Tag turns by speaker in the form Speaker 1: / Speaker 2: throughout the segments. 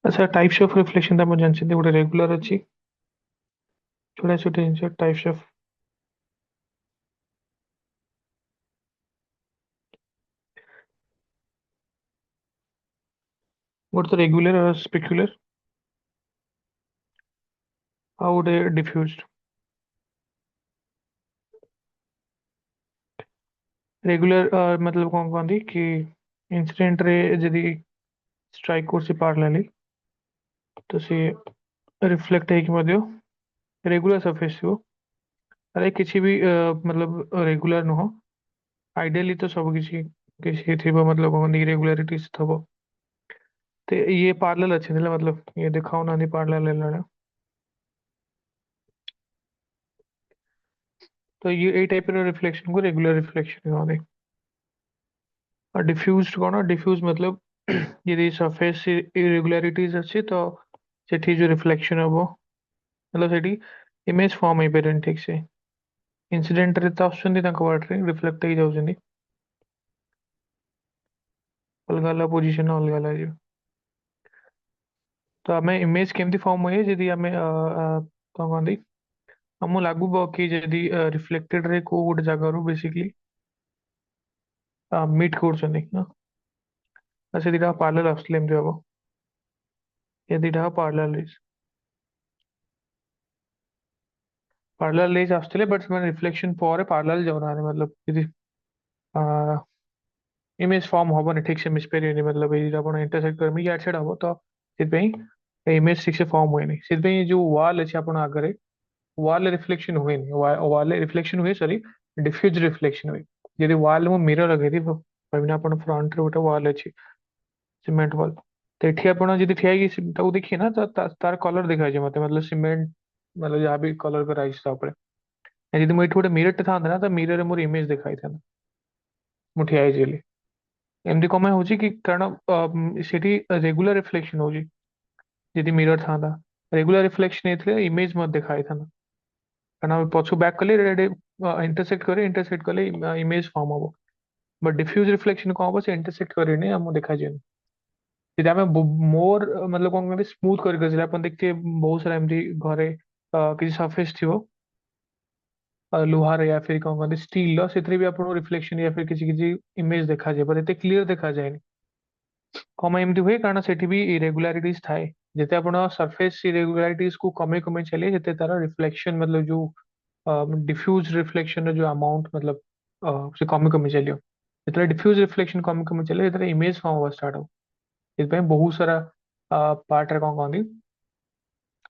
Speaker 1: अच्छा, types of reflection तो जानते गोटे रेगुलर अच्छी छोटा छोटे जिन टाइप्स ऑफ गोटे तो रेगुलर और स्पेक्युलर ଆଉ ଗୋଟେ डिफ्यूज्ड। रेगुलर मतलब कौन कहती कि इंसिडेंट रे जदि स्ट्राइक कोर्स पार्लाली तो सी रिफ्लेक्ट है रेगुलर सरफेस थी। अरे किसी भी मतलब रेगुलर नुह आइडियली तो सब किसी किसी थी मतलब कौन इरेगुलारिटीज थब तो ये पार्लल अच्छे मतलब ये दिखाओ ना पार्लल तो ये टाइप रिफ्लेक्शन को रेगुलर रिफ्लेक्शन कहते। और डिफ्यूज्ड कौन डिफ्यूज मतलब यदि सरफेस इरेगुलारिटीज अच्छी तो सेठी जो रिफ्लेक्शन हम मतलब सेठी इमेज फॉर्म हो पारे ठीक से इंसिडेंट रे तो आसुचंदी वाटरे रिफ्लेक्ट हो जाउछंदी अलग अलग पोजीशन अलग अलग तो आम इमेज केमती फॉर्म हुए जदि आम कौन कहती आमको लागू कि जदि रिफ्लेक्टेड रे को गोटे जगार बेसिकली मीट कर से दिटा पार्लर आसले एमती हम ये दिटा पार्लर पार्लर लेज आसुले बट से रिफ्लेक्शन पर पार्लर जाऊना मतलब यदि इमेज फॉर्म हेनी ठीक से मिसपेर मतलब ये इंटरसेक्ट कर इड सैड हम तो इमेज ठीक से फॉर्म हुए से जो वाल अच्छे आप आगे वाल रिफ्लेक्शन हुए वाल रिफ्लेक्शन हुए सॉरी डिफ्यूज रिफ्लेक्शन हुए जब वाल मु मिरर लगे भाई आप फ्रंट रे गोटे वाल अच्छी सीमेंट वाल तो ये आप ठिया देखिए ना तो तार कलर देखा मत मतलब सीमेंट मतलब जहाँ भी कलर कराई जब मुझे गोटे मिरर था ना तो मिरर मोर इमेज देखाई था मुझे ठिया एमती कम हो कि कारण सेठी रेगुलर रिफ्लेक्शन हो जी मिरर था रेगुलर रिफ्लेक्शन ये इमेज मत देखा था कारण पछु बैक कले इंटरसेक्ट कले इमेज फॉर्म हम बट डिफ्यूज रिफ्लेक्शन कौन हम से इंटरसेक्ट करेनि आम देखा जाए जब आम मोर मतलब कौन कहते स्मूथ कर देखिए बहुत सारा एमती घरे किसी सरफेस थी लुहार या फिर कौन कहते स्टील से भी आप रिफ्लेक्शन या फिर किसी किसी इमेज देखा जाए पर एत क्लीयर देखा जाए कम एमती हुए कारण सेठी भी इरेगुलारिटीज थाए जिते आप सरफेस इरेगुलारिटीज को कमे कमे चलिए जिते तार रिफ्लेक्शन मतलब जो डिफ्यूज रिफ्लेक्शन जो अमाउंट मतलब से कमी कमी चलियो जिते डिफ्यूज रिफ्लेक्शन कमी कमी चले जिते इमेज फॉर्म हवा स्टार्ट हो इसमें बहुत सारा पार्ट रे कौन कहती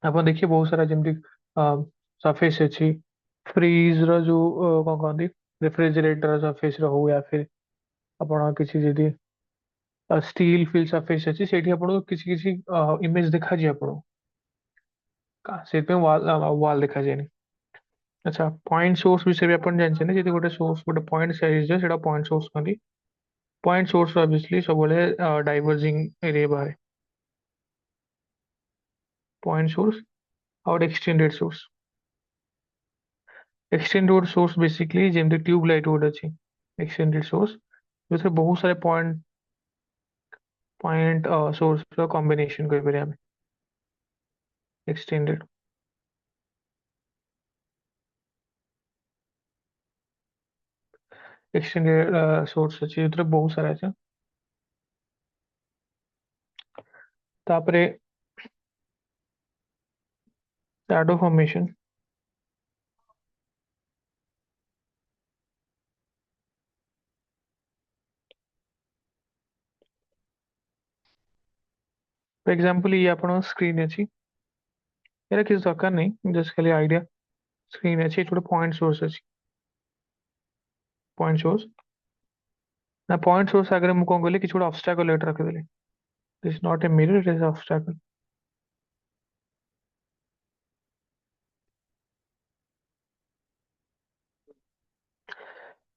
Speaker 1: आप देखिए बहुत सारा जमी सरफेस अच्छी फ्रीज रो जो कौन कहती रेफ्रिजरेटर सरफेस हो या फिर आप किसी जदि स्टील फिल सरफेस अच्छी से किसी किसी इमेज देखा जाए से वाल देखा जाए अच्छा पॉइंट सोर्स विषय भी अपन जानते हैं गोटे सोर्स गोटे पॉइंट साइज से पॉइंट सोर्स कहती पॉइंट सोर्स ऑब्वियसली सब डाइवर्जिंग एरिया बाहर पॉइंट सोर्स और extended source extended source basically जमी ट्यूब लाइट गोटे अच्छी एक्सटेंडेड सोर्स जो बहुत सारे पॉइंट पॉइंट सोर्स कॉम्बिनेशन करें एक्सटेंडेड एक्सटेंडेड सोर्स अच्छी जो बहुत सारा अच्छे तापरे शैडो फॉर्मेशन फॉर एग्जांपल ये आप स्क्रीन अच्छी यार किसी दरकार नहीं जस्ट खाली आइडिया स्क्रीन अच्छी छोटे पॉइंट सोर्स अच्छी पॉइंट सोर्स ना पॉइंट सोर्स आगे मुझे कौन कहली कि छोटा ऑब्स्टैकल एट रखिदेली this not a mirror it is obstacle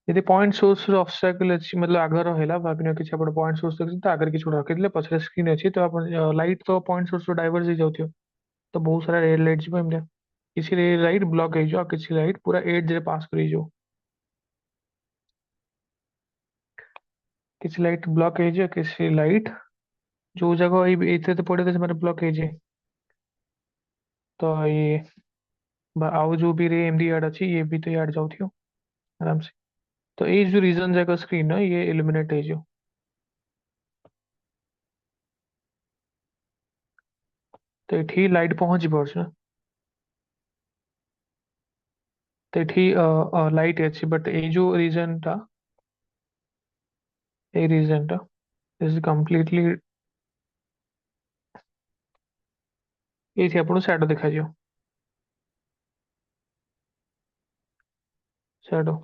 Speaker 1: यदि पॉइंट सोर्स ऑब्स्टैकल अच्छी मतलब आगे रहा भाविन किसी आप पॉइंट सोर्स देखते तो आगे किसी रखिदे पछरे स्क्रीन अच्छी तो आप लाइट तो पॉइंट सोर्स डाइवर्स हो जाऊँ तो बहुत सारा रेड लाइट जी एमती किसी लाइट ब्लॉक हो किसी लाइट पूरा एज रे पास कर किसी लाइट ब्लॉक हो किसी लाइट जो जगह ଏଇଥିରେ ତ ପଡିବ ସେମାନେ ବ୍ଲକ୍ ହେଇଯିବେ। ତ ये ଆଉ ଯୋଉ ବି ରେ ଏମडी यार्ड ଅଛି ये भी तो यार्ड जाउथियो आराम से। तो ये जो रीजन जाक स्क्रीन है ये इलिमिनेट ହେଇଯିବ। तो ଏଠି ଲାଇଟ୍ ପହଞ୍ଚି ପାରୁଛି ନା। तो ଏଠି ଲାଇଟ୍ ଅଛି ବଟ୍ ଏଇ ଯୋଉ ରିଜନ ଟା ଇଜ କମ୍ପ୍ଲିଟଲି ଏଇଠି ଆପଣଙ୍କୁ ସ୍ୟାଡୋ ଦେଖାଯିବ। ସ୍ୟାଡୋ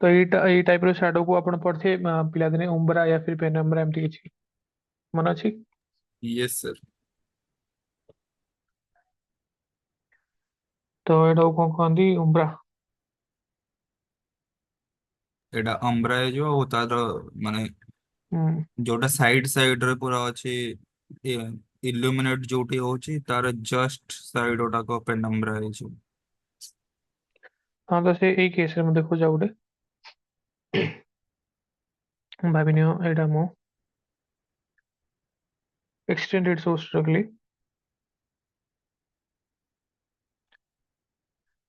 Speaker 1: ତ ଏଇ ଟାଇପ ର ସ୍ୟାଡୋ କୁ ଆପଣ ପଢିଥିବେ ପିଲାଦିନେ ଉମ୍ବ୍ରା या फिर पेनम्ब्रा ଏମିତି କିଛି ମନେ ଅଛି।
Speaker 2: Yes sir.
Speaker 1: ତ ଏଇଟାକୁ କଣ କହନ୍ତି ଉମ୍ବ୍ରା।
Speaker 2: एटा अम्ब्रा है जो तार माने
Speaker 1: ହୁଁ।
Speaker 2: जोटा साइड साइड रे पूरा अच्छी इल्यूमिनेट जोटी होची तार जस्ट साइड ओटा को पेनम्ब्रा है जो।
Speaker 1: ହଁ ତ ସେ ଏଇ କେସରେ ମୁଁ ଦେଖୁଛି ଆଉ ଗୋଟେ ଭାବିନିଅ ଏଇଟା ମୁଁ एक्सटेंडेड सोर्स रखली।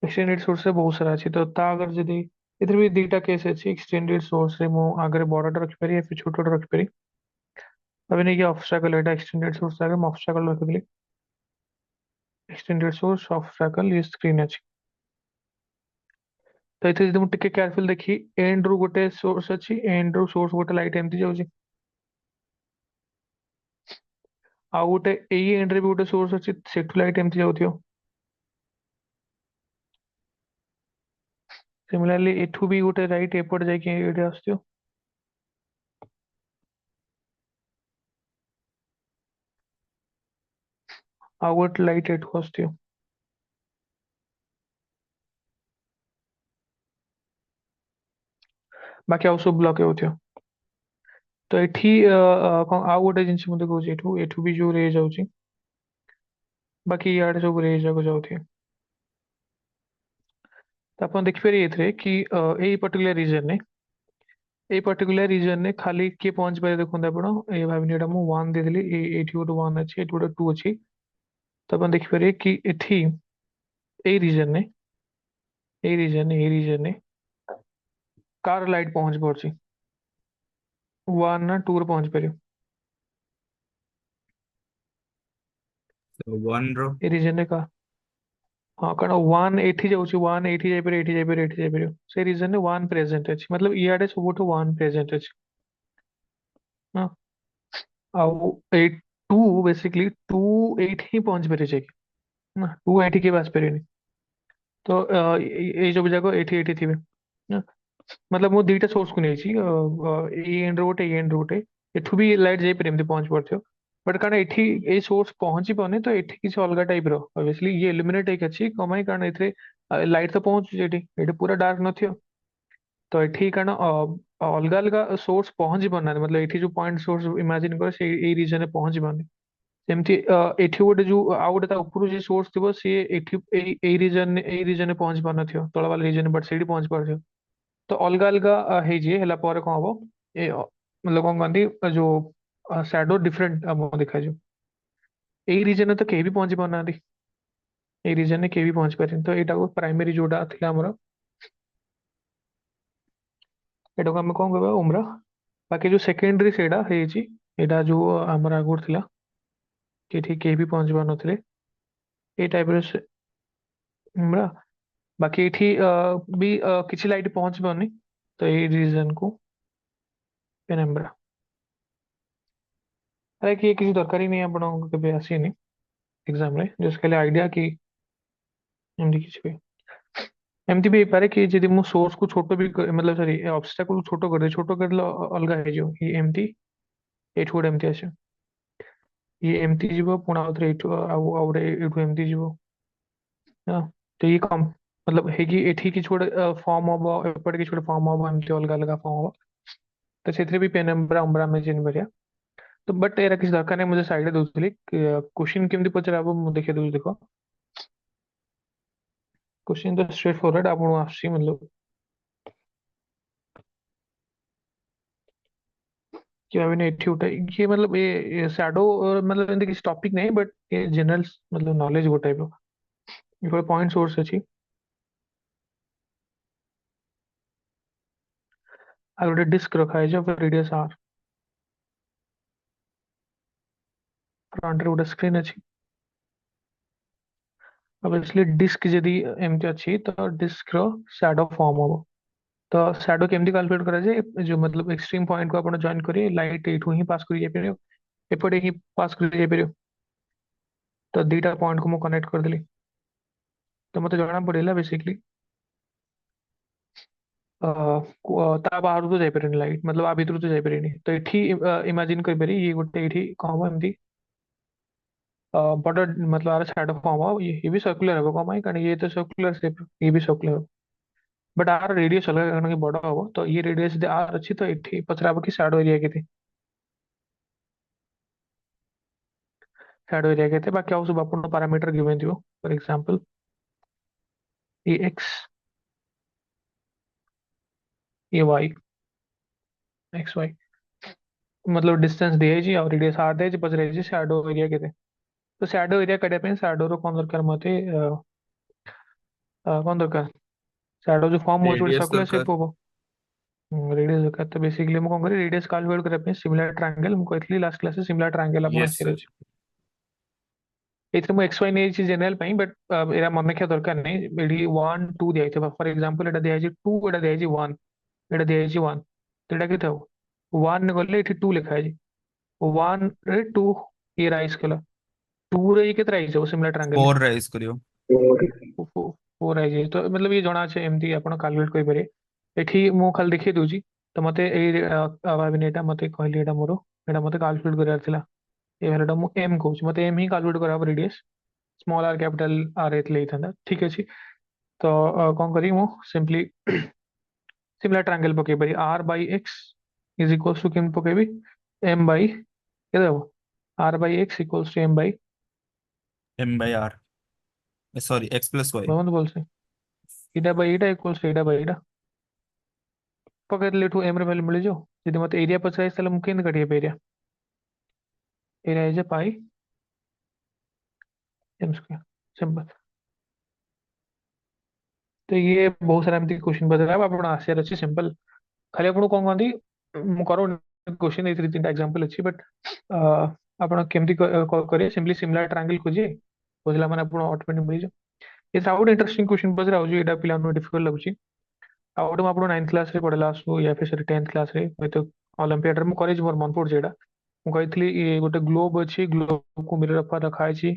Speaker 1: एक्सटेंडेड सोर्स रे बहुत सारा अच्छी तो ता अगर जदि इधर भी दीटा केस अच्छी एक्सटेंडेड सोर्स रे मु आगे बड़टा रखिपारी या फिर छोटटा रखिपारी। अभी नहीं कि ऑब्स्टैकल एटा एक्सटेंडेड सोर्स आगे मैं ऑब्स्टैकल रखिली। एक्सटेंडेड सोर्स ऑब्स्टैकल ये स्क्रीन अच्छी। तो इथे जदि मु टिके केयरफुल देखी एंड रू गोटे सोर्स अच्छी एंड रू सोर्स गोटे लाइट एमती जाउची। आ गोटे एई एंड रे भी गोटे सोर्स अच्छी सेठु लाइट एमती जाउथियो। सिमिलरली एठू भी गोटे लाइट एपट जाके एठे आस्थियो। आ गोटे लाइट एठू आस्थियो। बाकी आउ सब ब्लॉक होथियो। तो एठी कौन आउ गोटे जिनस मते कहूची एठू भी जो रे जाउची बाकी याडे सब रे जाको जाउथियो। तो अपन देखिपारे एथरे कि एई पर्टिकुलर रीजन ने खाली किए पहुंच पारे देखते आपण ए भाविनी एटा मु 1 दे देली एठी गोटे 1 अछि एठी गोटे 2 अछि। तो अपन देखिपारे कि एठी एई रीजन ने कार लाइट पहुंच पड़ची 1 ना 2 रे पहुंच पारे।
Speaker 2: वन रो
Speaker 1: ए रीजन ने का हाँ कारण 1 एठी जाउची 1 एठी जाई पारे एठी जाई पारे एठी जाई पारे से रीजन ने 1 प्रेजेंट अछि मतलब इयाडे सबुठो 1 प्रेजेंट अछि ना। ଆଉ ଏଇ ଟୁ ବେସିକଲି ଟୁ ଏଇଠି ହିଁ ପହଞ୍ଚି ପାରିছে କି ନା ଟୁ ଏଇଠି କେବେ ଆସିପାରିବେନି। ତ ଏଇ ସବୁ ଯାକ ଏଇଠି ଏଇଠି ଥିବେ ନା। मतलब ମୁଁ ଦିଟା ସୋର୍ସକୁ ନେଇଛି ଏଇ ଏଣ୍ଡ ଗୋଟେ ଏଇ ଏଣ୍ଡ ଗୋଟେ ଏଠୁ ବି ଲାଇଟ୍ ଯାଇପାରେ ଏମିତି ପହଞ୍ଚି ପାରୁଥିବ ବଟ୍ କାରଣ ଏଠି ଏଇ ସୋର୍ସ ପହଞ୍ଚି ପାରୁନି ତ ଏଠି କିଛି ଅଲଗା ଟାଇପର ଅବଭିୟସଲି ଇଏ ଏଲିମିନେଟ୍ ହେଇକି ଅଛି କଣ ପାଇଁ କାରଣ ଏଥିରେ ଲାଇଟ୍ ତ ପହଞ୍ଚୁଛି ଏଠି ଏଠି ପୁରା ଡାର୍କ ନଥିବ। ତ ଏଠି କାରଣ ଅଲଗା ଅଲଗା ସୋର୍ସ ପହଞ୍ଚି ପାରୁନାହାନ୍ତି मतलब ଏଠି ଯୋଉ ପଏଣ୍ଟ ସୋର୍ସ ଇମାଜିନ କରେ ସେଇ ଏଇ ରିଜନରେ ପହଞ୍ଚି ପାରୁନି। ସେମିତି ଏଠି ଗୋଟେ ଯୋଉ ଆଉ ଗୋଟେ ତା ଉପରୁ ଯୋଉ ସୋର୍ସ ଥିବ ସିଏ ଏଠି ଏଇ ରିଜନରେ ପହଞ୍ଚି ପାରୁନଥିବ ତଳ ବାଲା ରିଜନ ବଟ୍ ସେଇଠି ପହଞ୍ଚି ପାରୁଥିବ। ତ ଅଲଗା ଅଲଗା ହେଇଯିବେ ହେଲା ପରେ କଣ ହବ मतलब କଣ କହନ୍ତି ଯୋଉ ସ୍ୟାଡୋ ଡିଫରେଣ୍ଟ ଆମକୁ ଦେଖାଯିବ। ଏଇ ରିଜନରେ ତ କେହି ବି ପହଞ୍ଚି ପାରୁନାହାନ୍ତି ଏଇ ରିଜନରେ କେହି ବି ପହଞ୍ଚି ପାରିବେନି ତ ଏଇଟାକୁ ପ୍ରାଇମେରୀ ଯୋଉଟା ଥିଲା ଆମର ଏଟାକୁ ଆମେ କଣ କହିବା ଉମ୍ରା। ବାକି ଯୋଉ ସେକେଣ୍ଡାରୀ ସେଇଟା ହେଇଛି ଏଇଟା ଯୋଉ ଆମର ଆଗରୁ ଥିଲା कि ଏଠି କେହି ବି ପହଞ୍ଚି ପାରୁନଥିଲେ ଏଇ ଟାଇପର ଉମ୍ରା। ବାକି ଏଠି ବି କିଛି ଲାଇଟ୍ ପହଞ୍ଚି ପାରୁନି ତ ଏଇ ରିଜନକୁ पेनम्ब्रा। अरे कि ये किसी दरकार ही नहीं है ଆପଣଙ୍କୁ କେବେ ଆସିନି ଏକ୍ସାମରେ ଜଷ୍ଟ ଖାଲି ଆଇଡିଆ କି ଏମିତି କିଛି ବି ଏମିତି ବି ହେଇପାରେ କି ଯଦି ମୁଁ ସୋର୍ସକୁ ଛୋଟ ବି मतलब ସରି ଅବଷ୍ଟାକଲକୁ ଛୋଟ କରିଦେବି ଛୋଟ କରିଦେଲେ ଅଲଗା ହେଇଯିବ ଇଏ ଏମିତି ଏଇଠୁ ଗୋଟେ ଏମିତି ଆସିବ ଇଏ ଏମିତି ଯିବ ପୁଣି ଆଉଥରେ ଏଇଠୁ ଆଉ ଆଉ ଗୋଟେ ଏଇଠୁ ଏମିତି ଯିବ ହଁ। तो ये कम मतलब है कि ଏଠି କିଛି ଗୋଟେ ଫର୍ମ ହବ ଏପଟେ କିଛି ଗୋଟେ ଫର୍ମ ହବ ଏମିତି ଅଲଗା ଅଲଗା ଫର୍ମ ହବ ତ ସେଥିରେ ବି पेनम्ब्रा उम्ब्रा ଆମେ ଚିହ୍ନିପାରିବା। तो बट ଏରା କିଛି ଦରକାର ନାହିଁ ମୁଁ just ସାଇଡରେ ଦଉଥିଲି क्वेश्चन କେମିତି ପଚରା ହବ ମୁଁ ଦେଖେଇ ଦଉଛି ଦେଖ। क्वेश्चन तो स्ट्रेट फॉरवर्ड आपको आସୁଛି मतलब कि भाविनी एठी उठे ये मतलब ये शैडो मतलब एमती किसी टॉपिक नहीं बट ये जनरल मतलब नॉलेज गोटे ये पॉइंट सोर्स अच्छी आ गोटे डिस्क रखा है रेडियस आर फ्रंट रे गोटे स्क्रीन अच्छी अब इसलिए डिस्क जदि एमती अच्छी तो डिस्क रो शैडो फॉर्म हम तो शैडो केमती कैलकुलेट करा जाए जो मतलब एक्सट्रीम पॉइंट को आपण जॉइन करिए लाइट एठू ही पास करि जाय परियो एपटे ही पास करि जाय परियो तो दीटा पॉइंट को मु कनेक्ट कर देली तो मते जଣା पड़िला बेसिकली ता बाहर तो जाय परिनी लाइट मतलब आ भीतर तो जाय परिनी तो एठी इमेजिन कर परि ये गोटे एठी कम एमती बड़ मतलब आर शैडो फॉर्म हो ये भी सर्कुलर हो कम कारण ये तो सर्कुलर शेप ये भी सर्कुलर बट आर रेडियस अलग कारण कि बड़ हो तो ये रेडियस आर अच्छी तो एठी पचराब कि शैडो एरिया के शैडो एरिया कहते हैं बाकी ଆଉ ସବୁ ଆପଣ ପାରାମିଟର गिवन ଥିବ ଫର ଏକ୍ସାମ୍ପଲ ये एक्स ये वाई एक्स वाई मतलब डिस्टेंस दिए और रेडियस आर दिए पचर शैडो एरिया के तो शैडो एरिया काटिया शैडो रो कौन दरकार मते कौन दरकार शैडो जो फॉर्म हो गोटे
Speaker 2: रेडियस
Speaker 1: सर्कुलर शेप
Speaker 2: दरकार।
Speaker 1: हो रेडियस दरकार तो बेसिकली मैं कौन करी रेडियस कैलकुलेट करने सिमिलर ट्रायंगल मैं कहली लास्ट क्लास सिमिलर ट्रायंगल अपन
Speaker 2: यस
Speaker 1: आसिर
Speaker 2: सर।
Speaker 1: अछि एथरे मु एक्स वाई नहीं जनरल ପାଇଁ बट एरा मन रखिया दरकार नहीं एडी 1 2 दिया है फॉर एग्जांपल एटा दिया है 2 एटा दिया है 1 एटा दिया है 1 तो एटा केते हो 1 गले एठी 2 लिखा है 1 रे 2 ये राइज कला 2 रे ये केते राइज हो सिमिलर ट्रायंगल
Speaker 2: 4 राइज करियो।
Speaker 1: 4 राइज तो मतलब ये जଣା छै एमती आपण कैलकुलेट कोइ पारे एठी मु खाली देखि दोजी तो मते ए भाबिनी एटा मते कहली एटा मोरो एटा मते कैलकुलेट करार थिला ए भैल्यूटा मु एम कहूँ मते एम ही कैलकुलेट करा radius small R capital R एतले था ठीक अच्छे तो कौन करी मु सिंपली सिमिलर ट्रायंगल पके पारि R by X is equals to केम पकेबी एम बाई केते हबो R by X equals to M by
Speaker 2: M by R, sorry X plus Y.
Speaker 1: भावନ୍ତୁ बोलसे इटा बाई इटा इक्वल्स टू इटा बाई इटा पके देले एठू एम रे वैल्यू मिल जाओ यदि मते एरिया पचाइस ताले मु केन काटिए area area is pi M square simple तो ये बहुत सारा एमती क्वेश्चन बदला आपण आसियार अछि सिंपल खाली आपण कोन कहंदी मु करो क्वेश्चन ए तीन एग्जांपल अछि बट आपण केमती करिए सिंपली सिमिलर ट्रायंगल खोजिए खोजला माने आपण ऑटोमेटिक मिल जाओ ये आउट इंटरेस्टिंग क्वेश्चन पचरा हो जो एटा पिला डिफिकल्ट लागुची आउट में आपण 9th क्लास रे पढला आसु या फिर 10th क्लास रे तो ओलंपियाड रे मु कॉलेज मोर मन पड़ जेडा मु कहथली ये गोटे ग्लोब अछि ग्लोब को मिरर पर रखा अछि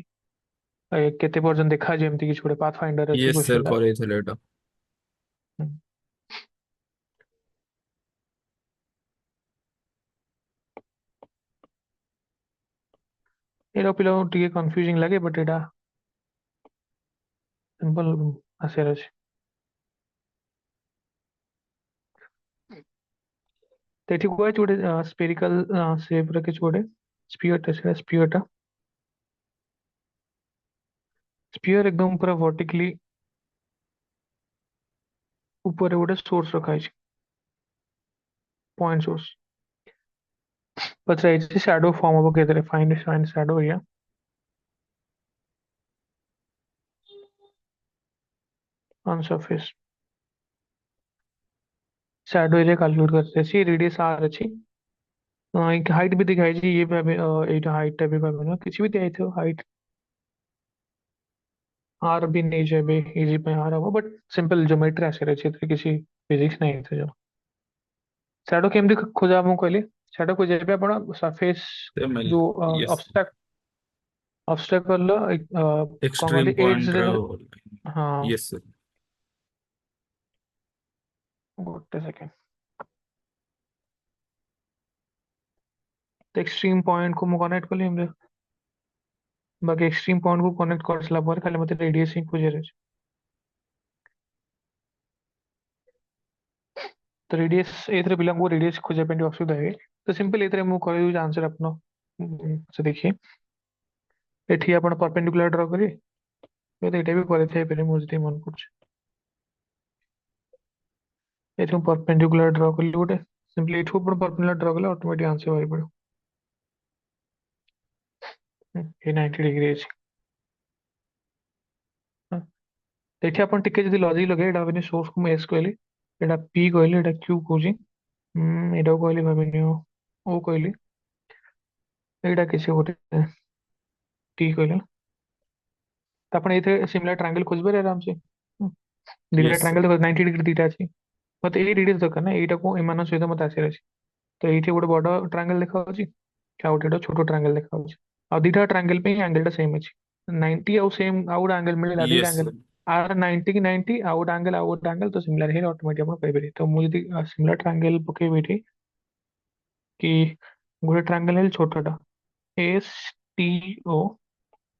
Speaker 1: केते पर्यंत देखा जेमती कि छोटे पाथ फाइंडर अछि
Speaker 2: यस सर
Speaker 1: क्वेश्चन टा
Speaker 2: करे थे एटा। एटा पिला टिके कंफ्यूजिंग लागे बट एटा सिंपल आसियार अछि तो ये गोटे गोटे स्पेरिकल शेप रे किछ गोटे स्पीयर स्पीयर एकदम पूरा वर्टिकली ऊपर गोटे सोर्स रखा है पॉइंट सोर्स पचरा शैडो फॉर्म हम कहते find find shadow area on surface shadow area calculate करते हैं रेडियस आर अच्छी हाइट भी दिखाई ये भी एटा हाइट भी भाबे ना किछि भी दिखाई थो हाइट आर भी नहीं जाबे इजी पे आर हो बट सिंपल ज्योमेट्री आसे रही थी किसी फिजिक्स नहीं थे जो शैडो केमती खोजा मु कहली शैडो खोजे पे आपण सरफेस एमएल।
Speaker 1: जो
Speaker 2: यस।
Speaker 1: ऑब्स्टेकल कौन
Speaker 2: एक्सट्रीम
Speaker 1: कहली एड्स
Speaker 2: पॉइंट
Speaker 1: रे
Speaker 2: रो।
Speaker 1: हाँ
Speaker 2: यस सर।
Speaker 1: गोटे सेकेंड तो एक्सट्रीम पॉइंट को मु कनेक्ट कली हमरे बाकी एक्सट्रीम पॉइंट को कनेक्ट कर सला पर खाली मते रेडियस ही खोजे रहे तो रेडियस एथरे पिला को रेडियस खोजे पे असुविधा है तो सिंपल एथरे मु कहि दूं आंसर अपनो से देखिए एठी आपण परपेंडिकुलर ड्रा करिए तो एटा भी करे थे पहले मुझे मन पड़छ एठी परपेंडिकुलर ड्रा कर गोटे
Speaker 2: सिंपली एठू आपण परपेंडिकुलर ड्रा कले ऑटोमेटिक आंसर बाहर पड़ो। ये 90 डिग्री अछि। तो एठी आपण टिके जदी लॉजिक लगे एटा भाबिने सोर्स को मैं एस कहली, एटा पी कहली, एटा क्यू कहूची, एटा कहली भाबिने ओ कहली, एटा किसी गोटे टी कहली। तो आपण एथे सिमिलर ट्रायंगल खोज बरे आराम से। दीटा
Speaker 1: यस सर।
Speaker 2: ट्रायंगल देखो 90 डिग्री दीटा अछि। मते ए रेडियस दरकार ना, एटा को एमान सहित मते आसे अछि। तो एठी गोटे बड़ ट्रायंगल देखा होची, क्या गोटे छोटो ट्रायंगल देखा होची। आ दीटा ट्रायंगल पे एंगल टा सेम अछि। 90 आउ सेम आउ एंगल मिले दीटा
Speaker 1: यस
Speaker 2: एंगल
Speaker 1: सर।
Speaker 2: आर 90 की 90 आउट एंगल तो सिमिलर है ऑटोमेटिक आपण कहि तो मु जदी सिमिलर ट्रायंगल पके बेठी कि गोटे ट्रायंगल है छोटाटा एस टी ओ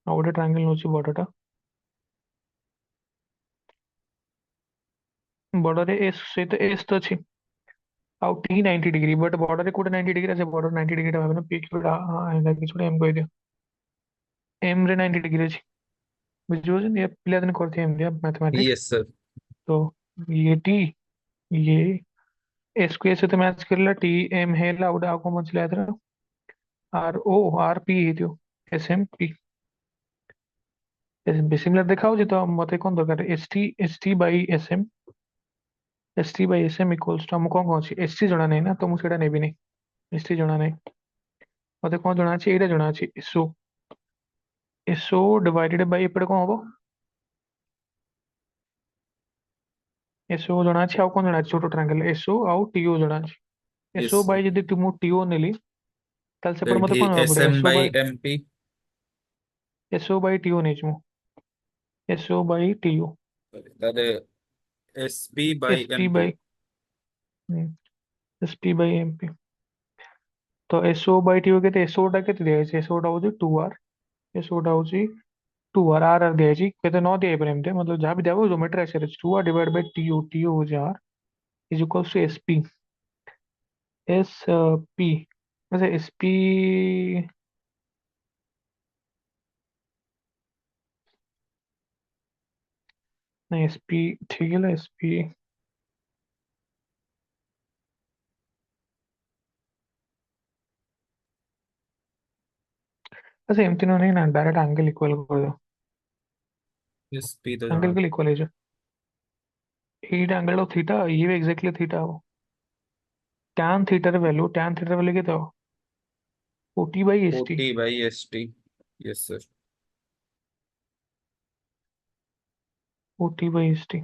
Speaker 2: आ गोटे ट्रायंगल होची बड़टा बड़रे एस सहित एस तो अछि आउ टी 90 डिग्री बट बड़रे कोटे 90 डिग्री से बड़ 90 डिग्री भाबे ना पी क्यू एंगल कि छोटे एम कहि दियो एम रे 90 डिग्री अछि बुझियो जे ये पिला दिन करथे एम दिया मैथमेटिक्स।
Speaker 1: Yes sir.
Speaker 2: तो ये टी ये एस को एस से मैच करला टी एम हेला उडा को मचला इधर आर ओ आर पी हियो एस एम पी सिमिलर देखा हो तो मते कोन दरकार S T by S T by S M equals to हम कोन कोन अछि एस टी जणा नै ना तो मु सेटा नेबी नै एस टी जणा नै मते कोन जणा अछि एटा जणा अछि एसओ डिवाइडेड बाई एपटे कोन हबो एसओ जणा अछि आउ कोन जणा अछि छोटो ट्रायंगल एसओ आउ टीओ जणा अछि एसओ
Speaker 1: यस
Speaker 2: बाई जदी तुमु टीओ नेली ताल
Speaker 1: तो
Speaker 2: सेपटे मते
Speaker 1: ये
Speaker 2: कोन जणा
Speaker 1: एस
Speaker 2: पड़ो
Speaker 1: M by M P.
Speaker 2: SO by TO नेचमु एसओ बाई टीओ
Speaker 1: ताले S P by
Speaker 2: S P
Speaker 1: M P.
Speaker 2: By S P by M P तो एसओ बाई टीओ केते एसओ टा केते दिया अछि एसओ टा होची 2r एसओ टा होची 2r आर दिया अछि केते न दिया पर एमते मतलब जहां भी देबो ज्योमेट्री आसे 2r divide by TO TO हो जा r is equals to SP S P वैसे एसपी नहीं एसपी ठीक है ना एसपी वैसे एमती नहीं ना डायरेक्ट एंगल इक्वल कर दो
Speaker 1: एस पी तो
Speaker 2: एंगल
Speaker 1: जाना।
Speaker 2: के इक्वल है जो एट एंगल ऑफ थीटा ये भी एग्जैक्टली थीटा हो tan थीटा वैल्यू कितना हो 40 by S T
Speaker 1: 40/ST। Yes sir.
Speaker 2: 40 by S T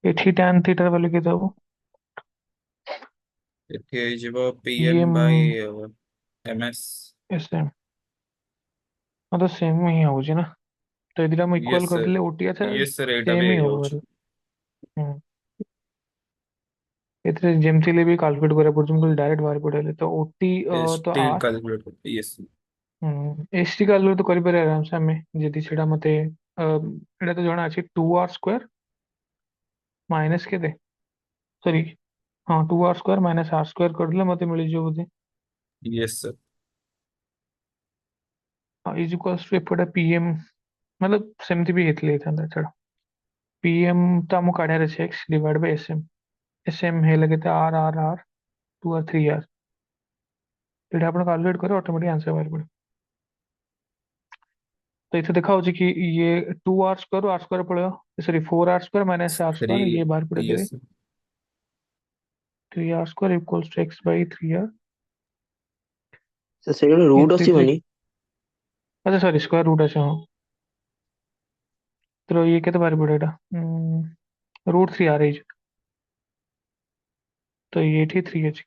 Speaker 2: एठी tan थीटा वैल्यू कितना हो
Speaker 1: एठी ହେଇଯିବ
Speaker 2: ये
Speaker 1: PM by MS।
Speaker 2: S M मतलब सेम ही होची ना तो यदि हम इक्वल
Speaker 1: यस
Speaker 2: कर
Speaker 1: सर।
Speaker 2: देले ओटी अच्छा
Speaker 1: यस सर एटा
Speaker 2: सेम
Speaker 1: भी
Speaker 2: ही हो
Speaker 1: ହେଇଯାଉଛି।
Speaker 2: मतलब एथरे जेमती ले भी कैलकुलेट करे पड़छ हम डायरेक्ट बाहर पड़ेले तो ओटी तो
Speaker 1: ST
Speaker 2: आर
Speaker 1: कैलकुलेट करते यस।
Speaker 2: एस टी कैलकुलेट तो करि पारे आराम से हमें जदि सेटा मते एटा तो जणा अछि 2r स्क्वायर माइनस के दे सॉरी हाँ 2r square minus r square कर देले मते मिली जो बोधे
Speaker 1: yes sir.
Speaker 2: Is equals to एपटा पीएम मतलब सेमती भी हेतले था छड़ा पीएम तो हम काढार अछि x डिवाइड बाय एसएम हे लगे are are are 2r 3r एटा आपण कैलकुलेट करे ऑटोमेटिक आंसर बाहर पड़े तो इथे देखा होची कि ये 2r स्क्वायर r स्क्वायर पड़ेगा sorry 4r square minus r
Speaker 1: three.
Speaker 2: Square ये बाहर पड़े देवे
Speaker 1: yes.
Speaker 2: 3r square equals to x by 3r
Speaker 3: ସେ ସେଇଟା
Speaker 2: ये
Speaker 3: ରୁଟ୍
Speaker 2: 3
Speaker 3: ଆସିବନି।
Speaker 2: अच्छा सॉरी स्क्वायर रूट अच्छा हाँ तो ये क्या बाहर पड़ेगा रूट 3r है तो ये थी 3h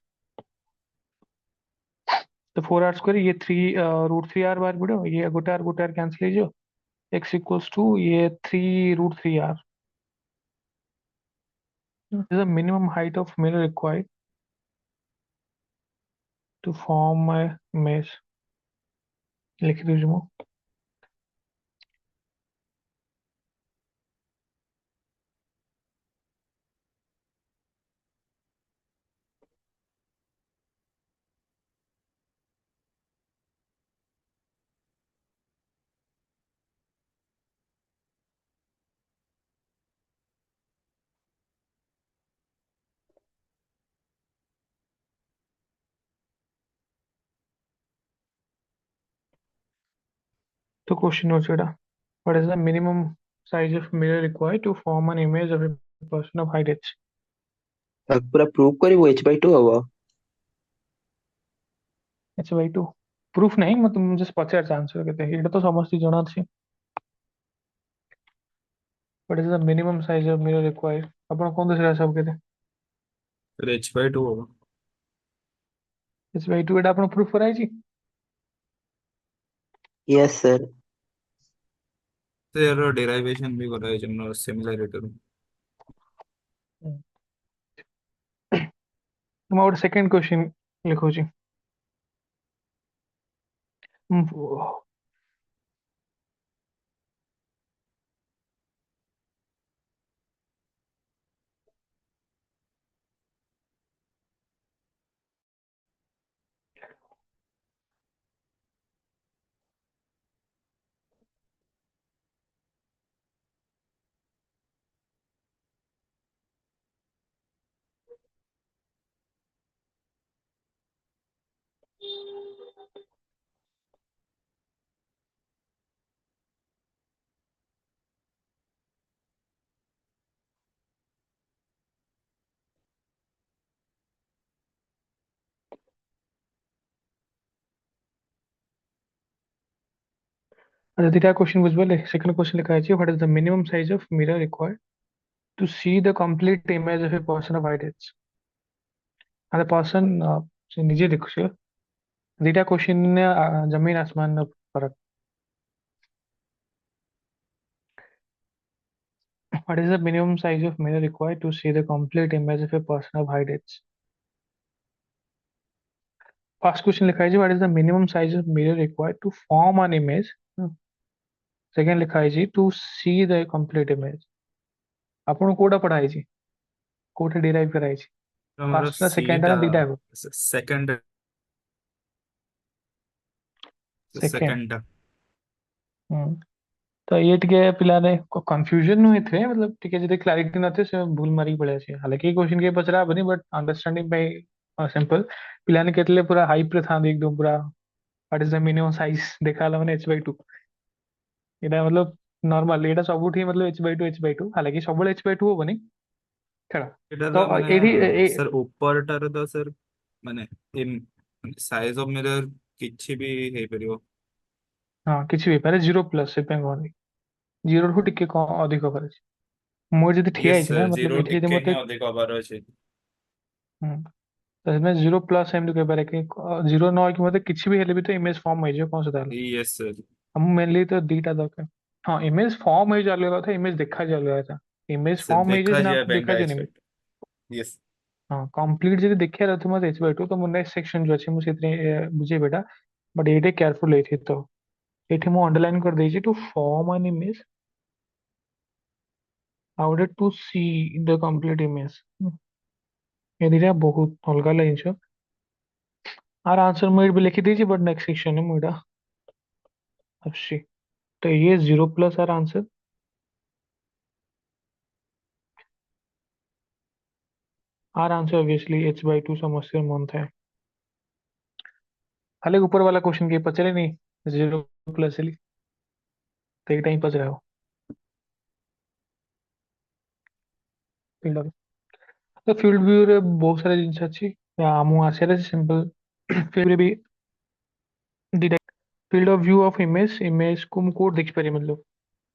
Speaker 2: तो 4r स्क्वायर ये 3 रूट 3r बाहर पड़ो ये गोटे आर कैंसिल हो x इक्वल्स टू ये 3 root 3r is the minimum height of mirror required to form a mesh लिख दीजिए मो तो क्वेश्चन हो सेटा what is the minimum size of mirror required to form an image of a person of height h।
Speaker 3: ତାକୁ ପୁରା prove କରିବୁ h/2 ହବ।
Speaker 2: h/2 प्रूफ नहीं मैं तुम जस्ट पचार आंसर केते एटा तो समस्त जଣା अछि। What is the minimum size of mirror required आपण कोन दूसरा सब केते
Speaker 4: फिर h/2 होगा।
Speaker 2: h/2 एटा आपण प्रूफ कराई छी।
Speaker 3: Yes sir.
Speaker 4: तो यार डेराइवेशन भी करा है जमना सिमिलरिटी।
Speaker 2: तुम और सेकंड क्वेश्चन लिखो छी। अच्छा दुटा क्वेश्चन बुझबले सेकंड क्वेश्चन लिखा है what is the minimum size of mirror required to see the complete image of a person of height h। अरे पर्सन से निजे देखुछ दुटा क्वेश्चन ने जमीन आसमान न फर्क। What is the minimum size of mirror required to see the complete image of a person of height h। First question लिखा है what is the minimum size of mirror required to form an image. Second लिखा है to see the complete image. आपण कोडा पढ़ा है कोठे derive कराई
Speaker 4: तो हमारा
Speaker 2: फर्स्ट ना सेकंड
Speaker 4: सीटा
Speaker 2: ना दीटा को
Speaker 4: सेकंड
Speaker 2: सेकंड।
Speaker 4: सेकंड
Speaker 2: तो ये टिके पिलाने कंफ्यूजन हुए थे मतलब टिके जदि क्लैरिटी नथे से भूल मारी पड़े छे हालांकि क्वेश्चन के पचरा बनी बट अंडरस्टैंडिंग बाय सिंपल पिलाने केतले पूरा हाइप रे था एकदम पूरा what is the minimum size देखाला माने h/2 एटा मतलब नॉर्मल एटा सबुठी मतलब h/2 हालांकि सबले h/2 होबनी छड़ा।
Speaker 4: ଏଟାର
Speaker 2: तो
Speaker 4: ମାନେ
Speaker 2: एडी
Speaker 4: ସାର୍ ଉପରଟାରେ ତ ସାର୍ ମାନେ ସାଇଜ ଅଫ ମିରର କିଛି ବି ହେଇପାରିବ।
Speaker 2: हाँ किछि भी पारे 0+ से पे कोनी 0 ठू टिके अधिक करे मोर जदि ठिया
Speaker 4: ୟେସ୍
Speaker 2: है ना
Speaker 4: ସାର୍
Speaker 2: मतलब
Speaker 4: ଜିରୋ
Speaker 2: एठी जदि
Speaker 4: ଟିକେ ହିଁ
Speaker 2: मते
Speaker 4: ଅଧିକ ହବାର ଅଛି।
Speaker 2: तो इसमें 0+ एम कह पारे कि 0 न कि मतलब किसी भी हेले भी तो इमेज फॉर्म हो जाए कौन सा ताल
Speaker 4: ୟେସ୍ ସାର୍
Speaker 2: हम मेनली तो दीटा दरकार। हाँ इमेज फॉर्म हो जा रहा था इमेज देखा जा रहा था इमेज
Speaker 4: ସାର୍
Speaker 2: फॉर्म हो जाए सिना
Speaker 4: ଦେଖାଯିବା
Speaker 2: देखा
Speaker 4: ପାଇଁକା
Speaker 2: जाए इमेज।
Speaker 4: Expect Yes.
Speaker 2: हाँ कंप्लीट जब देखिया रहते मत h/2 तो मु नेक्स्ट सेक्शन जो अछि मु सेतरे बुझे बेटा बट एटे केयरफुल एथि तो एठी मु अंडरलाइन कर देछि to form an image out to see the complete image ये दिरा बहुत अलगा लाइन छ आर आंसर मु भी लिखि देछि बट नेक्स्ट सेक्शन में मुडा अच्छी। तो ये 0+ are answer are answer obviously h/2 समस्या मन था हाले ऊपर वाला क्वेश्चन के पचरे नहीं 0+ ली तो एक टाइम पच रहा हो फील्ड ऑफ तो फील्ड व्यू रे बहुत सारे जिनिस अछि या मु आसे सिंपल फील्ड भी detect field of view of image को मु कोड देख पारे मतलब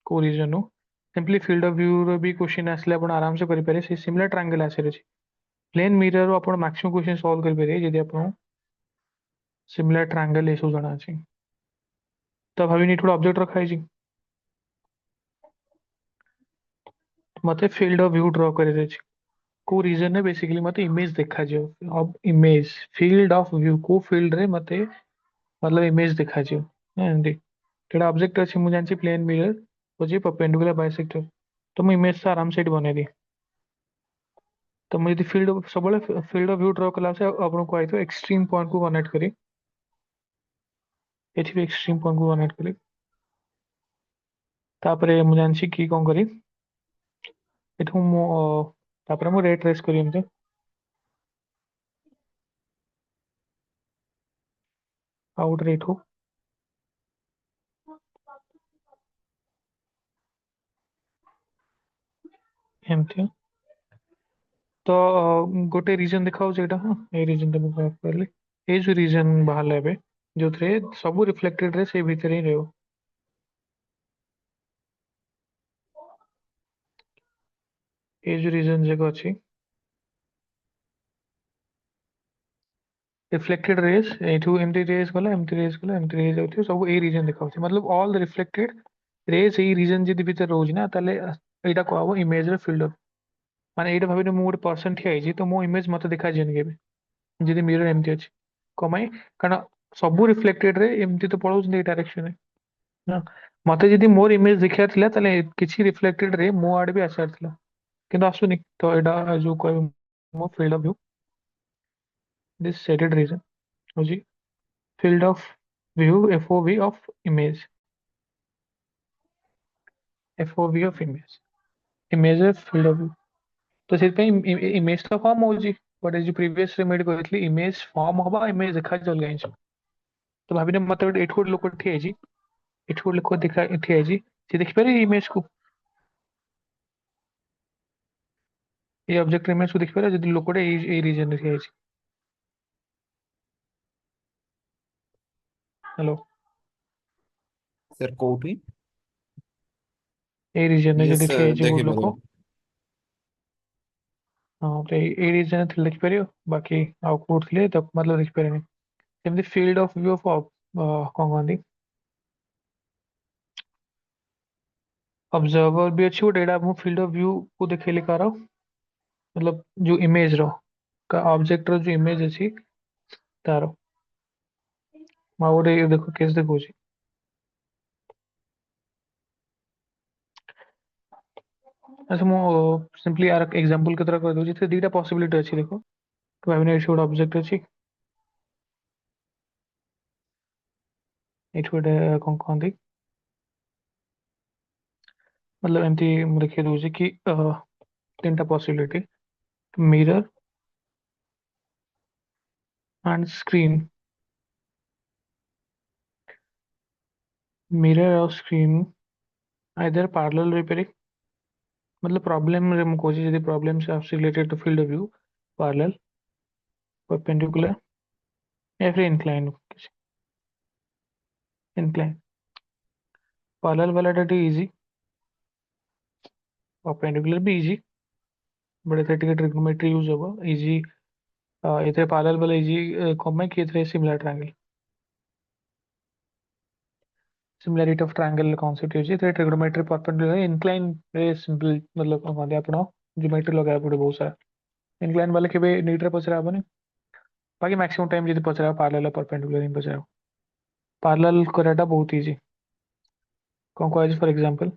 Speaker 2: को रीजन हो सिंपली फील्ड ऑफ व्यू रे भी क्वेश्चन आसले आपण आराम से करि पारे से सिमिलर ट्रायंगल आसे रे प्लेन मिरर रो आपण मैक्सिमम क्वेश्चन सॉल्व करि पारे यदि आपण सिमिलर ट्रायंगल एसो जଣା अछि तो भाविनी थोड़ा ऑब्जेक्ट रखा है मते फील्ड ऑफ व्यू ड्रॉ करे दे को रीजन है बेसिकली मते इमेज देखा जो अब इमेज फील्ड ऑफ व्यू को फील्ड रे मते मतलब इमेज देखा जो एंडी तेरा ऑब्जेक्ट अछि मु जानछि प्लेन मिरर होछि परपेंडिकुलर बाइसेक्टर तो मु इमेज से आराम से बने दी तो मु यदि फील्ड सबले फील्ड ऑफ व्यू ड्रॉ कला से आपन को आइतो एक्सट्रीम पॉइंट को कनेक्ट करी एठी भी एक्सट्रीम पॉइंट को कनेक्ट करी तापरे मु जानछि की कोन करी एठू मु तापरे मु रेट ट्रेस करी एमते आउट रेट हो एमती तो गोटे रीजन देखा एटा हाँ ए रीजन तुम कहली ए जो रीजन बाहर एबे जो थे सब रिफ्लेक्टेड रे से भीतर ही रहयो ए जो रीजन जगह अच्छी रिफ्लेक्टेड रेज एठू एमती रेज गला एमती रेज गला एमती रेज होती सब ए रीजन देखा मतलब all the reflected rays a region जदी भीतर रोज ना ताले एटा को आबो इमेज रे फील्ड ऑफ माने एटा भाबी मु गोटे पर्सन ठिया आइछि तो मो इमेज मते देखा जेन केबे जदी मिरर एमती अछि कमाई कारण सब रिफ्लेक्टेड रे एमती तो पळौ ए डायरेक्शन रे ना मते जदी मोर इमेज देखिया थिला ताले किछि रिफ्लेक्टेड रे मो आड भी आसार थिला किंतु आसुनी तो एटा जो कहबो मो field of view this shaded region होजी field of view FOV of image FOV of image field of view तो ସେଥିପାଇଁ ଇମେଜ ତ ଫର୍ମ ହଉଛି ବଟ୍ ଏ ଯୋଉ ପ୍ରିଭିୟସ୍ ରେମେଡି କହିଥିଲି ଇମେଜ ଫର୍ମ ହବା ଇମେଜ ଦେଖାଯାଉଛି ଅଲଗା ଜିନିଷ ତ ଭାବିନେ ମତେ ଗୋଟେ ଏଠି ଗୋଟେ ଲୋକ ଠିଆ ହେଇଛି ଏଠି ଗୋଟେ ଲୋକ ଦେଖା ଠିଆ ହେଇଛି ସେ ଦେଖିପାରିବେ ଇମେଜ କୁ এই ଅବଜେକ୍ଟ ଇମେଜ କୁ ଦେଖିପାରିବେ ଯଦି ଲୋକଟେ ଏଇ ରିଜନ ରେ ଠିଆ ହେଇଛି ହ୍ୟାଲୋ
Speaker 4: सर कोठी
Speaker 2: ଏଇ ରିଜନ ରେ
Speaker 4: यस
Speaker 2: ଯଦି ଠିଆ
Speaker 4: सर
Speaker 2: ହେଇଛି
Speaker 4: देखि
Speaker 2: ଗୋଟେ ଲୋକ
Speaker 4: परियो
Speaker 2: ହଁ ତ ଏଇ ରିଜନ ଥିଲେ ଦେଖିପାରିବ ବାକି ଆଉ କୋଉଠି ଥିଲେ ତ मतलब ଦେଖିପାରିବେନି ସେମିତି ଫିଲ୍ଡ ଅଫ ଭ୍ୟୁ ଅଫ କଣ କହନ୍ତି ऑब्जर्वर भी अच्छी ଗୋଟେ ଏଇଟା ମୁଁ ଫିଲ୍ଡ ଅଫ ଭ୍ୟୁ କୁ ଦେଖେଇଲି କାର मतलब जो इमेज रो का ऑब्जेक्ट रो जो इमेज अच्छी तारो मैं गोटे देखो केस देखौछि अच्छा मु सिंपली यार एग्जांपल के तरह कर दूछि से दीटा पॉसिबिलिटी अच्छी देखो तो भाविने एठी गोटे ऑब्जेक्ट अच्छी एठी गोटे कोन कहंती मतलब एमती मु देखै दूछि कि तीनटा possibility mirror and screen mirror और स्क्रीन आइदर पैरेलल रिपेयरिंग मतलब प्रॉब्लम रे मु कहछि यदि प्रॉब्लम से related to field of view parallel perpendicular या फिर इंक्लाइन इंक्लाइन पैरेलल वाला टा इजी परपेंडिकुलर भी इजी बट एथे टिके ट्रिग्नोमेट्री यूज होबो इजी एथे पैरेलल वाला इजी कम है कि एथे similar triangle similarity of triangle concept use एथे ट्रिग्नोमेट्री परपेंडिकुलर इंक्लाइन रे सिंपल मतलब कम दे आपण ज्योमेट्री लगा पड़े बहुत सारा इंक्लाइन वाले केबे नीट रे पचरा हबनी बाकी मैक्सिमम टाइम जदी पचरा पैरेलल परपेंडिकुलर ही पचरा पैरेलल कराटा बहुत इजी कौन कहै फॉर एग्जांपल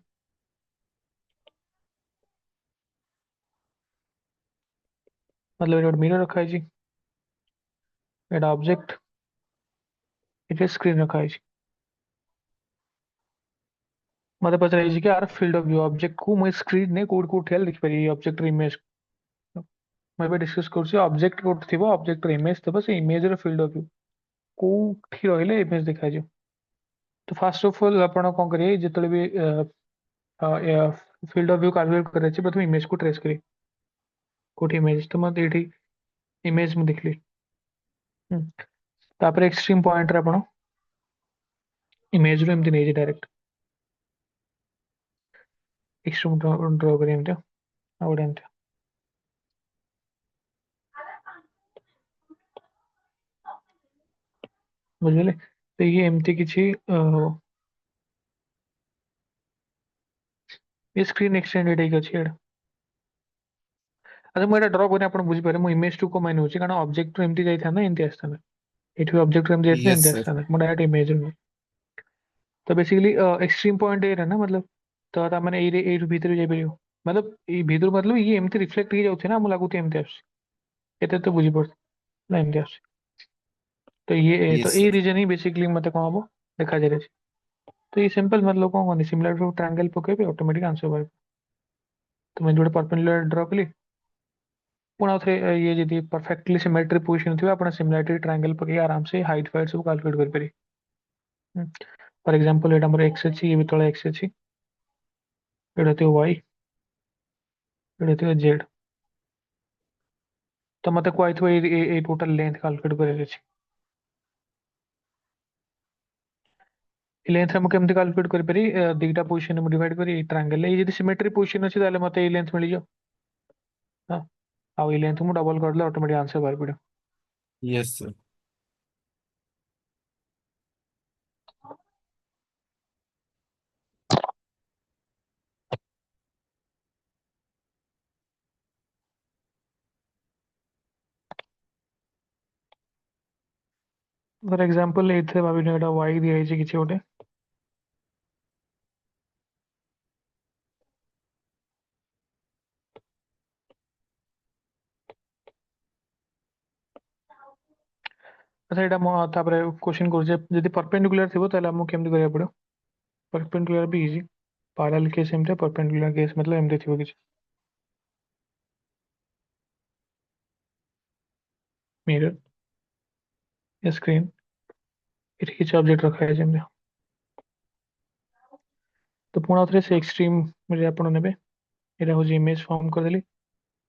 Speaker 2: मतलब एटा मिरर रखा है जी एटा ऑब्जेक्ट एटा स्क्रीन रखा है मते पचरा है कि यार फील्ड ऑफ व्यू ऑब्जेक्ट को मैं स्क्रीन ने कोड को ठेल लिख पारी ऑब्जेक्ट इमेज मैं भी डिस्कस करछि ऑब्जेक्ट कोड थिबो ऑब्जेक्ट इमेज तबो से इमेज रो फील्ड ऑफ व्यू कोठी रहले इमेज देखा जो तो फर्स्ट ऑफ ऑल आपण कोन करिए जेतले भी फील्ड ऑफ व्यू कैलकुलेट करे छी प्रथम इमेज को ट्रेस करी कोठी इमेज तो मते एठी इमेज में देखली तापर एक्सट्रीम पॉइंट रे आपण इमेज रो एमति नै डायरेक्ट एक्सट्रीम ड्रॉ करी एमति आउट एमति बुझले तो ये एमति किछि ये स्क्रीन एक्सटेंडेड एक अछि एडा अच्छा मैं ड्रॉ करी आपण बुझी पारे मु इमेज टू को माने होछि कारण ऑब्जेक्ट रो एमति जाई था ना एमति आस्ता ना एठी ऑब्जेक्ट रो एमति जाई था
Speaker 4: यस
Speaker 2: एमति
Speaker 4: सर
Speaker 2: आस्ता ना मु डायरेक्ट इमेज में तो बेसिकली एक्सट्रीम पॉइंट ए ना मतलब तो ता माने ए भीतर जाई परियो मतलब ए भीतर मतलब ये एमति रिफ्लेक्ट ही जाउथे ना मु लागुते एमति आस एते तो बुझी पड़ ना एमति आस तो ये तो
Speaker 4: यस
Speaker 2: ए
Speaker 4: सर
Speaker 2: रीजन ही बेसिकली मते कोन हबो देखा जाय रे तो ये सिंपल मतलब कोन कोन सिमिलर टू ट्रायंगल पकेबे ऑटोमेटिक आंसर बाय तो मैं जोड़े परपेंडिकुलर ड्रॉ कली पुणा थे ये यदि परफेक्टली सिमेट्री पोजीशन थी आपण सिमिलरिटी ट्रायंगल पके आराम से हाइट फाइट सब कैलकुलेट कर पारी फॉर एग्जांपल एटा हमर x अछि ये भी तळे x अछि एटा ते y एटा थियो जेड तो मते कहइथो ए टोटल लेंथ कैलकुलेट करे अछि लेंथ हम केमति कैलकुलेट करि परि दुईटा पोजीशन में डिवाइड करी ट्रायंगल ए जदि सिमेट्री पोजीशन अछि ताले मते ए लेंथ मिल जाओ हां आ ए लेंथ मु डबल करले ऑटोमेटिक आंसर बाहर पड़ो
Speaker 4: यस सर।
Speaker 2: फॉर एग्जांपल एथे भाबिनो एटा y दिया अछि किछि ओटे अच्छा एटा मो तापरे क्वेश्चन करजे जदि परपेंडिकुलर थिबो ताले हमु केमति करिया पड़ो परपेंडिकुलर भी इजी पैरेलल केस एमते परपेंडिकुलर केस मतलब एमते थिबो किछि मिरर स्क्रीन एठी किछि ऑब्जेक्ट रखा है जेमते तो पुणा थरे से एक्सट्रीम रे आपण नेबे एटा हो इमेज फॉर्म कर देली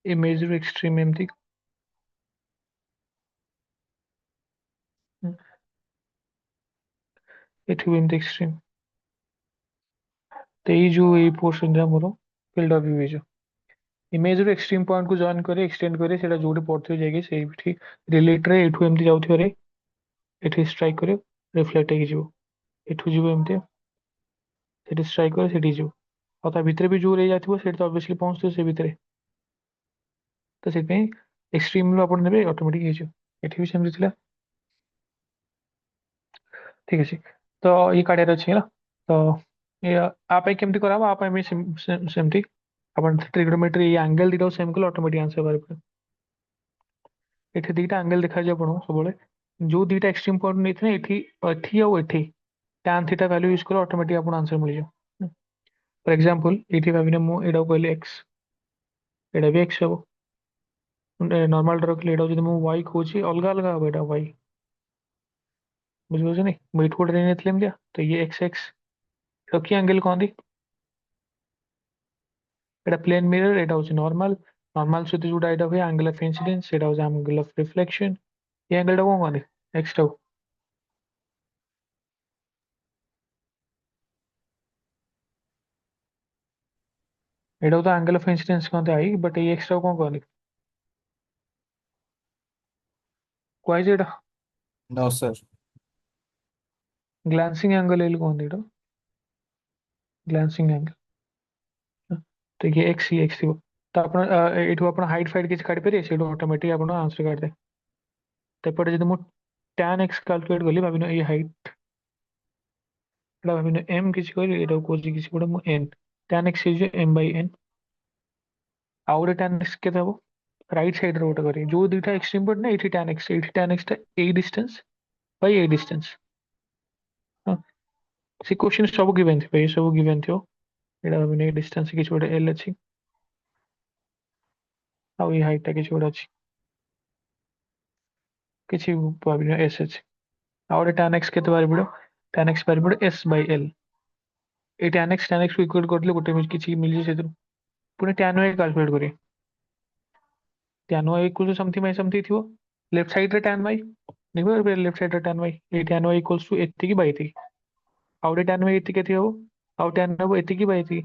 Speaker 2: इमेज रो एक्सट्रीम एमती एठी भी एमती एक्सट्रीम तो ये जो ये पोर्शन रे हमरो फील्ड ऑफ व्यू जो इमेज रो एक्सट्रीम पॉइंट को जॉइन करे एक्सटेंड करे सेटा जोडी पड़थि जायके सेठी रिलेट रे एठू एमती जाउथि रे एठी स्ट्राइक करे रिफ्लेक्ट हे जिवो एठू जिवो एमती सेठी स्ट्राइक करे सेठी जिवो और ता भितरे भी जो रे जाथिबो सेठी तो ऑब्वियसली पहुंचतो से भितरे तो सेपे एक्सट्रीम रो आपण नेबे ऑटोमेटिक हे जिवो एठी भी सेमति थिला ठीक अछि तो ये काढियार अछि ना तो ये आप केमति कराबो आप एमे सेमति अपन ट्रिग्नोमेट्री एंगल दिटा सेम कले ऑटोमेटिक आंसर बाहर पड़ो एठी दीटा एंगल देखा जे आपण सबले जो दीटा एक्सट्रीम पॉइंट नै थे एठी एठी और एठी tan थीटा वैल्यू यूज करो ऑटोमेटिक आपण आंसर मिल जाओ फॉर एग्जांपल एठी भाबिने मो एडा कहले x एडा भी x हो नॉर्मल रखले एडा जदि मो y खोजी अलगा अलगा हो एडा y बुझियो नै मिट कोड रे नेथले हम तो ये x रखी एंगल कोन दी एटा प्लेन मिरर एटा होची नॉर्मल नॉर्मल सहित जोटा एटा हुए एंगल ऑफ इंसिडेंस एटा होची एंगल ऑफ रिफ्लेक्शन ये एंगल टा कोन दी x टा एटा तो एंगल ऑफ इंसिडेंस कोन आई बट ये x टा कोन दी क्वाइज एटा
Speaker 4: नो सर।
Speaker 2: ग्लांसिंग एंगल एल कोन दी ग्लांसिंग एंगल तो ये x थी तो आपण एठू आपण हाइट फाइट किछ काढी परिए सेडो ऑटोमेटिक आपण आंसर काढ दे तो पटे जदि मु tan x कैलकुलेट करली भाबिनो ये हाइट एटा भाबिनो m किछ कहली एटा कोजी किछ गोटे मु n tan x is m by n आउरे tan x के देबो राइट साइड रो गोटे करी जो दुटा एक्सट्रीम पॉइंट ना एठी tan x टा ए डिस्टेंस बाय ए डिस्टेंस हां से क्वेश्चन सब गिवन थी ये सब गिवन थियो एटा भाबिनो डिस्टेंस किछ गोटे l अछि आ ये हाइट टा किछ गोटे अछि किछि भाबिनो s अछि आउरे tan x केते बारी पड़ो tan x बारी पड़ो s by l ए tan x को इक्वल करले गोटे मिल किछि मिल जे सेतु पुणे tan y कैलकुलेट करी tan y equal to something थियो लेफ्ट साइड रे tan y देखो रे लेफ्ट साइड रे tan y ए tan y इक्वल्स टू एति की बाय एति आउटे tan y एति केति हो आउ tan y एति की बाय एति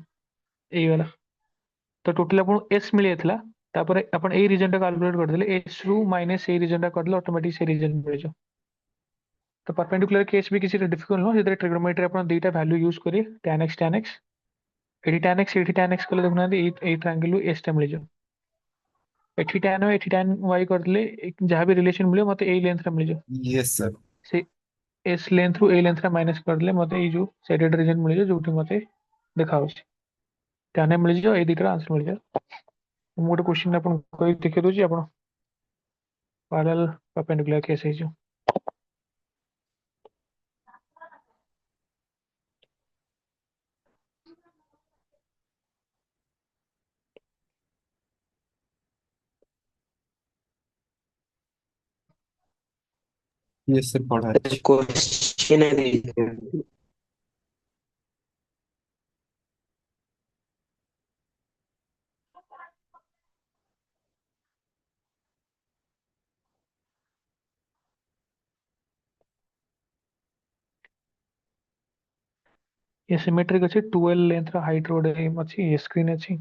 Speaker 2: एई वाला तो टोटल अपन s मिल जातला तापर अपन ए रीजन टा कैलकुलेट कर देले s रू माइनस ए रीजन टा कर देले ऑटोमेटिक से रीजन मिल जाओ तो परपेंडिकुलर केस भी किसी डिफिकल्ट नो जेतरे ट्रिग्नोमेट्री अपन दुईटा वैल्यू यूज करी tan x एठी tan x कले देखुना ए ट्रायंगल s टा मिल जाओ एठी tan y कर देले जहां भी रिलेशन मिले मते ए लेंथ रे मिल जाओ
Speaker 4: यस सर।
Speaker 2: से s लेंथ रू ए लेंथ रे माइनस कर देले मते ए जो शेडेड रीजन मिल जाओ जोठी मते देखाउ tan मिल जाओ ए दिटा आंसर मिल जाओ मु गोटे क्वेश्चन अपन कहि देखि दोची अपन पैरेलल परपेंडिकुलर केस है जो
Speaker 4: यस सर पढ़ा अछि।
Speaker 3: क्वेश्चन है
Speaker 2: ये सिमेट्रिक अच्छी 12 लेंथ हाइट रोड अच्छी ये स्क्रीन अच्छी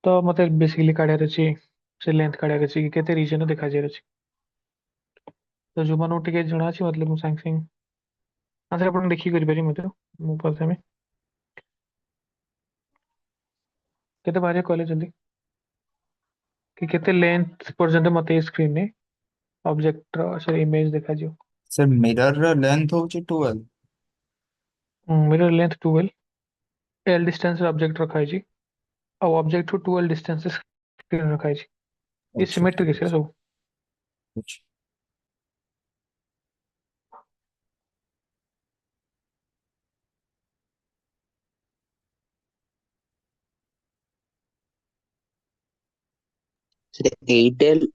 Speaker 2: तो मते बेसिकली काढियार अछि से लेंथ काढियार अछि कि केते रीजन देखा जाय अछि तो जो मनो टिके जଣା अछि मतलब मु सांग सांग आंसर आपण देखि करि पारि मते मु प्रथमे केते बारे कहले जल्दी कि केते लेंथ पर्यंत मते स्क्रीन ने ऑब्जेक्ट रो से इमेज देखा जियो
Speaker 4: सर मिरर लेंथ होची 12।
Speaker 2: Mirror length 12 L distance object रखा है जी और ऑब्जेक्ट टू 12 डिस्टेंस स्क्रीन रखा है जी ये
Speaker 4: अच्छा
Speaker 2: सिमेट्रिक
Speaker 4: ठीक
Speaker 2: है सब
Speaker 4: कुछ
Speaker 3: ସେଟା ଏଇଟେଲ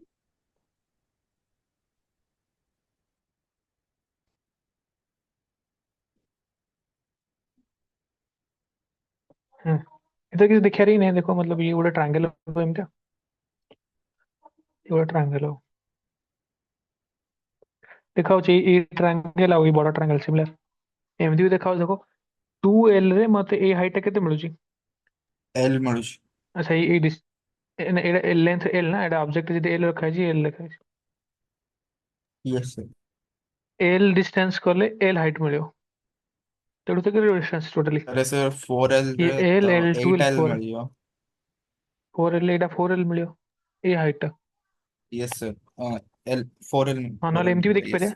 Speaker 2: इधर किसी दिखा रही नहीं देखो मतलब ये गोटे ट्रायंगल एमती ये गोटे ट्रायंगल देखा ये ट्रायंगल आ बड़ ट्रायंगल सिमिलर एमती भी देखा देखो 2L रे मते ए हाइट केते मिलुची
Speaker 4: एल मिलुची
Speaker 2: अच्छा ये एटा लेंथ एल ना एटा ऑब्जेक्ट जदी एल रखा है जी एल रखा है
Speaker 4: यस सर
Speaker 2: एल डिस्टेंस करले एल हाइट मिलियो तेडु तो डिस्टेंस टोटली
Speaker 4: अरे सर 4L
Speaker 2: ये
Speaker 4: रे
Speaker 2: एल
Speaker 4: तो
Speaker 2: एल 12
Speaker 4: 8L
Speaker 2: 4
Speaker 4: मिलियो
Speaker 2: 4L एटा 4L मिलियो ए height
Speaker 4: yes sir L 4L
Speaker 2: हाँ ना
Speaker 4: 4L
Speaker 2: एमती भी
Speaker 4: मिलियो
Speaker 2: देखि
Speaker 4: यस
Speaker 2: पारे
Speaker 4: सर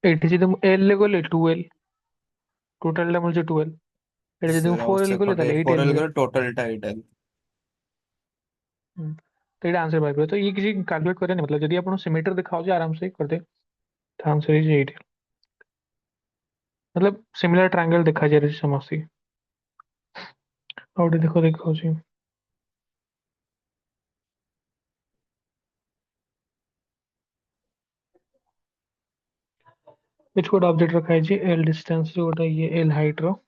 Speaker 2: एटी जदी एल ले गले 2L टोटल टा मिलुची 12 एटा जदी
Speaker 4: सर और
Speaker 2: 4L गले
Speaker 4: सेपटे
Speaker 2: ताले 8L
Speaker 4: 4L
Speaker 2: मिलियो
Speaker 4: का टोटल टा 8L
Speaker 2: तो ये आंसर पाइबे तो ये किसी कैलकुलेट करे नहीं मतलब यदि आपन सिमेट्री दिखाओ जे आराम से कर दे तो आंसर इज 8 मतलब सिमिलर ट्रायंगल देखा जाए समस्या और देखो देखो जी which कोड ऑब्जेक्ट रखा है जी एल डिस्टेंस जोटा ये एल हाइट रो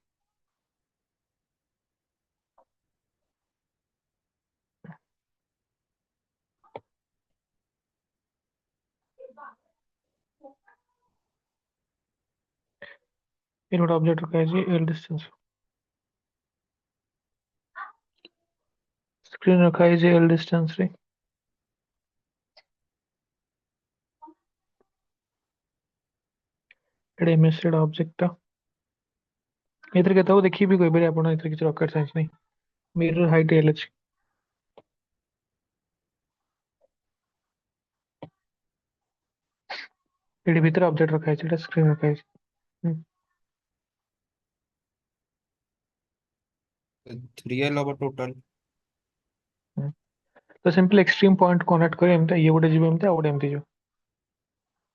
Speaker 2: ये कोड ऑब्जेक्ट रखा है जी एल डिस्टेंस स्क्रीन रखा है जी एल डिस्टेंस रे एडे इमेज ऑब्जेक्ट इधर कहता हूँ देखिए भी कोई बार आपन इधर किसी रॉकेट साइंस नहीं मिरर हाइट एल अछि एडे भीतर ऑब्जेक्ट रखा है जी स्क्रीन रखा है जी
Speaker 4: 3L होगा टोटल
Speaker 2: तो सिंपल एक्सट्रीम पॉइंट कनेक्ट करे एमता ये गोटे जीव एमता गोटे एमती जो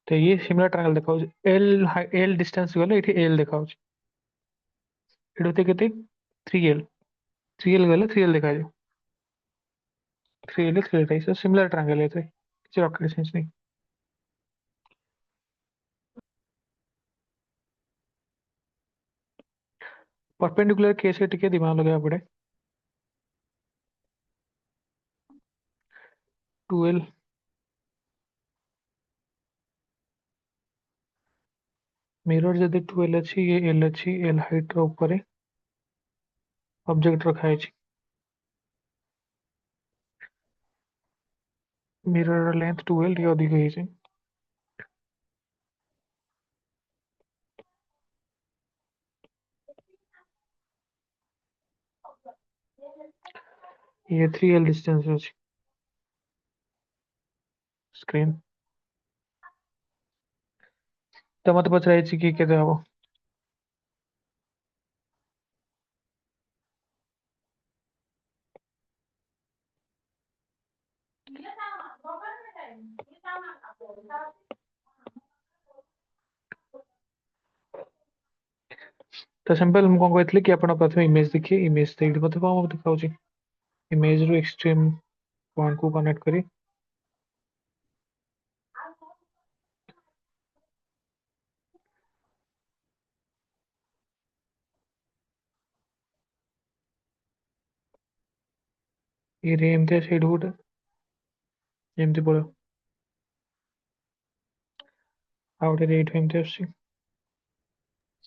Speaker 2: तो ये सिमिलर ट्रायंगल देखा एल एल डिस्टेंस गले एठी एल देखा एडे होते केते 3L 3L गले 3L देखा जाए 3L 3L है सिमिलर ट्रायंगल है किसी रॉकेट साइंस नहीं परपेंडिकुलर केस है टिके दिमाग लगा पड़े 2L मिरर जदि 2L अच्छी ये एल अच्छी एल हाइट रो ऊपर ऑब्जेक्ट रखा है मिरर लेंथ 2L ये अधिक है ये 3L डिस्टेंस है स्क्रीन तो मत पच रही कि केते हबो तो सिंपल हम कौन कहते कि आपण प्रथम इमेज देखिए इमेज देखि मत कौन दिखाऊ इमेज रो एक्सट्रीम पॉइंट को कनेक्ट करी ये रे एमती साइड गुड एमती पड़ो आउट 8 एमती आसी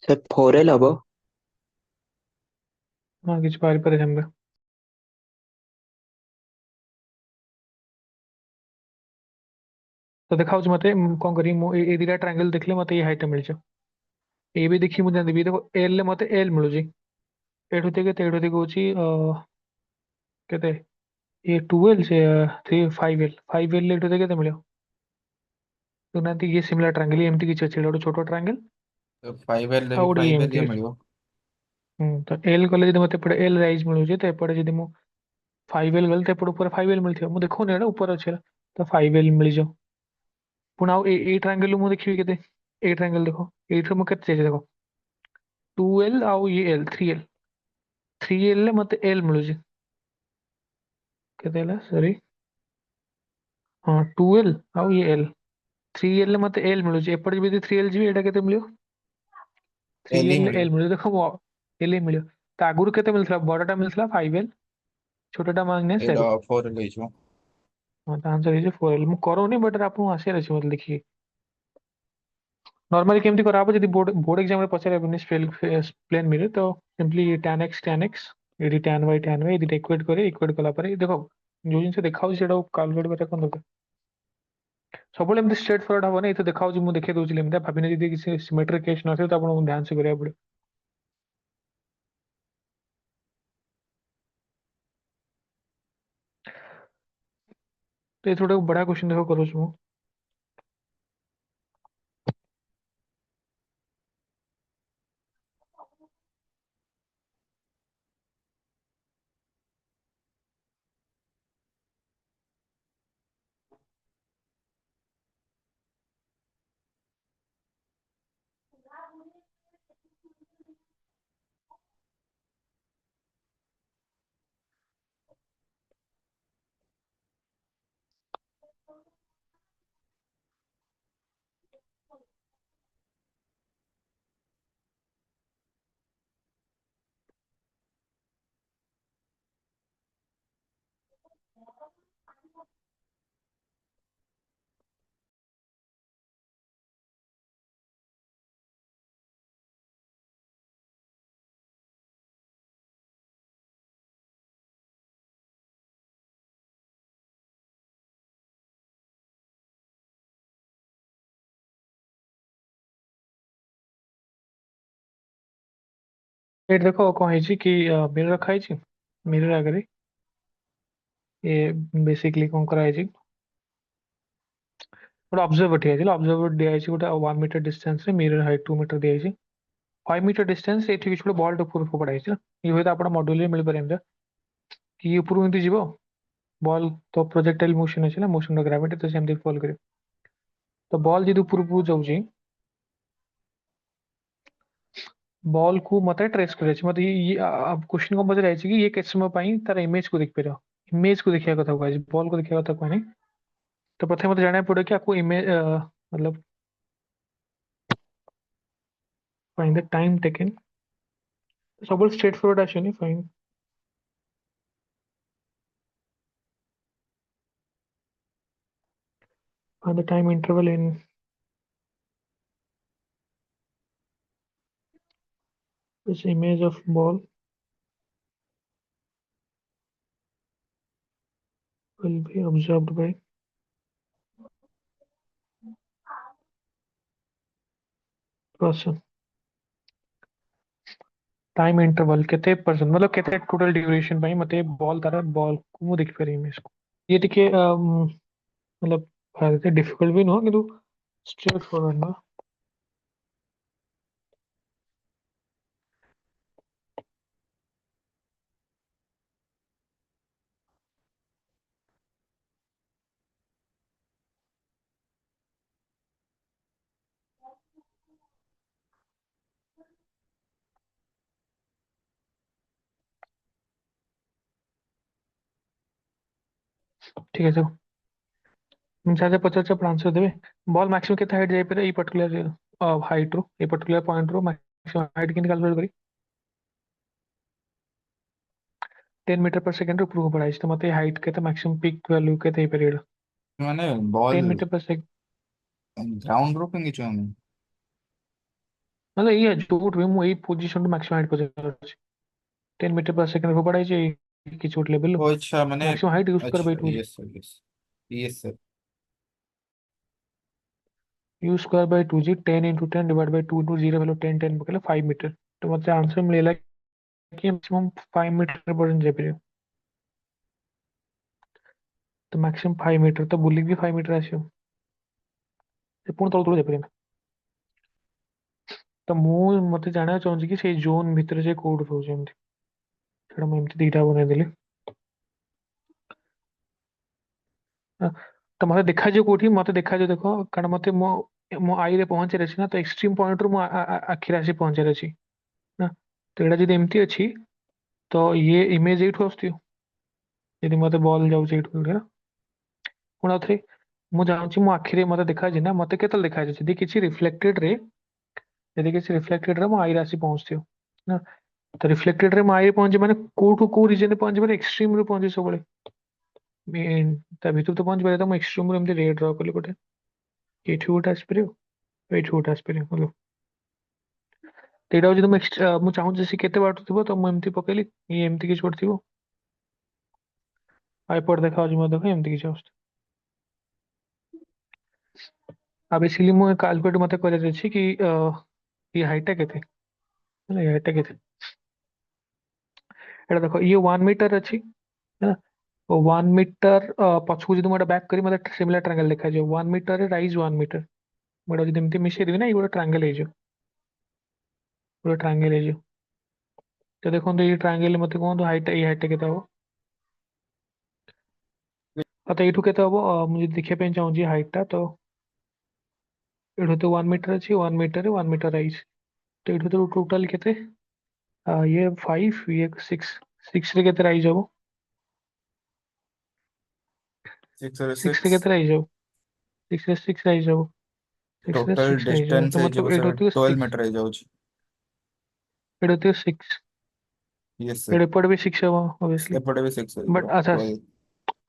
Speaker 3: सर 4L हब
Speaker 2: हाँ किसी पारि पर हम तो देखा मते कौन करी मु ए दिटा ट्रायंगल देखले मते ये हाइट मिल जाए ए भी देखी मुझे देबी देखो एल ले मते एल मिलु जी एठु ते के एठु ते होची केते ये 2L से 5L 5L ले एठु ते केते मिलियो तो ना ये सिमिलर ट्रायंगल एमती किछ अछि गोटे छोटो ट्रायंगल
Speaker 4: तो 5L रे
Speaker 2: ଆଉ
Speaker 4: भी
Speaker 2: ଗୋଟେ
Speaker 4: 5L
Speaker 2: ଏମିତି
Speaker 4: ये
Speaker 2: ଅଛି
Speaker 4: मिलियो।
Speaker 2: ତ ଏଲ୍ ଗଲେ ଯଦି ମତେ ଏପଟେ ଏଲ୍ ରାଇଜ୍ ମିଳୁଛି ତ ଏପଟେ ଯଦି ମୁଁ 5L ଗଲେ ତ ଏପଟେ ଉପରେ 5L ମିଳିଥିବ ମୁଁ ଦେଖୁନି ଏଇଟା ଉପରେ ଅଛି ହେଲା ତ 5L ମିଳିଯିବ ପୁଣି ଆଉ ଏଇ ଟ୍ରାଙ୍ଗେଲ ମୁଁ ଦେଖିବି କେତେ ଏଇ ଟ୍ରାଙ୍ଗେଲ ଦେଖ ଏଇଥିରେ ମୁଁ କେତେ ଯାଇଛି ଦେଖ 2L ଆଉ ଇଏ L 3L 3L ରେ ମତେ L ମିଳୁଛି କେତେ ହେଲା ସରି ହଁ 2L ଆଉ ଇଏ L 3L ରେ ମତେ L ମିଳୁଛି ଏପଟେ ଯଦି 3L ଯିବି ଏଇଟା କେତେ ମିଳିବ
Speaker 4: L ही
Speaker 2: 3L ରେ
Speaker 4: मिलियो।
Speaker 2: L ମିଳିବ ଦେଖ L ହିଁ ମିଳିବ ତ ଆଗରୁ କେତେ ମିଳିଥିଲା ବଡଟା ମିଳିଥିଲା 5L ଛୋଟଟା ମାଇନସ୍
Speaker 4: ଏଇଟା
Speaker 2: L
Speaker 4: 4L ହେଇଯିବ।
Speaker 2: हाँ तो आंसर है 4L ମୁଁ କରୁନି ବଟ୍ ଆପଣଙ୍କୁ ଆସିବାର ଅଛି ମତେ ଦେଖିକି नॉर्मली केमती कराहब जदि बोर्ड बोर्ड एग्जाम रे पचारे प्लेन मिले तो सिंपली tan x एडी tan y एदी इक्वेट करे इक्वेट कला परे देखो जो जिनसे देखा सेटा कैलकुलेट करे कोन दरकार सबले एमती स्ट्रेट फॉरवर्ड हबो नै तो देखा मु देखे दोछि एमती भाबिने जदि किसी सिमेट्रिक केस न तो आपन ध्यान से करिया पड़े तो ये थोड़ा बड़ा क्वेश्चन देखो करू छु ये देखो कौन है कि मिरर रखा है मिरर आगे ये बेसिकली कौन करा है ଗୋଟେ ଅବଜର୍ଭର ଠିଆ ହେଇଛି ଅବଜର୍ଭର ଦିଆଯାଇଛି ଗୋଟେ 1 ମିଟର ଡିଷ୍ଟାନ୍ସରେ ମିରର ହାଇଟ୍ 2 ମିଟର ଦିଆଯାଇଛି 5 ମିଟର ଡିଷ୍ଟାନ୍ସ ଏଠି କିଛି ଗୋଟେ ବଲ୍ ଉପରକୁ ଫୋପଡ଼ା ହେଇଛି ଇଏ ହୁଏତ ଆପଣ ମଡ୍ୟୁଲରେ ମିଳିପାରେ ଏମିତି କି ଉପରକୁ ଏମିତି ଯିବ ବଲ୍ ତ ପ୍ରୋଜେକ୍ଟାଇଲ ମୋସନ ଅଛି ନା ମୋସନର ଗ୍ରାଭିଟି ତ ସେମିତି ଫଲ୍ କରିବ ତ ବଲ୍ ଯଦି ଉପରକୁ ଯାଉଛି बॉल को मत ट्रेस कर मत ये क्वेश्चन को पचार कि ये केत समय ପାଇଁ तार इमेज को देखिपर इमेज को देखिया कथा कहै बॉल को देखिया कथा कहै तो प्रथम मत जाना पड़े कि आपको इमेज मतलब फाइंड द टाइम टेकन सब स्ट्रेट फॉरवर्ड आसनी fine find the time interval in this image of ball will be observed by person time interval केते परसेंट मतलब केते टोटल ड्यूरेशन ପାଇଁ मते बॉल तारा बॉल को मु देखि पारे इमेज को ये टिके मतलब डिफिकल्ट भी नुह किंतु स्ट्रेट फॉरवर्ड ना ठीक है चलो चाहे पचास आप आंसर देवे बॉल मैक्सिमम केते हाइट जाई पारे ई पर्टिकुलर हाइट रो ए पर्टिकुलर पॉइंट रो मैक्सिमम हाइट केन कैलकुलेट करी 10 मीटर पर सेकंड ऊपर को बढ़ाई तो मते हाइट केते मैक्सिमम पीक वैल्यू केते ही पारे
Speaker 4: माने
Speaker 2: 10
Speaker 4: बॉल
Speaker 2: मीटर पर सेकंड
Speaker 4: ग्राउंड ରୁ ଫିଙ୍ଗିଛୁ ଆମେ।
Speaker 1: मतलब ये जोठ भी ମୁଁ ଏଇ ପୋଜିସନ ରୁ ମାକ୍ସିମମ୍ ହାଇଟ୍ ପର୍ଯ୍ୟନ୍ତ ଅଛି 10 ମିଟର per ସେକେଣ୍ଡ ଫୋପାଡା ହେଇଛି କିଛି ଗୋଟେ ଲେଭେଲ
Speaker 4: ଓ अच्छा ମାନେ
Speaker 1: maximum height u square by
Speaker 4: अच्छा
Speaker 1: 2
Speaker 4: yes sir yes yes sir
Speaker 1: u square by 2 g 10 into 10 divided by 2 into 0 value 10 10 पकड़ले 5 मीटर तो मतलब आंसर मिलेगा कि मैक्सिमम 5 मीटर पर्यंत ଯାଇପାରିବ तो मैक्सिमम 5 मीटर तो बुलिक भी 5 मीटर ଆସିବ ସେ ପୁଣି ତଳକୁ ତଳକୁ ଯାଇପାରିବନି ତ ମୁଁ ମତେ ଜାଣିବାକୁ ଚାହୁଁଛି କି ସେଇ ଜୋନ୍ ଭିତରେ ସେ କୋଉଠି ରହୁଛି ଏମିତି ସେଇଟା ମୁଁ ଏମିତି ଦିଟା ବନେଇଦେଲି ଆ, ତ ମତେ ଦେଖାଯିବ କୋଉଠି ମତେ ଦେଖାଯିବ ଦେଖ କାରଣ ମତେ ମୋ ମୋ ଆଇରେ ପହଞ୍ଚିବାର ଅଛି ନା ତ ଏକ୍ସଟ୍ରିମ ପଏଣ୍ଟରୁ ମୋ ଆଖିରେ ଆସି ପହଞ୍ଚିବାର ଅଛି ନା ତ ଏଇଟା ଯଦି ଏମିତି ଅଛି ତ ଇଏ ଇମେଜ ଏଇଠୁ ଆସୁଥିବ ଯଦି ମତେ ବଲ୍ ଯାଉଛି ଏଇଠୁ ଏଇଠି ନା ପୁଣି ଆଉଥରେ ମୁଁ ଚାହୁଁଛି ମୋ ଆଖିରେ ମତେ ଦେଖାଯାଉଛି ନା ମତେ କେତେବେଳେ ଦେଖାଯାଉଛି ଯଦି କିଛି ରିଫ୍ଲେକ୍ଟେଡ ରେ ମୋ ଆଇରେ ଆସି ପହଞ୍ଚୁଥିବ ନା ତ ରିଫ୍ଲେକ୍ଟେଡ ରେ ମୋ ଆଇରେ ପହଞ୍ଚି ମାନେ କୋଉଠୁ କୋଉ ରିଜନରେ ପହଞ୍ଚି ମାନେ ଏକ୍ସଟ୍ରିମ ରୁ ପହଞ୍ଚି ସବୁବେଳେ ତା ଭିତରୁ ତ ପହଞ୍ଚି ପାରିବ ତ ମୁଁ ଏକ୍ସଟ୍ରିମ ରୁ ଏମିତି ରେ ଡ୍ର କଲି ଗୋଟେ ଏଇଠି ଗୋଟେ ଆସିପାରିବ ଏଇଠି ଗୋଟେ ଆସିପାରିବ ଭଲ ତ ଏଇଟା ଯଦି ମୁଁ ଚାହୁଁଛି ସେ କେତେ ବାଟ ଥିବ ତ ମୁଁ ଏମିତି ପକେଇଲି ଇଏ ଏମିତି କିଛି ଗୋଟେ ଥିବ ଆଉ ଏପଟେ ଦେଖାଯାଉଛି ମଧ୍ୟ ଦେଖ ଏମିତି କିଛି ଆସୁଛି ଆଉ ବେସିକଲି ମୁଁ କାଲକୁଲେଟ ମତେ କରିବାର ଅଛି କି ये हाइट है केते ହେଲା ये हाइट है केते ଏଇଟା ଦେଖ ଇଏ 1 ମିଟର ଅଛି ହେଲା 1 ମିଟର ପଛକୁ ଯଦି ମୁଁ ଏଟା ବ୍ୟାକ୍ କରି ମତେ ସିମିଲାର ଟ୍ରାଙ୍ଗେଲ ଦେଖାଯିବ 1 ମିଟରରେ ରାଇଜ 1 ମିଟର ମୁଁ ଏଟା ଯଦି ଏମିତି ମିଶେଇଦେବି ନା ଏଇ ଗୋଟେ ଟ୍ରାଙ୍ଗେଲ ହେଇଯିବ ଗୋଟେ ଟ୍ରାଙ୍ଗେଲ ହେଇଯିବ ତ ଦେଖନ୍ତୁ ଏଇ ଟ୍ରାଙ୍ଗେଲ ମତେ କୁହନ୍ତୁ ହାଇଟ୍ ଏଇ ହାଇଟ୍ କେତେ ହବ ତ ଏଇଠୁ କେତେ ହବ ମୁଁ ଯଦି ଦେଖିବା ପାଇଁ ଚାହୁଁଛି ହାଇଟ୍ ଟା ତ ଏଇଠୁ ତ 1 ମିଟର ଅଛି 1 ମିଟରରେ 1 ମିଟର ରାଇଜ ତ ଏଇଠୁ ତ ଟୋଟାଲ କେତେ ये 5 ये 6 6 ରେ କେତେ ରାଇଜ ହବ 6 ରେ
Speaker 4: 6
Speaker 1: କେତେ ରାଇଜ ହବ 6 ରେ 6 ରାଇଜ ହବ 6 ରେ
Speaker 4: ଟୋଟାଲ
Speaker 1: 6 ରାଇଜ ହବ
Speaker 4: डिस्टेंस
Speaker 1: ତ
Speaker 4: ହେଇଯିବ
Speaker 1: मतलब
Speaker 4: सर
Speaker 1: ଏଇଠୁ ହଉଥିବ
Speaker 4: 12
Speaker 1: 6
Speaker 4: मीटर ହେଇଯାଉଛି।
Speaker 1: ଏଇଠୁ ହଉଥିବ 6
Speaker 4: यस सर
Speaker 1: ଏଇଟା ଏପଟେ ବି 6 ହବ ଅବଭିୟସଲି
Speaker 4: ଏପଟେ ବି 6
Speaker 1: ବଟ୍
Speaker 4: ହେଇଯିବ
Speaker 1: ଆଚ୍ଛା
Speaker 4: 12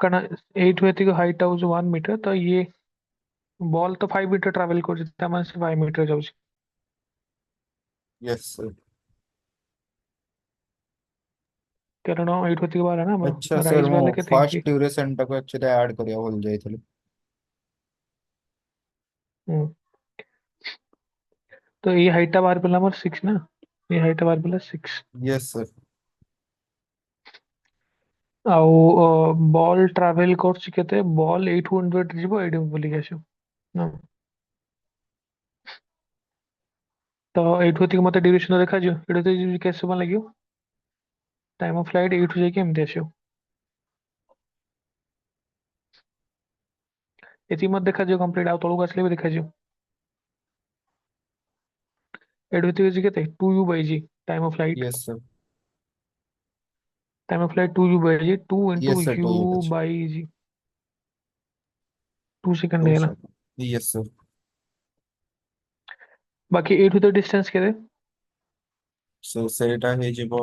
Speaker 1: କାରଣ ଏଇଠୁ ଏତିକି ହାଇଟ୍ ହଉଛି 1 ମିଟର ତ ଇଏ ବଲ୍ ତ 5 ମିଟର ଟ୍ରାଭେଲ କରୁଛି ତା ମାନେ ସେ 5 ମିଟର ଯାଉଛି
Speaker 4: यस सर
Speaker 1: କାରଣ ଏଇଠୁ ଏତିକି ବାହାରିଲା ନା
Speaker 4: अच्छा
Speaker 1: ଆମର
Speaker 4: सर
Speaker 1: ରାଇଜ
Speaker 4: ମୁଁ
Speaker 1: ବାହାରିଲା କେତେ
Speaker 4: ଫାଷ୍ଟ ଡ୍ୟୁରେସନ ଟାକୁ ଆକ୍ଚୁଆଲି ଆଡ୍ କରିବା ଭୁଲି ଯାଇଥିଲି।
Speaker 1: ହୁଁ ତ ଏଇ ହାଇଟ୍ ଟା ବାହାରି ପଡ଼ିଲା ଆମର 6 ନା ଏଇ ହାଇଟ୍ ଟା ବାହାରି ପଡ଼ିଲା 6
Speaker 4: यस सर
Speaker 1: ଆଉ ବଲ୍ ଟ୍ରାଭେଲ କରୁଛି କେତେ ବଲ୍ ଏଇଠୁ ଇନଭର୍ଟ ଯିବ ଏଇଠି ବୁଲିକି ଆସିବ ନା ତ ଏଇଠୁ ଏତିକି ମତେ ଡ୍ୟୁରେସନ ଦେଖାଯିବ ଏଇଠୁ ଏତିକି କେତେ ସମୟ ଲାଗିବ ଟାଇମ ଅଫ ଫ୍ଲାଇଟ୍ ଏଇଠୁ ଯାଇକି ଏମିତି ଆସିବ ଏତିକି ମତେ ଦେଖାଯିବ କମ୍ପ୍ଲିଟ ଆଉ ତଳକୁ ଆସିଲେ ବି ଦେଖାଯିବ ଏଇଠୁ ଏତିକି ଅଛି କେତେ 2u by g
Speaker 4: yes sir
Speaker 1: time of flight 2u by g 2 into
Speaker 4: yes sir
Speaker 1: u
Speaker 4: 2 ये बच
Speaker 1: by g 2 सेकंड
Speaker 4: 2
Speaker 1: ହେଇଗଲା
Speaker 4: सेकंड यस सर
Speaker 1: ବାକି ଏଇଠୁ ତ ଡିଷ୍ଟାନ୍ସ କେତେ
Speaker 4: सो ସେଇଟା ହେଇଯିବ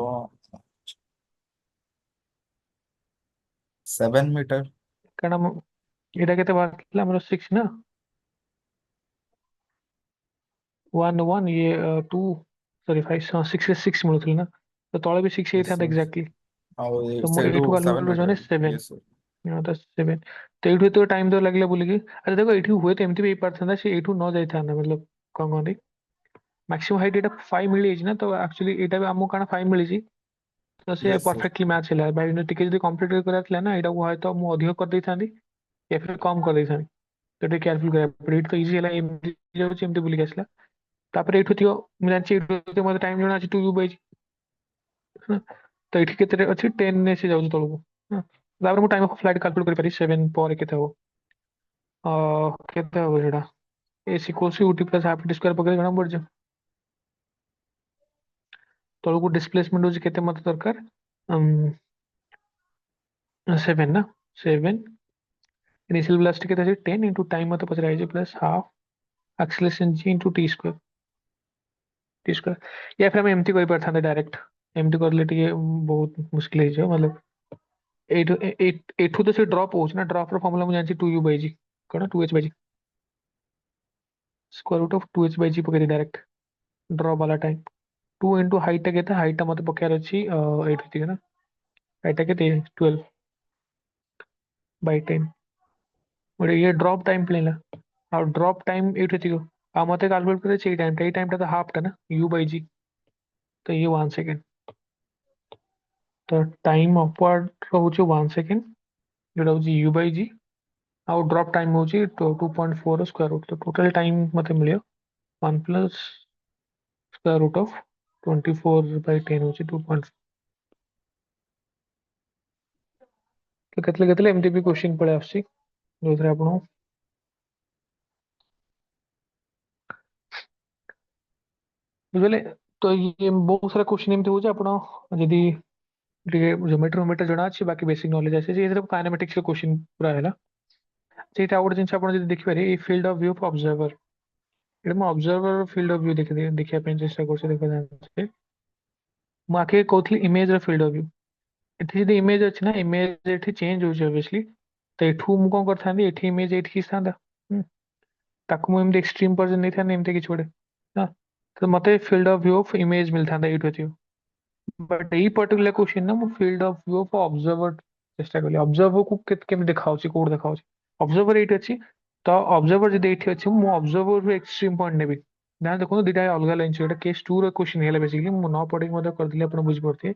Speaker 4: 7 मीटर
Speaker 1: କାରଣ ଏଇଟା କେତେ ବାହାରିଥିଲା ଆମର 6 ନା 1 1 ଇଏ 2 ସରି 5 6 ରେ 6 ମିଳୁଥିଲା ନା ତ ତଳେ ବି 6
Speaker 4: यस
Speaker 1: ହେଇଥାନ୍ତା
Speaker 4: सर
Speaker 1: ଏକ୍ଜାକ୍ଟଲି
Speaker 4: ଆଉ
Speaker 1: ତ ମୁଁ
Speaker 4: ସେଇଠୁ
Speaker 1: ଏଇଠୁ
Speaker 4: 7
Speaker 1: କାଲକୁଲେଟ୍
Speaker 4: मीटर
Speaker 1: କରୁଛି 7
Speaker 4: यस सर
Speaker 1: ତ 7 ତ ଏଇଠୁ ଏତେ ଟାଇମ ତ ଲାଗିଲା ବୁଲିକି ଆରେ ଦେଖ ଏଇଠି ହୁଏତ ଏମିତି ବି ହେଇପାରିଥାନ୍ତା ସେ ଏଇଠୁ ନ ଯାଇଥାନ୍ତା ମତଲବ କଣ କହନ୍ତି ମାକ୍ସିମମ୍ ହାଇଟ୍ ଏଇଟା 5 ମିଳିଯାଇଛି ନା ତ ଆକ୍ଚୁଆଲି ଏଇଟା ବି ଆମକୁ କାରଣ 5 ମିଳିଛି ତ ସେ
Speaker 4: यस सर
Speaker 1: ପରଫେକ୍ଟଲି ମ୍ୟାଚ୍ ହେଲା ଭାଇ ଟିକେ ଯଦି କମ୍ପ୍ଲିଟ୍ କରିବାର ଥିଲା ନା ଏଇଟାକୁ ହୟତ ମୁଁ ଅଧିକ କରିଦେଇଥାନ୍ତି या फिर कम କରିଦେଇଥାନ୍ତି ତ ଟିକେ କେୟାରଫୁଲ କରିବାକୁ ପଡ଼ିବ ଏଇଠି ତ ଇଜି ହେଲା ଏମିତି ଯାଉଛି ଏମିତି ବୁଲିକି ଆସିଲା ତାପରେ ଏଇଠୁ ଥିବ ମୁଁ ଜାଣିଛି ଏଇଠୁ ମୋତେ ଟାଇମ ଜଣା ଅଛି 2u by ତ ଏଇଠି କେତେ ଅଛି 10 ରେ ସେ ଯାଉଛି ତଳକୁ ହଁ। ତାପରେ ମୁଁ ଟାଇମ ଅଫ ଫ୍ଲାଇଟ୍ କାଲକୁଲେଟ୍ କରିପାରିବି 7 ପରେ କେତେ ହବ କେତେ ହବ ସେଇଟା S equals to UT plus half T square ପକେଇଲେ ଜଣା ପଡ଼ିଯିବ ତଳକୁ ଡିସପ୍ଲେସମେଣ୍ଟ ହଉଛି କେତେ ମତେ ଦରକାର 7 ନା 7 इनिशियल वेलोसिटी केते अछि 10 into टाइम मते पचरा है plus half acceleration g into T square या फिर हम एमटी कर पारथांते डायरेक्ट एमटी करले टिके बहुत मुश्किल है जो मतलब एठू तो से ड्रॉप होछ ना ड्रॉप रो फार्मूला मु जानछि 2u/g कोन 2h/g
Speaker 2: square root of 2h/g पकड़ी डायरेक्ट ड्रॉप वाला टाइम 2 इंटू हाइट के हाइट मत पकार अच्छी 8 होती ना हाइट के 12/10 ଗୋଟେ ये ड्रॉप टाइम पड़ेगा और ड्रॉप टाइम 8 होती आ मत कैलकुलेट करे टाइम तो हाफ टा ना u/g तो ये 1 सेकेंड तो टाइम अपवर्ड रोचे 1 सेकेंड जोटा हूँ u/g आउ ड्रॉप टाइम हूँ 2.4 स्क्वायर रूट तो टोटल टाइम मत मिले 1 प्लस स्क्वायर रूट ऑफ 24/10 हूँ 2.4 तो केतले एमती भी क्वेश्चन पड़े आसी जो थे आपन बुझे तो ये बहुत सारा क्वेश्चन एमती हो आप जदि ज्योमेट्री वोमेट्री जना अच्छी बाकी बेसिक नॉलेज आसे ये काइनेमेटिक्स क्वेश्चन पूरा है ସେଇଟା ଆଉ ଗୋଟେ ଜିନିଷ ଆପଣ ଯଦି ଦେଖିପାରିବେ ଏଇ field of view of observer ଏଇଟା ମୁଁ ଅବଜର୍ଭର ଫିଲ୍ଡ ଅଫ ଭ୍ୟୁ ଦେଖିବା ପାଇଁ ଚେଷ୍ଟା କରୁଛି ଦେଖାଯାଉଛି ମୁଁ ଆଖି କହୁଥିଲି ଇମେଜର ଫିଲ୍ଡ ଅଫ ଭ୍ୟୁ ଏଠି ଯଦି ଇମେଜ ଅଛି ନା ଇମେଜ ଏଠି ଚେଞ୍ଜ ହେଉଛି ଅବଭିୟସଲି ତ ଏଠୁ ମୁଁ କ'ଣ କରିଥାନ୍ତି ଏଠି ଇମେଜ ଏଇଠିକି ଆସିଥାନ୍ତା ତାକୁ ମୁଁ ଏମିତି ଏକ୍ସଟ୍ରିମ୍ ପର୍ଯ୍ୟନ୍ତ ନେଇଥାନ୍ତି ଏମିତି କିଛି ଗୋଟେ ହଁ ତ ମୋତେ field of view of image ମିଳିଥାନ୍ତା ଏଇଠୁ ଏଥିରୁ बट यही पर्टिकुलर क्वेश्चन ना ମୁଁ field of view of observer ଚେଷ୍ଟା କଲି ଅବଜର୍ଭରକୁ କେମିତି ଦେଖାଉଛି କୋଉଠି ଦେଖାଉଛି ଅବଜର୍ଭର ଏଇଠି ଅଛି ତ ଅବଜର୍ଭର ଯଦି ଏଇଠି ଅଛି ମୁଁ ଅବଜର୍ଭରରୁ ଏକ୍ସଟ୍ରିମ୍ ପଏଣ୍ଟ ନେବି ନା ଦେଖନ୍ତୁ ଦିଟା ଅଲଗା ଲାଇନ୍ ଏଇଟା କେସ୍ 2 ର କ୍वेଶ୍ଚନ ହେଲା ବେସିକଲି ମୁଁ ନ ପଢିକି ମଧ୍ୟ କରିଦେଲି ଆପଣ ବୁଝିପାରୁଥିବେ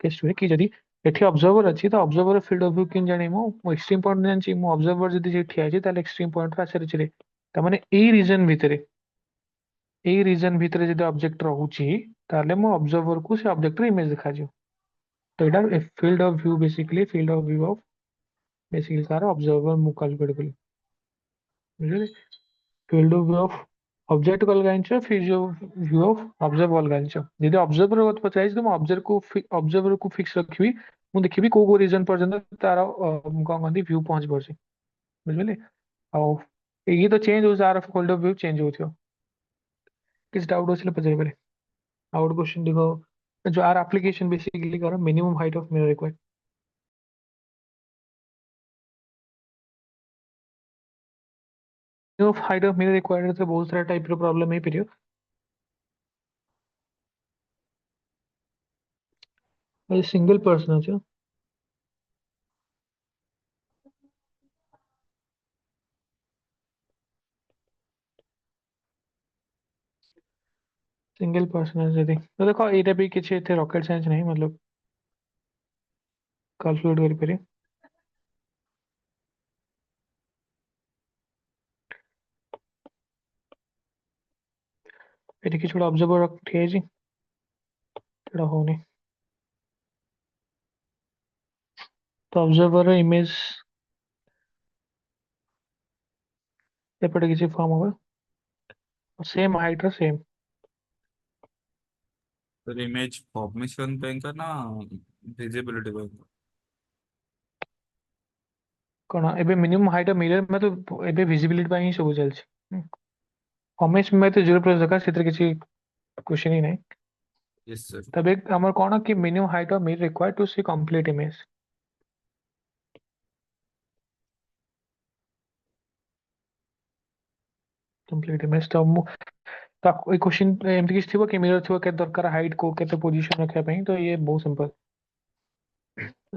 Speaker 2: କେସ୍ 2 ରେ କି ଯଦି ଏଠି ଅବଜର୍ଭର ଅଛି ତ ଅବଜର୍ଭର ଫିଲ୍ଡ ଅଫ ଭ୍ୟୁ କେମିତି ଜାଣିବି ମୁଁ ଏକ୍ସଟ୍ରିମ୍ ପଏଣ୍ଟ ଜାଣିଛି ମୁଁ ଅବଜର୍ଭର ଯଦି ସେଠି ଠିଆ ହେଇଛି ତାହେଲେ ଏକ୍ସଟ୍ରିମ୍ ପଏଣ୍ଟରୁ ଆସିବାର ଅଛି ତାମାନେ ଏଇ ରିଜନ ଭିତରେ ଯଦି ଅବଜେକ୍ଟ ରହୁଛି ତାହେଲେ ମୁଁ ଅବଜର୍ଭରକୁ ସେ ଅବଜେକ୍ଟର ଇମେଜ ଦେଖାଯିବ तो এটা field of view basically field of view of basically कार ऑब्जर्वर मु कैलकुलेट करी बुझले field of view of object को अलग आंछ field of view of observe अलग आंछ यदि ऑब्जर्वर बात पचाइस तो ऑब्जर्वर को फिक्स रखिबी मु देखिबी को रीजन पर्यंत तार कोन कहंदी व्यू पहुंच परसी बुझले आ ये तो चेंज हो आर फील्ड ऑफ व्यू चेंज होथियो किस डाउट होसले पचाइ पारे आउट क्वेश्चन देखो जो आर एप्लीकेशन बेसिकली करो minimum height of mirror required of height of mirror required तो बहुत सारा टाइप रो प्रॉब्लम है परियो सिंगल पर्सन अच्छा सिंगल पर्सन जदी तो देखो एटा भी किछि एते रॉकेट साइंस नहीं मतलब कैलकुलेट करि पारे एटे किछि छोटा ऑब्जर्वर रखिए जी एटा होने तो ऑब्जर्वर इमेज एपटे किछि फॉर्म होगा सेम हाइट रो सेम
Speaker 4: तर इमेज फॉर्मेशन बैंक ना विजिबिलिटी बैंक
Speaker 2: कोन एबे मिनिमम हाइट ऑफ मिरर में तो एबे विजिबिलिटी ପାଇଁ ହିଁ ସବୁ ଚାଲିଛି हमेश में तो 0 प्लस दरकार ସେଥିରେ କିଛି क्वेश्चन ही नहीं
Speaker 4: यस सर
Speaker 2: तब एक हमर कोन कि minimum height of mirror required to see complete image तो ए क्वेश्चन एमती किसी थी कि मिरर थी के दरकार हाइट को केते पोजीशन रखा ପାଇଁ तो ये बहुत सिंपल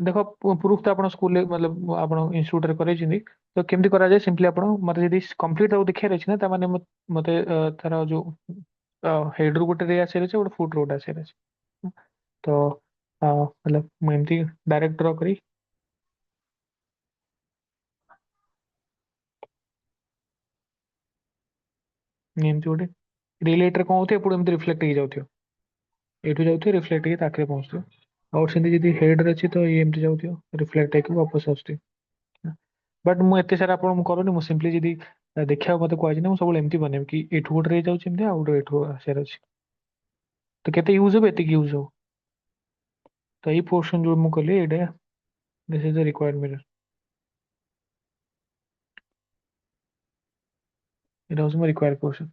Speaker 2: देखो प्रूफ तो आप स्कूल मतलब आप इन्यूट करे तो केमती करा जाए सिंपली आप मतलब जब कंप्लीट देखिए अच्छे ना माने मत तार जो हेड रू गोटे रे आसार अच्छे गोटे फुट रोड आसार अच्छे तो मतलब मुझे डायरेक्ट ड्र करी एमती गोटे रिलेटर कौन होते एपटू एमती रिफ्लेक्ट हो जाऊ एठू जाऊ रिफ्लेक्ट हो ताकरे पहुँचो और सेमती जब हेड रे अच्छी तो ये एमती जाऊ रिफ्लेक्ट होकर वापस आसुथी बट मुझे सारा आप करूनी मुझे सिंपली जब देखा मत कहुना मुझे सब एमती बनैबी कि एठू गोटे रे जाऊँ आउ गोटे एठू आसार अच्छे तो केते यूज हो एतिक यूज हो तो ये पोर्शन जो मुझे कली ये this is the required mirror এটা হচ্ছে রিকোয়ার্ড পোর্শন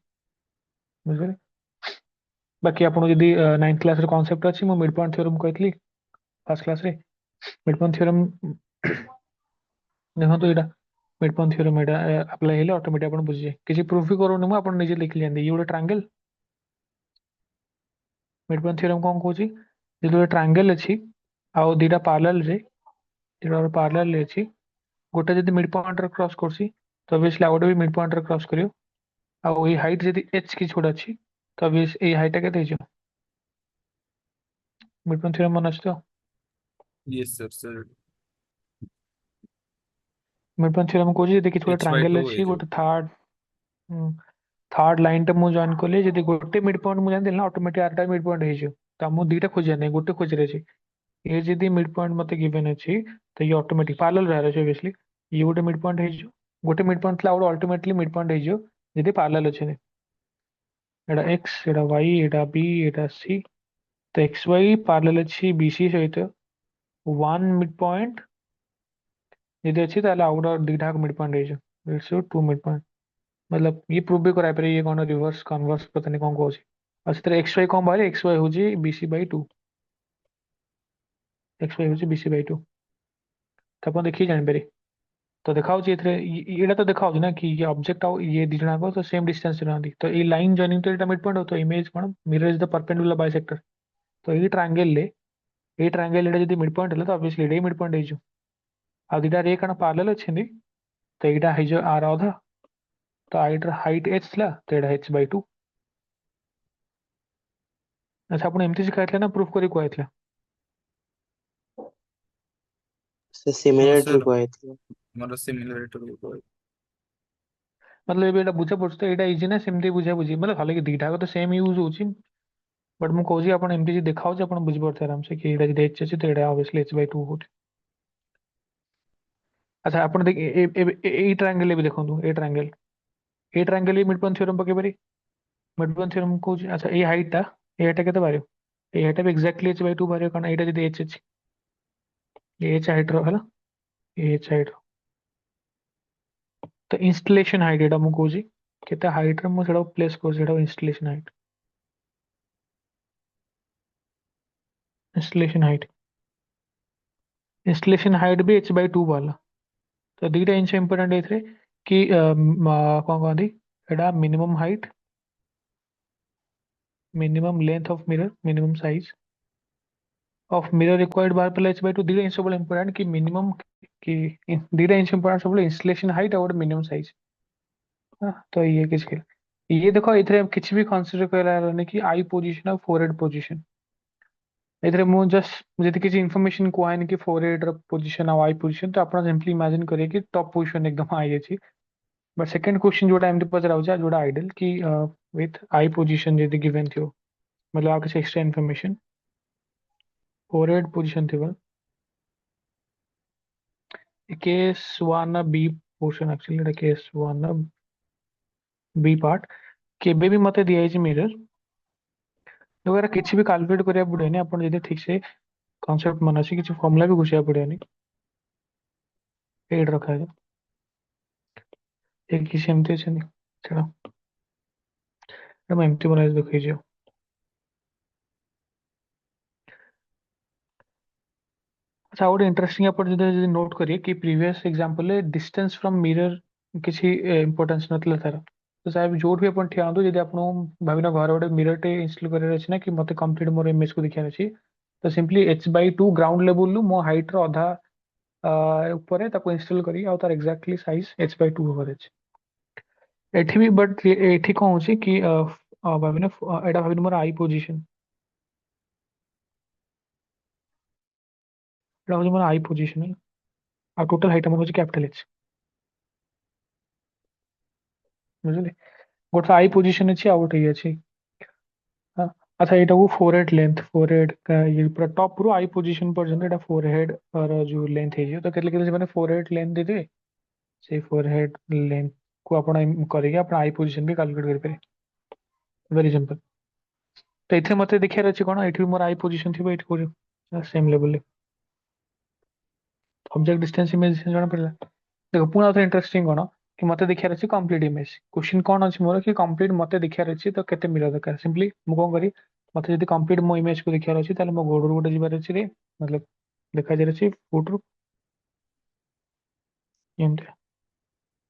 Speaker 2: বুঝলে বাকি ଆପଣ ଯଦି 9th କ୍ଲାସ ର କନସେପ୍ଟ ଅଛି ମୁଁ ମିଡ୍ ପଏଣ୍ଟ ଥିଓରମ୍ କହିଥିଲି ଫାର୍ଷ୍ଟ କ୍ଲାସ ରେ ମିଡ୍ ପଏଣ୍ଟ ଥିଓରମ୍ ଦେଖନ୍ତୁ ଏଇଟା मिड पॉइंट थ्योरम एटा अप्लाई हेले ऑटोमेटिक आपण बुझिए किछि प्रूफ भी करूनी मु आपण निजे लिखि लेंदे ये गोटे ट्रायंगल मिड पॉइंट थ्योरम कोन कहूची जे गोटे ट्रायंगल अछि आउ दीटा पैरेलल रे दीटा पैरेलल रे अछि गोटे जदि मिड पॉइंट रे क्रॉस करसी तो ऑब्वियसली आ गोटे भी मिड पॉइंट रे क्रॉस करियो आउ ए हाइट जदि h की छोड़ अछि तो ऑब्वियस ए हाइट केते हिजो मिड पॉइंट थ्योरम मन अछि तो
Speaker 4: yes sir sir
Speaker 2: mid point theorem कहूची जदि किछि गोटे ट्रायंगल
Speaker 4: h/2
Speaker 2: अछि
Speaker 4: ହେଇଯିବ।
Speaker 2: गोटे थर्ड लाइन टा मु जॉइन कले जदि गोटे मिड पॉइंट मु जान देला ऑटोमेटिक आरटा मिड पॉइंट हिजो त मु दीटा खोजिया नै गोटे खोज रे अछि ये जदि मिड पॉइंट मते गिवन अछि तो ये ऑटोमेटिक पैरेलल रहा अछि ऑब्वियसली ये गोटे मिड पॉइंट हिजो गोटे मिड पॉइंट ला और अल्टीमेटली मिड पॉइंट हिजो जदि पैरेलल अछि एटा x एटा y एटा b एटा c तो एक्स वाई पैरेलल अछि BC सहित वन मिड पॉइंट यदि अच्छी ताले आउट दीटा मिड पॉइंट हिजो इट्स टू मिड पॉइंट मतलब ये प्रूव भी कराई पारे ये कौन रिवर्स कन्वर्स पता नहीं कौन कहूँ और ସେଥିରେ एक्स वाई कौन बाहर एक्स वाई हूँ BC/2 एक्स वाई हूँ BC/2 तो अपन देखिए जानिपारे तो देखाऊँ ये तो देखाऊँ ना कि ये ऑब्जेक्ट आउ ये दी जणा तो सेम डिस्टेंस रहंदी तो ये लाइन जॉइनिंग तो एटा मिड पॉइंट हो तो इमेज कौन mirror is the perpendicular bisector तो ये ट्रायंगल ले ये ट्रायंगल एटा जदी मिड पॉइंट हला तो ऑब्वियसली एटा मिड पॉइंट हिजो आ दीटा रे कण पैरेलल अछिंदी तो एटा हिजो आर अधा तो आइटर हाइट h थला तो एटा h/2 अच्छा आपण एमती शिखाइतले ना प्रूफ करी कहैतले
Speaker 3: से
Speaker 4: ହଁ
Speaker 3: सिमिलरिटी
Speaker 4: ସାର୍
Speaker 3: कहैଥିଲା।
Speaker 4: ମୋର ସିମିଲାରିଟି କହିବେ।
Speaker 2: मतलब ଏବେ ଏଟା ବୁଝା ପଡୁଛି ତ ଏଇଟା ଇଜି ନା ସେମିତି ବୁଝା ବୁଝି ମାନେ ଭଲ କି ଦିଟା ଯାକ ତ ସେମ୍ ୟୁଜ ହଉଛି ବଟ୍ ମୁଁ କହୁଛି ଆପଣ ଏମିତି ଯଦି ଦେଖାଉଛି ଆପଣ ବୁଝିପାରୁଥିବେ ଆରାମସେ କି ଏଇଟା ଯଦି h ଅଛି ତ ଏଇଟା ଅବଭିୟସଲି h/2 ହଉଛି ଆଚ୍ଛା ଆପଣ ଦେଖ ଏଇ ଟ୍ରାयଙ୍ଗଲ ବି ଦେଖନ୍ତୁ ଏଇ ଟ୍ରାयଙ୍ଗଲ ମିଡ୍ ପଏଣ୍ଟ ଥିଓରମ ପକେଇ ପାରି ମିଡ୍ ପଏଣ୍ଟ ଥିଓରମ କହୁଛି ଆଚ୍ଛା ଏଇ ହାଇଟ୍ ଟା କେତେ ବାହାରିବ ଏଇ ହାଇଟ୍ ଟା ବି ଏକ୍ଜାକ୍ଟଲି h/2 ବାହାରିବ କାରଣ ଏଇଟା ଯଦି h ଅଛି ଏ h ହାଇଟ୍ ର ହେଲା ଏ h ହାଇଟ୍ ର ତ ଇନଷ୍ଟଲେସନ ହାଇଟ୍ ଏଇଟା ମୁଁ କହୁଛି କେତେ ହାଇଟ୍ ରେ ମୁଁ ସେଟା ପ୍ଲେସ୍ କରୁଛି ସେଟା ଇନଷ୍ଟଲେସନ ହାଇଟ୍ इंस्टॉलेशन हाइट भी h/2 वाला तो दीटा जिनिस इंपोर्टेंट एथिरे कि कौन कहती एटा minimum length of mirror minimum size of mirror required बार पर h/2 दीटा जिनिस सब इंपोर्टेंट कि मिनिमम कि दीटा जिनिस इंपोर्टेंट सब इंस्टॉलेशन हाइट और मिनिमम साइज तो ये किसके ये देखो एथिरे किछि भी कंसीडर करला रहने कि आई पोजीशन और फोरहेड पोजीशन एथिरे मु जस्ट जति किछि इन्फॉर्मेशन कोआइन कि फोरहेड र पोजीशन और आई पोजीशन तो आपण सिंपली इमेजिन करिए कि टॉप पोजीशन एकदम आई अछि बट सेकंड क्वेश्चन जोटा एमती पचरा होचा जोटा आइडल कि विथ आई पोजीशन यदि गिवन थियो मतलब आप किसी एक्स्ट्रा इन्फॉर्मेशन फोरहेड पोजीशन थियो case 1 B portion actually case 1 B part केबे भी मते दिया है मिरर वगैरह किसी भी कैलकुलेट करिया पड़ेनी आपण यदि ठीक से कॉन्सेप्ट मन अछि किछि फॉर्मूला भी घुसिया पड़ेनी एड रखा है एक किसी एमती अछि छड़ा हम एमती बनाइ देखै छियो अच्छा गोटे इंटरेस्टिंग आप नोट करिए कि प्रीवियस एग्जांपल रे डिस्टेंस फ्रॉम मिरर किसी इंपोर्टेंस नतला तार तो साहेब जोट भी अपन ठिया हंतु यदि आपण भाविना घर गोटे मिरर टे इंस्टॉल करार अछि ना कि मते कंप्लीट मोर इमेज को देखियार अछि तो सिंपली h/2 ग्राउंड लेवल लु मो हाइट रो अधा ऊपर ताको इंस्टॉल करी आ तार एग्जैक्टली साइज h/2 होवर अछि एठी भी बट एठी कोन होछि कि भाविना एटा भाविना मोर आई पोजीशन एटा होछि मोर आई पोजीशन आ टोटल हाइट हमर होछि कैपिटल H बुझले गोटे आई पोजीशन अछि आ गोटे ये अछि हाँ, अच्छा एटा को फोरहेड का ये पूरा टॉप रो आई पोजीशन पर्यंत एटा फोरहेड और जो लेंथ है तो केतले केतले माने फोरहेड लेंथ दे दे से फोरहेड लेंथ को आपण करिके आपण आई पोजीशन भी कैलकुलेट करि पारे वेरी सिंपल तो इथे मते देखियार अछि कोन एठी मोर आई पोजीशन थिबो एठी को same level object distance image जणा पड़ला देखो पुना तो इंटरेस्टिंग कोन कि मते देखियार अछि कंप्लीट इमेज क्वेश्चन कोन अछि मोर कि कंप्लीट मते देखियार अछि तो केते मिरर दरकार सिंपली मु कोन करी मते यदि कंप्लीट मो इमेज को देखियार अछि ताले मो गोडर गोटे जिबार अछि रे मतलब देखा जाय अछि फुट रू एमते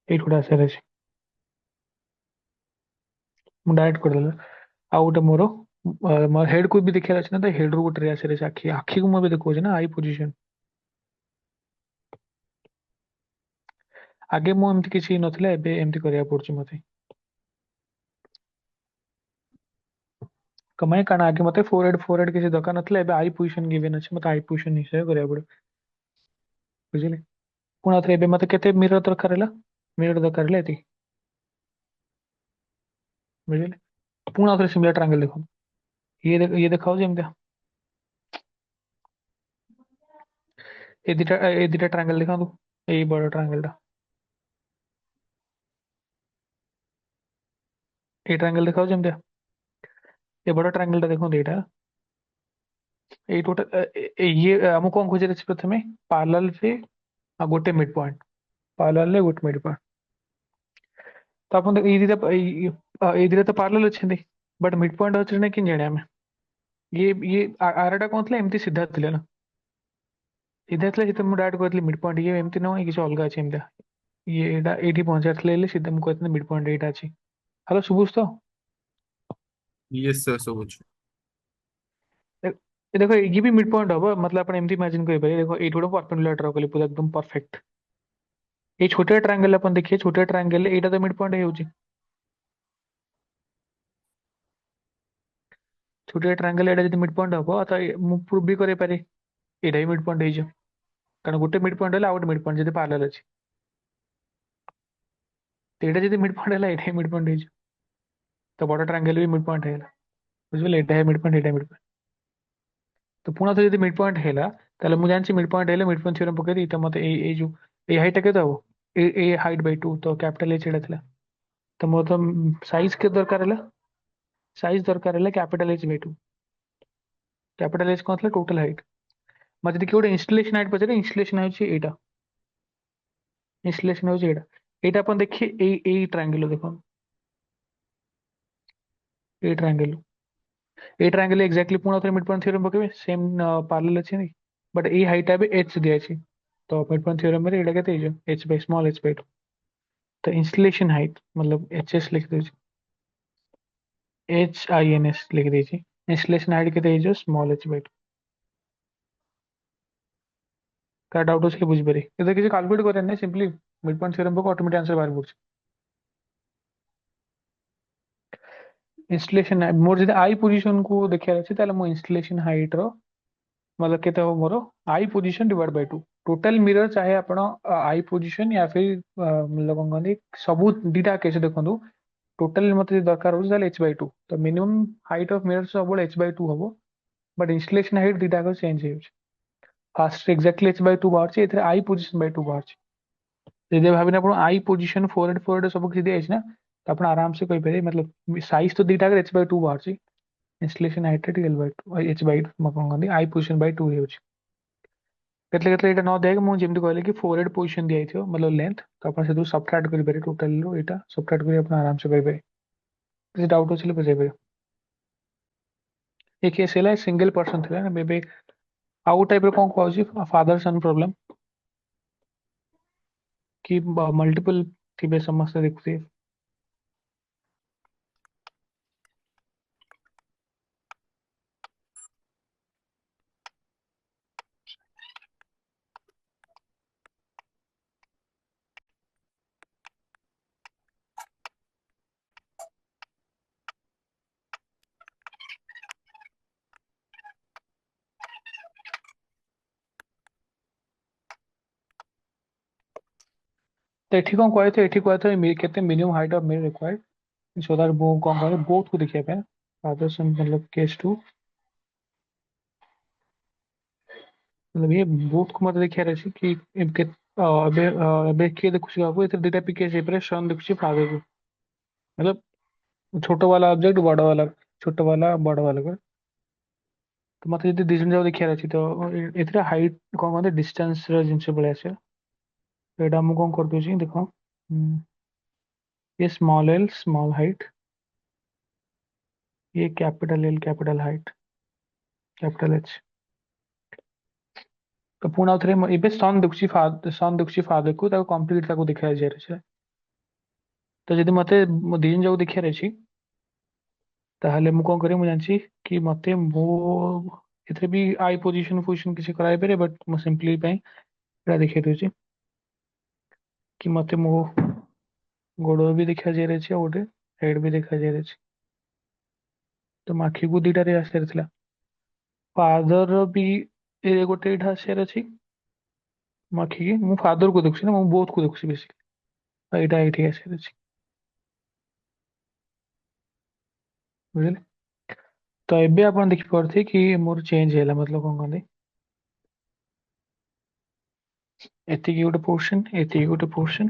Speaker 2: ଏଇଠି ଗୋଟେ ଆସିବାର ଅଛି ମୁଁ ଡାଇରେକ୍ଟ କରିଦେଲି ଆଉ ଗୋଟେ ମୋର ହେଡ୍ କୁ ବି ଦେଖିବାର ଅଛି ନା ତ ହେଡ୍ ରୁ ଗୋଟେ ରେ ଆସିବାର ଅଛି ଆଖିକୁ ମୁଁ ଏବେ ଦେଖଉଛି ନା ଆଇ ପୋଜିସନ ଆଗେ ମୁଁ ଏମିତି କିଛି ନଥିଲା ଏବେ ଏମିତି କରିବାକୁ ପଡୁଛି ମତେ କମାଇ କାରଣ ଆगे ମତେ ଫୋरहेଡ୍ କିଛି ଦରକାର ନଥିଲା ଏବେ ଆଇ ପୋଜିସନ गिवन ଅଛି ମତେ ଆଇ ପୋଜିସନ ହିସାବରେ କରିବାକୁ ପଡିବ ବୁଝିଲେ ପୁଣି ଆଉଥରେ ଏବେ ମତେ କେତେ ମିରର ଦରକାର ହେଲା ମିରର ଦରକାର ହେଲା ଏତିକି ବୁଝିଲେ ପୁଣି ଆଉଥରେ ସିମିଲାର ଟ୍ରାଙ୍ଗେଲ ଦେଖ ଇଏ ଦେଖାଉଛି ଏମିତିଆ ଏ ଦିଟା ଟ୍ରାଙ୍ଗେଲ ଦେଖାନ୍ତୁ ଏଇ ବଡ ଟ୍ରାଙ୍ଗେଲ ଟା ଏଇ ଟ୍ରାଙ୍ଗେଲ ଦେଖାଉଛି ଏମିତିଆ ଏ ବଡ ଟ୍ରାଙ୍ଗେଲ ଟା ଦେଖନ୍ତୁ ଏଇଟା ଏଇ ଟୋଟାଲ ଇଏ ଆମକୁ କଣ ଖୋଜିବାର ଅଛି ପ୍ରଥମେ ପାର୍ଲାଲ ରେ ଆଉ ଗୋଟେ ମିଡ ପଏଣ୍ଟ ପାର୍ଲାଲ ରେ ଗୋଟେ ମିଡ ପଏଣ୍ଟ ତ ଆପଣ ଏଇ ଦିଟା ତ ପାର୍ଲାଲ ଅଛନ୍ତି ବଟ୍ ମିଡ ପଏଣ୍ଟ ଅଛି ନା କେମିତି ଜାଣିବା ଆମେ ଇଏ ଆରଟା କଣ ଥିଲା ଏମିତି ସିଧା ଥିଲା ନା ସିଧା ଥିଲା ଯେତେବେଳେ ମୁଁ ଡାଇରେକ୍ଟ କହିଥିଲି ମିଡ ପଏଣ୍ଟ ଇଏ ଏମିତି ନୁହଁ କିଛି ଅଲଗା ଅଛି ଏମିତିଆ ଇଏ ଏଇଟା ଏଇଠି ପହଞ୍ଚିବାର ଥିଲା ହେଲେ ସିଧା ମୁଁ କହିଥିଲି ମିଡ ପଏଣ୍ଟ ଏଇଟା ଅଛି ହ୍ୟାଲୋ ଶୁଭୁଛି ତ
Speaker 4: यस सर सब कुछ
Speaker 2: ये देखो ये भी मिड पॉइंट होगा मतलब अपन एमती इमेजिन करिए देखो ये थोड़ा परपेंडिकुलर ड्रॉ कले पूरा एकदम परफेक्ट ये छोटे ट्रायंगल अपन देखिए छोटे ट्रायंगल एटा तो मिड पॉइंट होउची छोटे ट्रायंगल एटा जदी मिड पॉइंट होबो त मु प्रूव भी करे पारे एटा ही मिड पॉइंट हे जो कारण गोटे मिड पॉइंट होला आउट मिड पॉइंट जदी पैरेलल अछि तो एटा जदी मिड पॉइंट होला एटा ही मिड पॉइंट हे जो तो बड़ ट्रायंगल भी मिड पॉइंट हेला बुझिले एटा है मिड पॉइंट एटा मिड पॉइंट तो पुणा तो जदी मिड पॉइंट हेला ताले मु जानछि मिड पॉइंट हेले मिड पॉइंट थ्योरम पके दी तो मते ए जो ए हाइट के दबो ए हाइट बाय 2 तो कैपिटल एच एटा थिला तो मो तो साइज के दरकार हैला साइज दरकार हैला capital H by 2 capital H कौन था टोटल हाइट मते देखिए गोटे इंस्टॉलेशन हाइट पचारे इंस्टॉलेशन हाइट एटा इंस्टॉलेशन होची एटा एटा अपन देखिए ए ट्रायंगल देखो a triangle a triangle exactly पूर्ण थरे मिड पॉइंट थ्योरम पकेबे सेम पैरेलल अछि नहीं बट ए हाइट आबे एच दिया अछि तो मिड पॉइंट थ्योरम में एटा केते हे H by small H by 2 तो इंस्टॉलेशन हाइट मतलब एच एस लिख दे एच आई एन एस लिख दीजिए इंस्टॉलेशन हाइट केते हे स्मॉल एच बाय 2 का डाउट उसके बुझ पारे ये किसी कैलकुलेट करें ना सिंपली मिड पॉइंट थ्योरम को ऑटोमेटिक आंसर बाहर पड़छ इंस्टॉलेशन मोर जदि आई पोजीशन को देखियार अछि ताले मो इंस्टॉलेशन हाइट रो मतलब केते हो मोर eye position divide by 2 total mirror चाहे आपण आई पोजीशन या फिर मतलब कोन कहंदी सबु दीटा केस देखंतु टोटल मते दरकार हो ताले h बाय 2 तो मिनिमम हाइट ऑफ मिरर सब h बाय 2 हबो बट इंस्टॉलेशन हाइट दीटा को चेंज हे फास्ट एक्जेक्टली h बाय 2 बाहर छी एथरे आई पोजीशन बाय 2 बाहर छी यदि भाविना आपण आई पोजीशन फोरहेड सब किछि दिया ना तो आपण आराम से कहि पारे मतलब साइज तो दीटा h बाय 2 बाहर छी installation height L by 2 h by मकन गंदी आई पोजीशन बाय 2 हेउची केतले केतले एटा न देख मु जेमति कहले कि फोरहेड पोजीशन दिया थियो मतलब लेंथ तो आपण सेदु सबट्रैक्ट करि पारे टोटल रो एटा सबट्रैक्ट करि आपण आराम से कहि पारे किछि डाउट होछले पजे पारे एक केस हैला सिंगल पर्सन थिला ना बेबे आउ टाइप रो कोन कहउची फादर सन प्रॉब्लम कि मल्टीपल थिबे समस्या देखुथे तो एठी कोन कहथे केते minimum height of mirror required so that वो कोन कहथे बोथ को देखिया पे फादर सन मतलब केस 2 मतलब ये बोथ को मत देखिया रहछि कि एबे एबे के देखुछि बाबू एते दुटा पिके जे पर सन देखुछि फादर को मतलब छोटो वाला ऑब्जेक्ट बड़ वाला छोटो वाला बड़ वाला को तो मते जदी ଦି ଜଣ ଯାକ ଦେଖିବାର ଅଛି ତ ଏଥିରେ ହାଇଟ୍ କଣ କହନ୍ତି ଡିଷ୍ଟାନ୍ସ ର ଜିନିଷ ପଳେଇ ଆସିବ तो ଏଇଟା ମୁଁ କଣ କରିଦଉଛି ଦେଖ ये स्मॉल एल स्मॉल हाइट ये capital L capital height capital H तो पुणी आउ थे एबे सन देखुछि फादर को ताको कंप्लीट ताको देखा जाय छै तो जदि मते ଦି ଜଣ ଯାକୁ ଦେଖିବାର ଅଛି ତାହେଲେ ମୁଁ କଣ କରିବି, ମୁଁ ଜାଣିଛି କି ମତେ ମୋ ଏଥିରେ ବି ଆଇ ପୋଜିସନ କିଛି କରାଇପାରେ, ବଟ୍ ମୁଁ ସିମ୍ପଲି ପାଇଁ ଏଇଟା ଦେଖେଇ ଦଉଛି କି ମତେ ମୋ ଗୋଡ ବି ଦେଖାଯିବାର ଅଛି ଆଉ ଗୋଟେ ହେଡ୍ ବି ଦେଖାଯିବାର ଅଛି। ତ ମୋ ଆଖିକୁ ଦିଟାରେ ଆସିବାର ଥିଲା, ଫାଦର ବି ଗୋଟେ ଏଇଟା ଆସିବାର ଅଛି ମୋ ଆଖିକି। ମୁଁ ଫାଦରକୁ ଦେଖୁଛି ନା, ମୁଁ ବୋଥକୁ ଦେଖୁଛି ବେଶୀ। ଏଇଟା ଏଇଠି ଆସିବାର ଅଛି, ବୁଝିଲେ? ତ ଏବେ ଆପଣ ଦେଖିପାରୁଥିବେ କି ମୋର ଚେଞ୍ଜ ହେଲା, ମତଲବ କଣ କହନ୍ତି, ଏତିକି ଗୋଟେ ପୋର୍ସନ, ଏତିକି ଗୋଟେ ପୋର୍ସନ,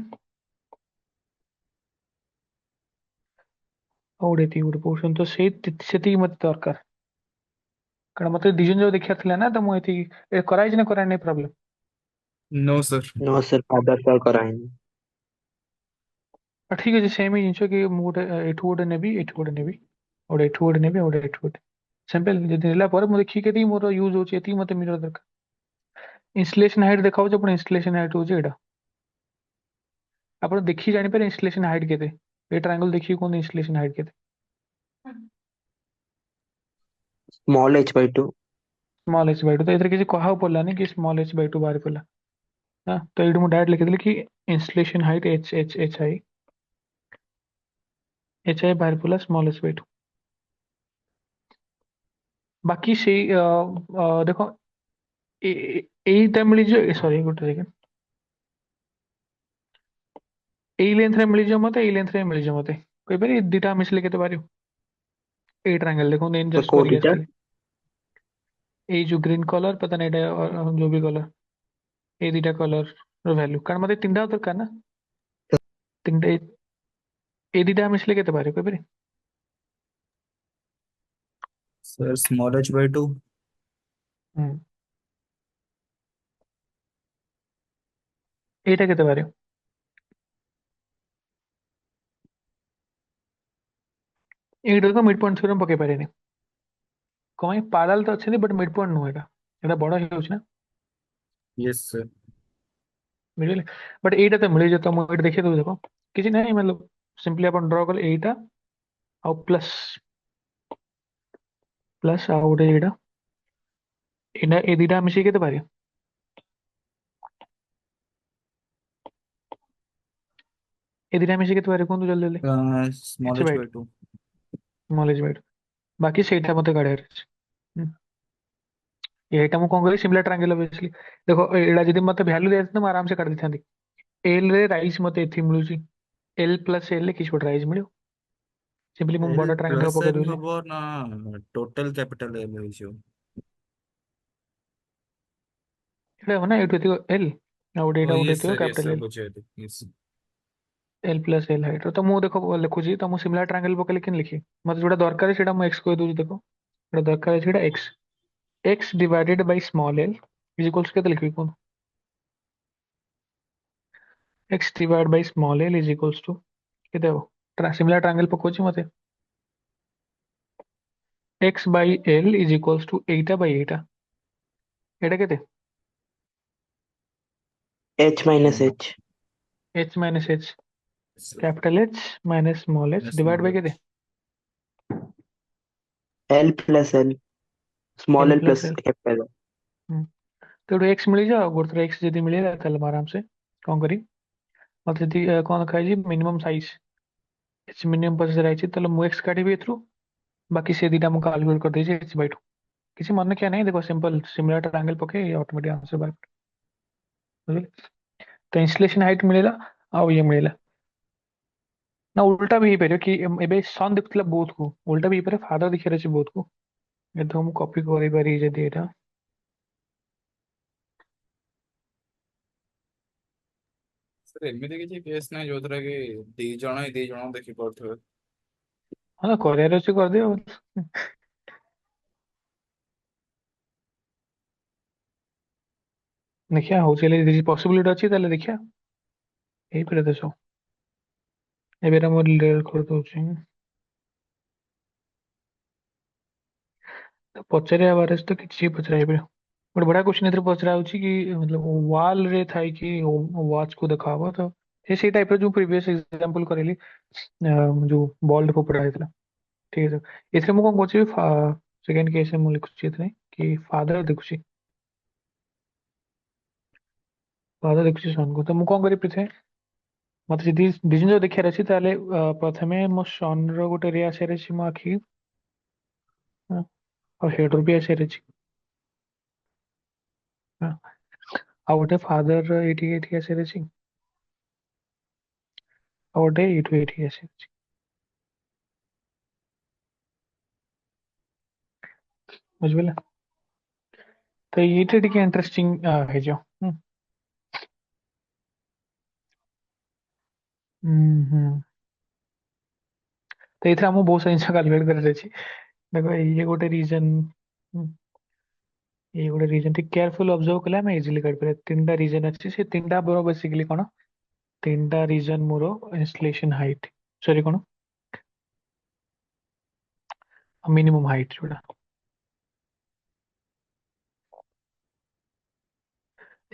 Speaker 2: ଆଉ ଗୋଟେ ଏତିକି ଗୋଟେ ପୋର୍ସନ। ତ ସେତିକି ମତେ ଦରକାର, କାରଣ ମତେ ଦି ଜଣ ଯାକ ଦେଖିବାର ଥିଲା ନା। ତ ମୁଁ ଏତିକି କରାଇଛି ନା କରାଇନି problem.
Speaker 4: No sir.
Speaker 3: No sir father call कराएंगे।
Speaker 2: ଠିକ ଅଛି, ସେମ୍ ହିଁ ଜିନିଷ କି ମୁଁ ଗୋଟେ ଏଠୁ ଗୋଟେ ନେବି, ଏଠୁ ଗୋଟେ ନେବି, ଗୋଟେ ଏଠୁ ଗୋଟେ ନେବି, ଆଉ ଗୋଟେ ଏଠୁ ଗୋଟେ। ସିମ୍ପଲ ଯଦି ନେଲା ପରେ ମୁଁ ଦେଖିକି କେତିକି ମୋର ୟୁଜ ହଉଛି, ଏତିକି ମତେ ମିଳିବା ଦରକାର। ଇନଷ୍ଟଲେସନ ହାଇଟ୍ ଦେଖାଉଛି, ଆପଣ ଇନଷ୍ଟଲେସନ ହାଇଟ୍ ହଉଛି ଏଇଟା। ଆପଣ ଦେଖିକି ଜାଣିପାରିବେ ଇନଷ୍ଟଲେସନ ହାଇଟ୍ କେତେ। ଏ ଟ୍ରାଙ୍ଗଲ ଦେଖିକି କୁହନ୍ତୁ ଇନଷ୍ଟଲେସନ ହାଇଟ୍ କେତେ।
Speaker 3: Small h/2।
Speaker 2: Small h by two. ତ ଏଥିରେ କିଛି କହିବାକୁ ପଡ଼ିଲାନି କି ସ୍ମଲ୍ h ବାଇ ଟୁ ବାହାରି ପଡ଼ିଲା। ହଁ, ତ ଏଇଠୁ ମୁଁ ଡାଇରେକ୍ଟ ଲେଖିଦେଲି କି ଇନଷ୍ଟଲେସନ ହାଇଟ୍ ଏଚ୍ ଆଇ ବାହାରି ପଡ଼ିଲା ସ୍ମଲ୍ h ବାଇ ଟୁ। ବାକି ସେଇ ଦେଖ ଏଇଟା ମିଳିଯିବ, ସରି ଗୋଟେ ସେକେଣ୍ଡ, ଏଇ ଲେନ୍ଥରେ ମିଳିଯିବ ମତେ, ଏଇ ଲେନ୍ଥରେ ମିଳିଯିବ ମତେ। କହିପାରିବେ ଦିଟା ମିଶିଲେ କେତେ ବାହାରିବ? ଏଇ ट्रायंगल देखो, एन जस्ट
Speaker 3: कोड
Speaker 2: କରିକି
Speaker 3: इधर
Speaker 2: ଆସିଥିଲି। ଏଇ ଯୋଉ ଗ୍ରୀन କଲର पता नहीं ଏଇଟା ଯୋଉ ବି କଲର, ଏଇ ଦିଟା କଲର ର ଭ୍ୟାଲୁ, କାରଣ ମତେ ତିନିଟା ଦରକାର ନା। ତିନିଟା ଏଇ ଦିଟା ମିଶିଲେ କେତେ ବାହାରିବ କହିପାରିବେ?
Speaker 4: Sir small h/2।
Speaker 2: ହୁଁ, ଏଇଟା କେତେ ବାହାରିବ? ଏଇଟା ତ ମିଡ୍ ପଏଣ୍ଟ ଥ୍योରମ୍ ପକେଇ ପାରିବେନି। କଣ ପାଇଁ? ପାରାଲ ତ ଅଛନ୍ତି ବଟ୍ ମିଡ୍ ପଏଣ୍ଟ ନୁହଁ, ଏଇଟା ବଡ ହେଇଯାଉଛି ନା,
Speaker 4: यस सर।
Speaker 2: ବୁଝିଲେ? ବଟ୍ ଏଇଟା ତ ମିଳିଯିବ। ତ ମୁଁ ଏଇଟା ଦେଖେଇ ଦଉଛି, ଦେଖ କିଛି ନାହିଁ, मतलब ସିମ୍ପଲି ଆପଣ ଡ୍ର କଲେ ଏଇଟା ଆଉ ପ୍ଲସ୍ ପ୍ଲସ୍ ଆଉ ଗୋଟେ ଏଇଟା, ଏ ଦିଟା ମିଶିକି କେତେ ବାହାରିବ? ଏ ଦିଟା ମିଶିକି କେତେ ବାହାରିବ କୁହନ୍ତୁ ଜଲ୍ଦି ଜଲ୍ଦି।
Speaker 4: Small
Speaker 2: h by two,
Speaker 4: h/2।
Speaker 2: Small h by two. ବାକି ସେଇଟା ମତେ କାଢିବାର ଅଛି। ହୁଁ, ଏଇଟା ମୁଁ କଣ କରିବି, ସିମିଲାର ଟ୍ରାଙ୍ଗେଲ ଅବଭିୟସଲି। ଦେଖ ଏଇଟା ଯଦି ମତେ ଭ୍ୟାଲୁ ଦିଆଯାଇଥାନ୍ତା ମୁଁ ଆରାମସେ କାଢି ଦେଇଥାନ୍ତି। ଏଲ୍ ରେ ରାଇସ୍ ମତେ ଏଠି ମିଳୁଛି, ଏଲ୍ ପ୍ଲସ୍ ଏଲ୍ ରେ କିଛି ଗୋଟେ ରାଇସ୍ ମିଳିବ। ସିମ୍ପଲି ମୁଁ
Speaker 4: एल
Speaker 2: ବଡ ଟ୍ରାଙ୍ଗେଲ
Speaker 4: प्लस
Speaker 2: ପକେଇ
Speaker 4: एल
Speaker 2: ଦଉଛି।
Speaker 4: हबो ना टोटल कैपिटल एल ହେଇଯିବ?
Speaker 2: ଏଇଟା ହବ ନା, ଏଇଠୁ ଏତିକ ଏଲ୍ ଆଉ ଗୋଟେ
Speaker 4: ओ
Speaker 2: ଏଇଟା ଗୋଟେ
Speaker 4: यस
Speaker 2: ଏତିକ
Speaker 4: sir, yes
Speaker 2: capital
Speaker 4: sir,
Speaker 2: L.
Speaker 4: ବୁଝିଗଲି। Yes.
Speaker 2: L plus L height. ତ ମୁଁ ଦେଖ ଲେଖୁଛି, ତ ମୁଁ ସିମିଲାର ଟ୍ରାଙ୍ଗେଲ ପକେଇଲେ କେମିତି ଲେଖିବି? ମତେ ଯୋଉଟା ଦରକାର ସେଇଟା ମୁଁ ଏକ୍ସ କହିଦଉଛି। ଦେଖ ଯୋଉଟା ଦରକାର ଅଛି ସେଇଟା x, x divided by small l is equals କେତେ ଲେଖିବି କୁହନ୍ତୁ? X divide by small l is equals to केते हो? सिमिलर ट्रायंगल पकोची मते x by l is equals to एटा बाई एटा केते?
Speaker 3: h minus h।
Speaker 2: H minus h,
Speaker 4: sir
Speaker 2: capital h minus small h divide
Speaker 4: small
Speaker 2: by
Speaker 4: l.
Speaker 2: केते?
Speaker 3: l plus l। Small
Speaker 2: l
Speaker 3: l
Speaker 2: plus
Speaker 3: plus
Speaker 2: l.
Speaker 3: Capital l।
Speaker 2: तो x मिल जाओ गोटे थोड़ा x जदि मिले ताले आराम से कौन करी मत जदि कौन खाई मिनिमम साइज एच मिनिमम पचास रही ताले मु एक्स काटिबी एथरू, बाकी से दीटा मु कैलकुलेट कर देछि एच बाय 2। किसी मन क्या नहीं, देखो सिंपल सिमिलर ट्रायंगल पके ऑटोमेटिक आंसर बाय बुझिले? तो इंस्टॉलेशन हाइट मिलेला आ ये मिलेला ना, उल्टा भी ହେଇପାରିବ कि एबे सन देखथिला बोथ को, उल्टा भी ହେଇପାରିବ फादर देखिବାର ଅଛି बोथ को। ଏ ତ ମୁଁ କପି କରିପାରି ଯଦି ଏଇଟା
Speaker 4: सर एମିତି କିଛି କେସ୍ ନାହିଁ ଯୋଉଥିରେ କି ଦି ଜଣ ହିଁ ଦି ଜଣ ଦେଖି ପାରୁଥିବେ?
Speaker 2: ହଁ କରିବାର ଅଛି କରିଦିଅ। ଦେଖିବା ହଉଛି ହେଲେ ଯଦି ପସିବିଲିଟି ଅଛି ତାହେଲେ ଦେଖିବା ହେଇପାରିବ ତ ସବୁ। ଏବେ ଏଟା ମୁଁ ଲେୟାର କରିଦଉଛି। ତ ପଚାରିବା ବାରେ ତ କିଛି ପଚରା ହେଇପାରିବ। ଗୋଟେ ବଢିଆ କ୍ୱେଶ୍ଚନ ଏଥିରେ ପଚରା ହଉଛି କି मतलब ୱାଲ ରେ ଥାଇକି ୱାଚ୍ କୁ ଦେଖାହବ, ତ ସେଇ ଟାଇପର ଯୋଉ ପ୍ରିଭିୟସ୍ ଏକ୍ଜାମ୍ପଲ କରିଲି ଯୋଉ ବଲ୍ଡ ଫୋପଡ଼ା ହେଇଥିଲା। ଠିକ ଅଛି ଏଥିରେ ମୁଁ କଣ କରୁଛି ସେକେଣ୍ଡ କେସରେ ମୁଁ ଲେଖୁଛି ଏଥିରେ କି ଫାଦର ଦେଖୁଛି ସନକୁ। ତ ମୁଁ କଣ କରିବି ଏଥିରେ ମତେ ଯଦି ଦି ଜିନିଷ ଦେଖିବାର ଅଛି ତାହେଲେ ପ୍ରଥମେ ମୋ ସନର ଗୋଟେ ରେ ଆସିବାର ଅଛି ମୋ ଆଖି ଆଉ ହେଡରୁ ବି ଆସିବାର ଅଛି। ହଁ, ଆଉ ଗୋଟେ ଫାଦର ଏଇଠିକି ଆସିବାର ଅଛି ଆଉ ଗୋଟେ ଏଇଠିକି ଆସିବାର ଅଛି। ବୁଝିପାରିଲେ? ତ ଏଇଟା ଟିକେ ଇଣ୍ଟରେଷ୍ଟିଂ ହେଇଯିବ। ହୁଁ। ତ ଏଇଥିରେ ଆମକୁ ବହୁତ ସାରା ଜିନିଷ କାଲକୁଲେଟ୍ କରିବାର ଅଛି। ଦେଖ ଇଏ ଗୋଟେ ରିଜନ, ଇଏ ଗୋଟେ ରିଜନ ଟିକେ କେୟାରଫୁଲ ଅବଜର୍ଭ କଲେ ଆମେ ଇଜିଲି କାଢିପାରିବା। ତିନିଟା ରିଜନ ଅଛି, ସେ ତିନିଟା ମୋର ବେସିକଲି କଣ, ତିନିଟା ରିଜନ ମୋର ଇନଷ୍ଟଲେସନ ହାଇଟ୍, ସରି କଣ ମିନିମମ୍ ହାଇଟ୍ ଯୋଉଟା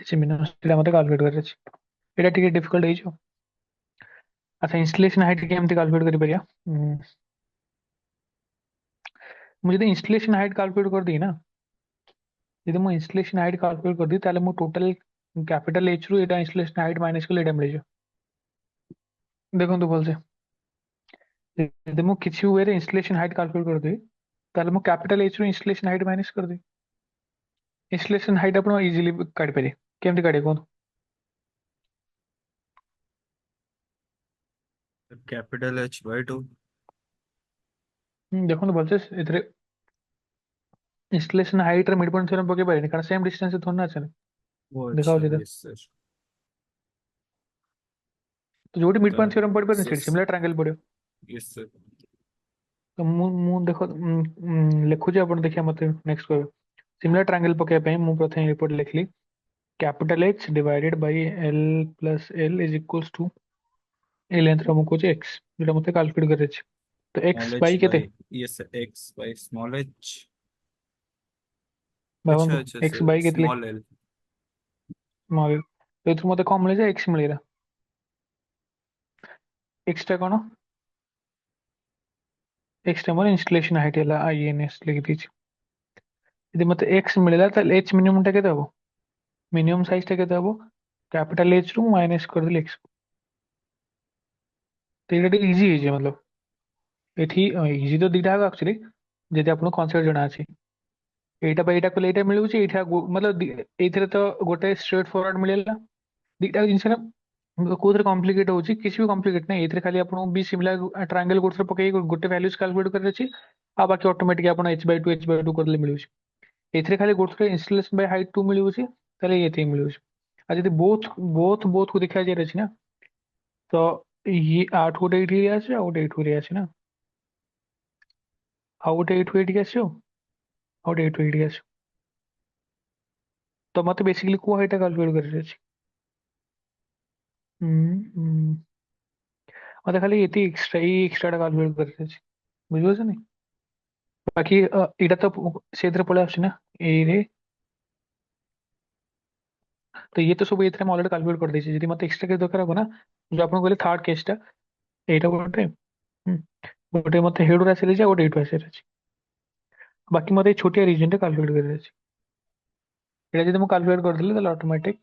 Speaker 2: ସେ ମିନିମମ୍ ସେଇଟା ମତେ କାଲକୁଲେଟ୍ କରିବାର ଅଛି। ଏଇଟା ଟିକେ ଡିଫିକଲ୍ଟ ହେଇଯିବ। ଆଚ୍ଛା ଇନଷ୍ଟଲେସନ ହାଇଟ୍ କେମିତି କାଲକୁଲେଟ୍ କରିପାରିବା? ମୁଁ ଯଦି ଇନଷ୍ଟଲେସନ ହାଇଟ୍ କାଲକୁଲେଟ୍ କରିଦିଏ ନା, ଯଦି ମୁଁ ଇନଷ୍ଟଲେସନ ହାଇଟ୍ କାଲକୁଲେଟ୍ କରିଦିଏ ତାହେଲେ ମୁଁ ଟୋଟାଲ କ୍ୟାपिଟାଲ ଏଚ୍ ରୁ ଏଇଟା ଇନଷ୍ଟଲେସନ ହାଇଟ୍ ମାଇନସ୍ କଲେ ଏଇଟା ମିଳିଯିବ। ଦେଖନ୍ତୁ ଭଲସେ, ଯଦି ମୁଁ କିଛି ୱେରେ ଇନଷ୍ଟଲେସନ ହାଇଟ୍ କାଲକୁଲେଟ୍ କରିଦେବି ତାହେଲେ ମୁଁ କ୍ୟାपिଟାଲ ଏଚ୍ ରୁ ଇନଷ୍ଟଲେସନ ହାଇଟ୍ ମାଇନସ୍ କରିଦେବି। ଇନଷ୍ଟଲେସନ ହାଇଟ୍ ଆପଣ ଇଜିଲି କାଢିପାରିବେ। କେମିତି କାଢିବେ କୁହନ୍ତୁ?
Speaker 4: Capital H/2।
Speaker 2: ଦେଖନ୍ତୁ ଭଲସେ ଏଥିରେ ଇନଷ୍ଟଲେସନ ହାଇଟ୍ ରେ ମିଡ୍ ପଏଣ୍ଟ ଥ୍योरम ପକେଇ ପାରିବେନି କାରଣ ସେମ୍ ଡିଷ୍ଟାନ୍ସ ଥୋड़ी ना ଅଛନ୍ତି।
Speaker 4: वो
Speaker 2: ଦେଖାଉଛି
Speaker 4: अच्छा,
Speaker 2: ତ,
Speaker 4: यस सर।
Speaker 2: ତ ଯୋଉଠି ମିଡ୍
Speaker 4: तो
Speaker 2: ପଏଣ୍ଟ ଥ୍योरम ପଡିପାରିବନି ସେଠି
Speaker 4: सिस
Speaker 2: ସିମିଲାର ଟ୍ରାଙ୍ଗେଲ ପଡିବ।
Speaker 4: Yes sir.
Speaker 2: ତ ମୁଁ ଦେଖ ଲେଖୁଛି, ଆପଣ ଦେଖିବା ମତେ ନେକ୍ସଟ କହିବେ। ସିମିଲାର ଟ୍ରାଙ୍ଗେଲ ପକେଇବା ପାଇଁ ମୁଁ ପ୍ରଥମେ ରିପୋର୍ଟ ଲେଖିଲି capital H divided by L plus L is equals to a ଲେନ୍ଥର ମୁଁ କହୁଛି ଏକ୍ସ, ଯୋଉଟା ମତେ କାଲକୁଲେଟ୍ କରିବାର ଅଛି। ତ ଏକ୍ସ
Speaker 4: स्मॉल
Speaker 2: ବାଇ
Speaker 4: h
Speaker 2: କେତେ
Speaker 4: by, yes sir, x by small h।
Speaker 2: ଭାବନ୍ତୁ,
Speaker 4: अच्छा अच्छा
Speaker 2: ଏକ୍ସ
Speaker 4: सर,
Speaker 2: ବାଇ କେତେ
Speaker 4: स्मॉल l।
Speaker 2: ସ୍ମଲ୍, ଏଥିରୁ ମତେ କଣ ମିଳିଲା? ଏକ୍ସ ମିଳିଲା। ଏକ୍ସ ଟା କଣ? ଏକ୍ସ ଟା ମୋର ଇନଷ୍ଟଲେସନ ହାଇଟ୍ ହେଲା, INS ଲେଖିଦେଇଛି। ଯଦି ମତେ ଏକ୍ସ ମିଳିଲା ତାହେଲେ ଏଚ୍ ମିନିମମ୍ ଟା କେତେ ହବ? ମିନିମମ୍ ସାଇଜ୍ ଟା କେତେ ହବ? କ୍ୟାपिଟାଲ ଏଚ୍ ରୁ ମୁଁ ମାଇନସ୍ କରିଦେଲି ଏକ୍ସ। ତ ଏଇଟା ଟିକେ ଇଜି ହେଇଯିବ। मतलब ଏଠି ଇଜି ତ ଦିଟା ହବ ଆକ୍ଚୁଆଲି, ଯଦି ଆପଣଙ୍କୁ କନସେପ୍ଟ ଜଣା ଅଛି। ଏଇଟା ପାଇଁ ଏଇଟା କଲେ ଏଇଟା ମିଳୁଛି, ଏଇଟା मतलब ଏଇଥିରେ ତ ଗୋଟେ ଷ୍ଟ୍ରେଟ୍ ଫରୱାର୍ଡ ମିଳିଲା। ଦିଟା ଜିନିଷରେ କୋଉଥିରେ କମ୍ପ୍ଲିକେଟ୍ ହଉଛି? କିଛି ବି କମ୍ପ୍ଲିକେଟ୍ ନାହିଁ। ଏଥିରେ ଖାଲି ଆପଣଙ୍କୁ ବି ସିମିଲାର ଟ୍ରାଙ୍ଗେଲ ଗୋଟେ ପକେଇକି ଗୋଟେ ଭ୍ୟାଲ୍ୟୁଜ କାଲକୁଲେଟ୍ କରିବାର ଅଛି, ଆଉ ବାକି ଅଟୋମେଟିକ ଆପଣ H/2 କରିଲେ ମିଳୁଛି। ଏଥିରେ ଖାଲି ଗୋଟେ ଇନଷ୍ଟଲେସନ ବାଇ ହାଇଟ୍ 2 ମିଳୁଛି, ତାହେଲେ ଏତିକି ମିଳୁଛି। ଆଉ ଯଦି ବୋଥକୁ ଦେଖା ଯିବାର ଅଛି ନା, ତ ଇଏ ଆଠୁ ଗୋଟେ ଏଇଠି ଆସିବ, ଆଉ ଗୋଟେ ଏଇଠୁ ଆସିବ ନା, ଆଉ ଗୋଟେ ଏଇଠୁ ଏଇଠିକି ଆସିବ, ଆଉ ଗୋଟେ ଏଇଠୁ ଏଇଠିକି ଆସିବ। ତ ମତେ ବେସିକଲି କୋଉ ହାଇଟ୍ କାଲକୁଲେଟ୍ କରିବାର ଅଛି? ମତେ ଖାଲି ଏଇ ଏକ୍ସଟ୍ରାଟା କାଲକୁଲେଟ୍ କରିବାର ଅଛି। ବୁଝିପାରୁଛନ୍ତି? ବାକି ଏଇଟା ତ ସେଇଥିରେ ପଳେଇ ଆସୁଛି ନା ଏଇରେ, ତ ଇଏ ତ ସବୁ ଏଇଥିରେ ମୁଁ ଅଲରେଡି କାଲକୁଲେଟ୍ କରିଦେଇଛି। ଯଦି ମତେ ଏକ୍ସଟ୍ରା କେସ୍ ଦରକାର ହବ ନା, ଯୋଉ ଆପଣ କହିଲେ ଥାର୍ଡ କେସ୍ଟା, ଏଇଟା ଗୋଟେ ଗୋଟେ ମତେ ହେଡରୁ ଆସିବାର ଅଛି, ଆଉ ଗୋଟେ ଏଇଠୁ ଆସିବାର ଅଛି। ବାକି ମତେ ଏଇ ଛୋଟିଆ ରିଜନଟା କାଲକୁଲେଟ୍ କରିବାର ଅଛି। ଏଇଟା ଯଦି ମୁଁ କାଲକୁଲେଟ୍ କରିଦେଲି ତାହେଲେ ଅଟୋମେଟିକ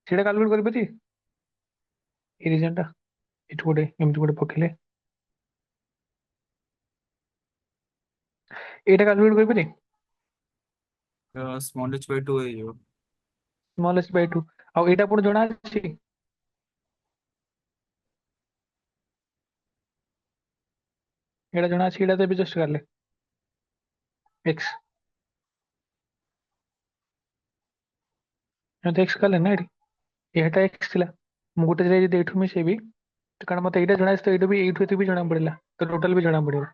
Speaker 2: ସେଇଟା କାଲକୁଲେଟ୍ କରିପାରିବି। এই ରିଜନଟା ଏଠୁ ଗୋଟେ ଏମିତି ଗୋଟେ ପକେଇଲେ ଏଇଟା କାଲକୁଲେଟ୍ କରିପାରିବେ।
Speaker 4: स्मॉल H/2 है ये।
Speaker 2: ସ୍ମଲ୍ ଏସ୍ ବାଇ ଟୁ, ଆଉ ଏଇଟା ଆପଣ ଜଣା ଅଛି? ଏଇଟା ଜଣା ଅଛି? ଏଇଟା ତ ଏବେ ଜଷ୍ଟ କାଲେ ଏକ୍ସ, ଏମିତି ଏକ୍ସ କାଲେ ନା ଏଠି, ଏଇଟା ଏକ୍ସ ଥିଲା। ମୁଁ ଗୋଟେ ଜାଗାରେ ଯଦି ଏଇଠୁ ମିଶେଇବି, ତ କାରଣ ମତେ ଏଇଟା ଜଣା ଅଛି, ତ ଏଇଟା ବି ଏଇଠୁ ଏତେ ବି ଜଣା ପଡିଲା, ତ ଟୋଟାଲ ବି ଜଣା ପଡିବ।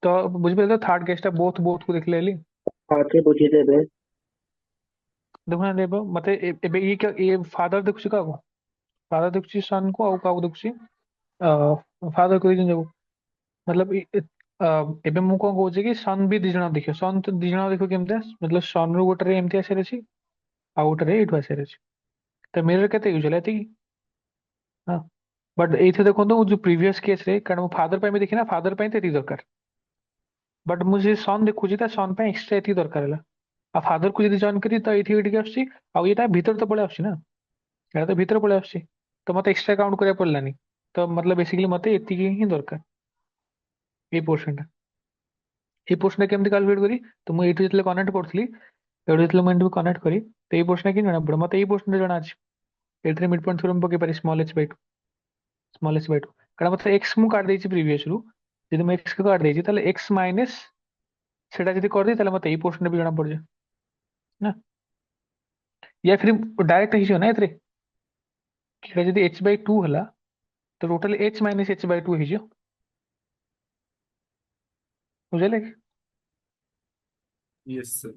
Speaker 2: ତ ବୁଝିପାରିଲେ, ଥାର୍ଡ କେସଟା ବୋଥକୁ ଦେଖିଲେ ହେଲି।
Speaker 3: आगे बुझेदेବେ।
Speaker 2: ଦେଖୁନାହାନ୍ତି ଏବେ ମତେ ଏବେ ଇଏ ଫାଦର ଦେଖୁଛି କାହାକୁ? फादर देखुची सन को, ଆଉ କାହାକୁ ଦେଖୁଛି? फादर को रीजन मतलब ଏବେ ମୁଁ କଣ କହୁଛି କି ସନ୍ ବି ଦି ଜଣ ଦେଖିବ, ସନ୍ ତ ଦି ଜଣ ଦେଖିବ କେମିତିଆ, मतलब ସନ୍ ରୁ ଗୋଟେରେ ଏମିତି ଆସିବାର ଅଛି ଆଉ ଗୋଟେରେ ଏଇଠୁ ଆସିବାର ଅଛି। ତ ମିରର କେତେ ୟୁଜ ହେଲା? ଏତିକି। ହଁ, ବଟ୍ ଏଇଥିରେ ଦେଖନ୍ତୁ ଯୋଉ ପ୍ରିଭିୟସ୍ କେସରେ, କାରଣ ମୁଁ ଫାଦର ପାଇଁ ବି ଦେଖି ନା, ଫାଦର ପାଇଁ ତ ଏତିକି ଦରକାର, ବଟ୍ ମୁଁ ଯେ ସନ୍ ଦେଖୁଛି ତା ସନ୍ ପାଇଁ ଏକ୍ସଟ୍ରା ଏତିକି ଦରକାର ହେଲା। ଆଉ ଫାଦରକୁ ଯଦି ଜଏନ୍ କରି ତ ଏଇଠି ଏଇଠିକି ଆସୁଛି, ଆଉ ଏଇଟା ଭିତରେ ତ ପଳେଇ ଆସୁଛି ନା, ଏଇଟା ତ ଭିତରେ ପଳେଇ ଆସୁଛି, ତ ମତେ ଏକ୍ସଟ୍ରା କାଉଣ୍ଟ କରିବାକୁ ପଡ଼ିଲାନି। ତ मतलब ବେସିକଲି ମତେ ଏତିକି ହିଁ ଦରକାର, ଏଇ ପୋର୍ସନଟା। ଏଇ ପୋର୍ସନଟା କେମିତି କାଲକୁଲେଟ୍ କରି, ତ ମୁଁ ଏଇଠୁ ଯେତେବେଳେ କନେକ୍ଟ କରୁଥିଲି, ଏଇଠୁ ଯେତେବେଳେ ମୁଁ ଏଇଠୁ କନେକ୍ଟ କରି, ତ ଏଇ ପୋର୍ସନଟା କେମିତି ଜଣା ପଡ଼ିବ? ମତେ ଏଇ ପୋର୍ସନଟା ଜଣା ଅଛି, ଏଥିରେ ମିଡ୍ ପଏଣ୍ଟ ଥ୍योरम ପକେଇ ପାରି, small h by two, small h by two, କାରଣ ମତେ x ମୁଁ କାଟି ଦେଇଛି ପ୍ରିଭିୟସରୁ, ଯଦି ମୁଁ x କୁ କାଟି ଦେଇଛି ତାହେଲେ x ମାଇନସ୍ সেটা যদি କରିଦିଏ ତାହେଲେ ମତେ ଏଇ ପୋର୍ସନଟା ବି ଜଣା ପଡ଼ିଯିବ ନା, या फिर डायरेक्ट ହେଇଯିବ ନା ଏଥିରେ, ସେଟା ଯଦି h ବାଇ ଟୁ ହେଲା ତ totally h minus h by two ହେଇଯିବ, ବୁଝିଲେ କି?
Speaker 4: Yes sir.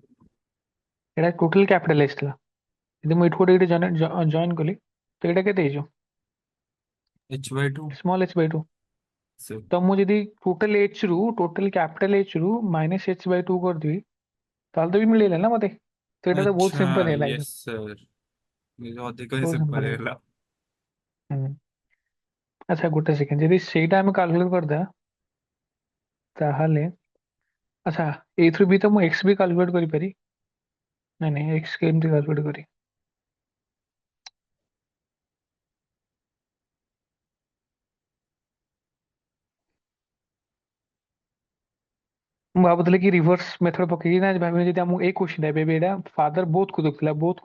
Speaker 2: ଏଇଟା ଟୋଟାଲି କ୍ୟାପିଟାଲ H ଥିଲା, ଯଦି ମୁଁ ଏଠୁ ଗୋଟେ ଏଇଠି ଜଏନ୍ କଲି ତ ଏଇଟା କେତେ ହେଇଯିବ?
Speaker 4: h/2
Speaker 2: small h by two.
Speaker 4: Sir.
Speaker 2: ତ ମୁଁ ଯଦି ଟୋଟାଲ କ୍ୟାପିଟାଲ H ରୁ ମାଇନସ୍ h ବାଇ ଟୁ କରିଦେବି ତାହେଲେ ତ ବି ମିଳିଲା ନା ମତେ, ତ ଏଇଟା ତ ବହୁତ
Speaker 4: अच्छा
Speaker 2: ସିମ୍ପଲ ହେଲା
Speaker 4: यस
Speaker 2: एकदम,
Speaker 4: सर, मुझे ଅଧିକ ହିଁ
Speaker 2: ବହୁତ
Speaker 4: ସିମ୍ପଲ
Speaker 2: ସିମ୍ପଲ ହେଲା।
Speaker 4: ହେଇଗଲା।
Speaker 2: ହୁଁ। ଆଚ୍ଛା ଗୋଟେ ସେକେଣ୍ଡ, ଯଦି ସେଇଟା ଆମେ କାଲକୁଲେଟ୍ କରିଦେବା ତାହେଲେ, ଆଚ୍ଛା ଏଇଥିରୁ ବି ତ ମୁଁ x ବି କାଲକୁଲେଟ୍ କରିପାରି, ନାଇଁ ନାଇଁ x କେମିତି କାଲକୁଲେଟ୍ କରି, ମୁଁ ଭାବୁଥିଲି କି ରିଭର୍ସ ମେଥଡ ପକେଇକି ନା ଭାବିଲି ଯଦି ଆମକୁ ଏଇ କ୍ୱେଶ୍ଚନ ଏବେ ଏଇଟା ଫାଦର ବୋଥକୁ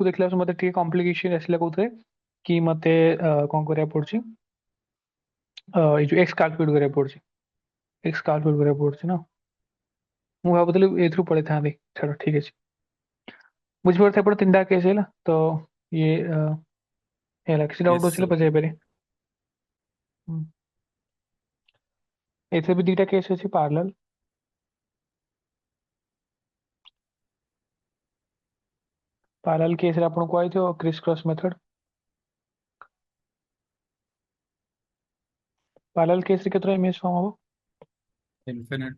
Speaker 2: ଦେଖିଲା ମତେ ଟିକେ କମ୍ପ୍ଲିକେସନ ଆସିଲା କୋଉଥିରେ କି ମତେ କଣ କରିବାକୁ ପଡୁଛି, ଏଇ ଯୋଉ x କାଲକୁଲେଟ୍ କରିବାକୁ ପଡୁଛି, x କାଲକୁଲେଟ୍ କରିବାକୁ ପଡୁଛି ନା, ମୁଁ ଭାବୁଥିଲି ଏଇଥିରୁ ପଳେଇଥାନ୍ତି, ଛାଡ ଠିକ ଅଛି। ବୁଝିପାରୁଥିବେ ଏପଟେ ତିନିଟା କେସ୍ ହେଲା, ତ ଇଏ ହେଲା କିଛି
Speaker 4: यस
Speaker 2: ଡାଉଟ୍ ଅଛି
Speaker 4: सर।
Speaker 2: ପଚାରି ପାରିବେ। ହୁଁ। ଏଥିରେ ବି ଦିଟା କେସ୍ ଅଛି ପାରାଲାଲ, ପାରାଲାଲ କେସରେ ଆପଣଙ୍କୁ କୁହାଯାଇଥିବ କ୍ରିସ୍ କ୍ରସ୍ ମେଥଡ, ପାରାଲାଲ କେସରେ କେତେଟା ଇମେଜ ଫର୍ମ ହବ?
Speaker 4: इन्फिनिट।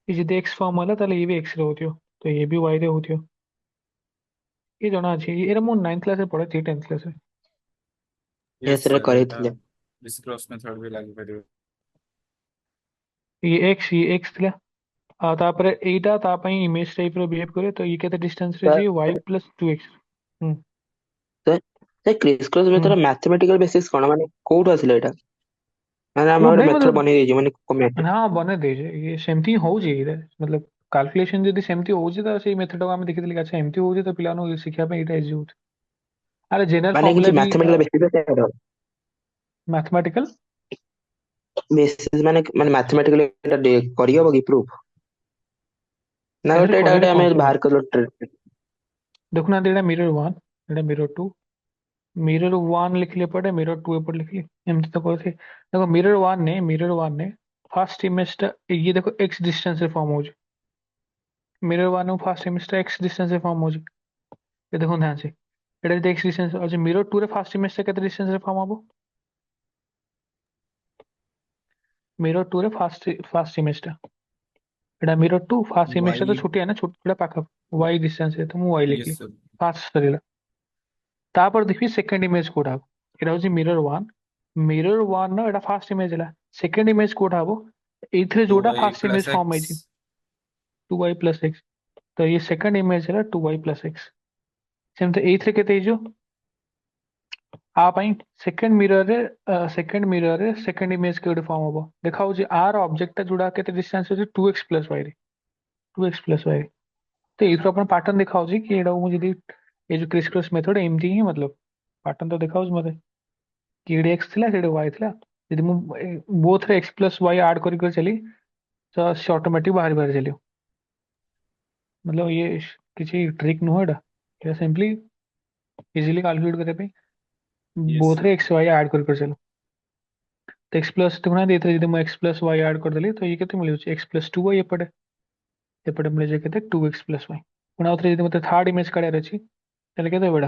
Speaker 2: ये ଯଦି x ଫର୍ମ ହେଲା ତାହେଲେ ଇଏ ବି x ରେ ହଉଥିବ, ତ ଇଏ ବି y ରେ ହଉଥିବ, ये ଜଣା ଅଛି, ଏଇଟା ମୁଁ 9th କ୍ଲାସରେ ପଢିଥିଲି 10th କ୍ଲାସରେ।
Speaker 4: यस
Speaker 3: ଏଥିରେ
Speaker 4: सर ଏଇଟା
Speaker 3: କରିଥିଲେ।
Speaker 4: କ୍ରିସ୍ କ୍ରସ୍ ମେଥଡ ବି ଲାଗିପାରିବ।
Speaker 2: ये x ଥିଲା, ଆଉ ତାପରେ ଏଇଟା ତା ପାଇଁ ଇମେଜ ଟାଇପ ର ବିହେଭ କରେ, ତ ଇଏ କେତେ ଡିଷ୍ଟାନ୍ସ ରେ
Speaker 3: ସାର୍
Speaker 2: ଯିବ? y plus 2x। ହୁଁ
Speaker 3: ସାର୍ ସାର୍ କ୍ରିସ୍ କ୍ରସ୍
Speaker 2: ହୁଁ।
Speaker 3: ମେଥଡର ମ୍ୟାଥମେଟିକାଲ ବେସିସ୍ କଣ, ମାନେ କୋଉଠୁ ଆସିଲା ଏଇଟା? ମାନେ ଆମେ
Speaker 2: वो
Speaker 3: ଗୋଟେ
Speaker 2: नहीं
Speaker 3: ମେଥଡ
Speaker 2: मतलब,
Speaker 3: ବନେଇ ଦେଇଛୁ, ମାନେ କୋଉ method?
Speaker 2: हाँ ବने ଦେଇଛେ, ଇଏ ସେମିତି ହିଁ ହଉଛି, ଏଇଟା मतलब କାଲକୁଲେସନ ଯଦି ସେମିତି ହଉଛି ତ ସେଇ ମେଥଡକୁ ଆମେ ଦେଖିଥିଲେ କି ଆଚ୍ଛା ଏମିତି ହଉଛି ତ ପିଲାମାନଙ୍କୁ ଶିଖିବା ପାଇଁ ଏଇଟା ଇଜି ହଉଛି। ଆରେ ଜେନେରାଲ
Speaker 3: ମାନେ
Speaker 2: ଫର୍ମୁଲା
Speaker 3: କିଛି
Speaker 2: ବି
Speaker 3: ମ୍ୟାଥମେଟିକାଲ ବେସିସ୍ ଅଛି ଏଟାର?
Speaker 2: ମ୍ୟାଥମେଟିକାଲ,
Speaker 3: ବେସିସ୍ ମାନେ ମ୍ୟାଥମେଟିକାଲି ଏଟା କରିହବ କି ପ୍ରୁଫ? ନା
Speaker 2: ଏଥିରେ
Speaker 3: ଗୋଟେ ଏଇଟା
Speaker 2: କରିବାରେ
Speaker 3: ଗୋଟେ
Speaker 2: କଣ
Speaker 3: ଆମେ
Speaker 2: ଅଛି,
Speaker 3: ବାହାର କଲୁ
Speaker 2: ଦେଖୁନାହାନ୍ତି ଏଇଟା ମିରର ୱାନ୍, ଏଇଟା ମିରର ଟୁ, मिरर वन लिख लिया पड़े, मिरर टू एपट लिख ली, एमती तो कौन थे देखो मिरर वन ने फर्स्ट इमेज टा ये देखो x डिस्टेंस रे फॉर्म हो जाए, मिरर वन में फर्स्ट इमेज टा x डिस्टेंस रे फॉर्म हो जाए, ये देखो ध्यान से एटा যদি x डिस्टेंस अच्छा मिरर टू रे फर्स्ट इमेज टा केते डिस्टेंस रे फॉर्म हबो, मिरर टू रे फर्स्ट इमेज टा, एटा मिरर टू फर्स्ट इमेज टा तो
Speaker 4: वाई।
Speaker 2: छोटी है ना, छोटा पाखा y डिस्टेंस है, तो मैं y लिख
Speaker 4: यस
Speaker 2: ली
Speaker 4: सर।
Speaker 2: फर्स्ट सरीला, तापर देखिए सेकंड इमेज कोड हबो, एटा होची मिरर वन ना एटा फर्स्ट इमेज है, सेकंड इमेज कोड हबो एथरे
Speaker 4: टू
Speaker 2: जोटा
Speaker 4: y
Speaker 2: first image
Speaker 4: plus
Speaker 2: form है
Speaker 4: एक्स।
Speaker 2: 2y प्लस x, तो ये सेकंड इमेज है 2y प्लस x, सेमते एथरे केते हिजो आ ପାଇଁ सेकंड मिरर रे सेकंड इमेज के फॉर्म हबो, देखा होची आर ऑब्जेक्ट टा जोड़ा केते डिस्टेंस होची 2x प्लस y रे, 2x प्लस y रे, तो एथरो अपन पैटर्न देखा होची कि एडा मु जदी ये जो क्रिस क्रॉस मेथड एमती ही मतलब पैटर्न तो देखा होची मते कि एडे x थिला सेडे y थिला, यदि मु बोथ रे x प्लस y ऐड करी कर चली तो से ऑटोमेटिक बाहर बाहर चलियो, मतलब ये किसी ट्रिक नुह एटा, ये सिंपली इजीली कैलकुलेट करे पे
Speaker 4: यस
Speaker 2: बोथ
Speaker 4: सर।
Speaker 2: रे x y ऐड कर चलो, तो x प्लस तुमने देते यदि मैं x प्लस y ऐड कर देली तो ये केते मिल जाଉଛି x प्लस 2y एपटे मिल जाए केते 2x प्लस y, पुना उतरे यदि मते थर्ड इमेज काढार अछि ताले केते बेडा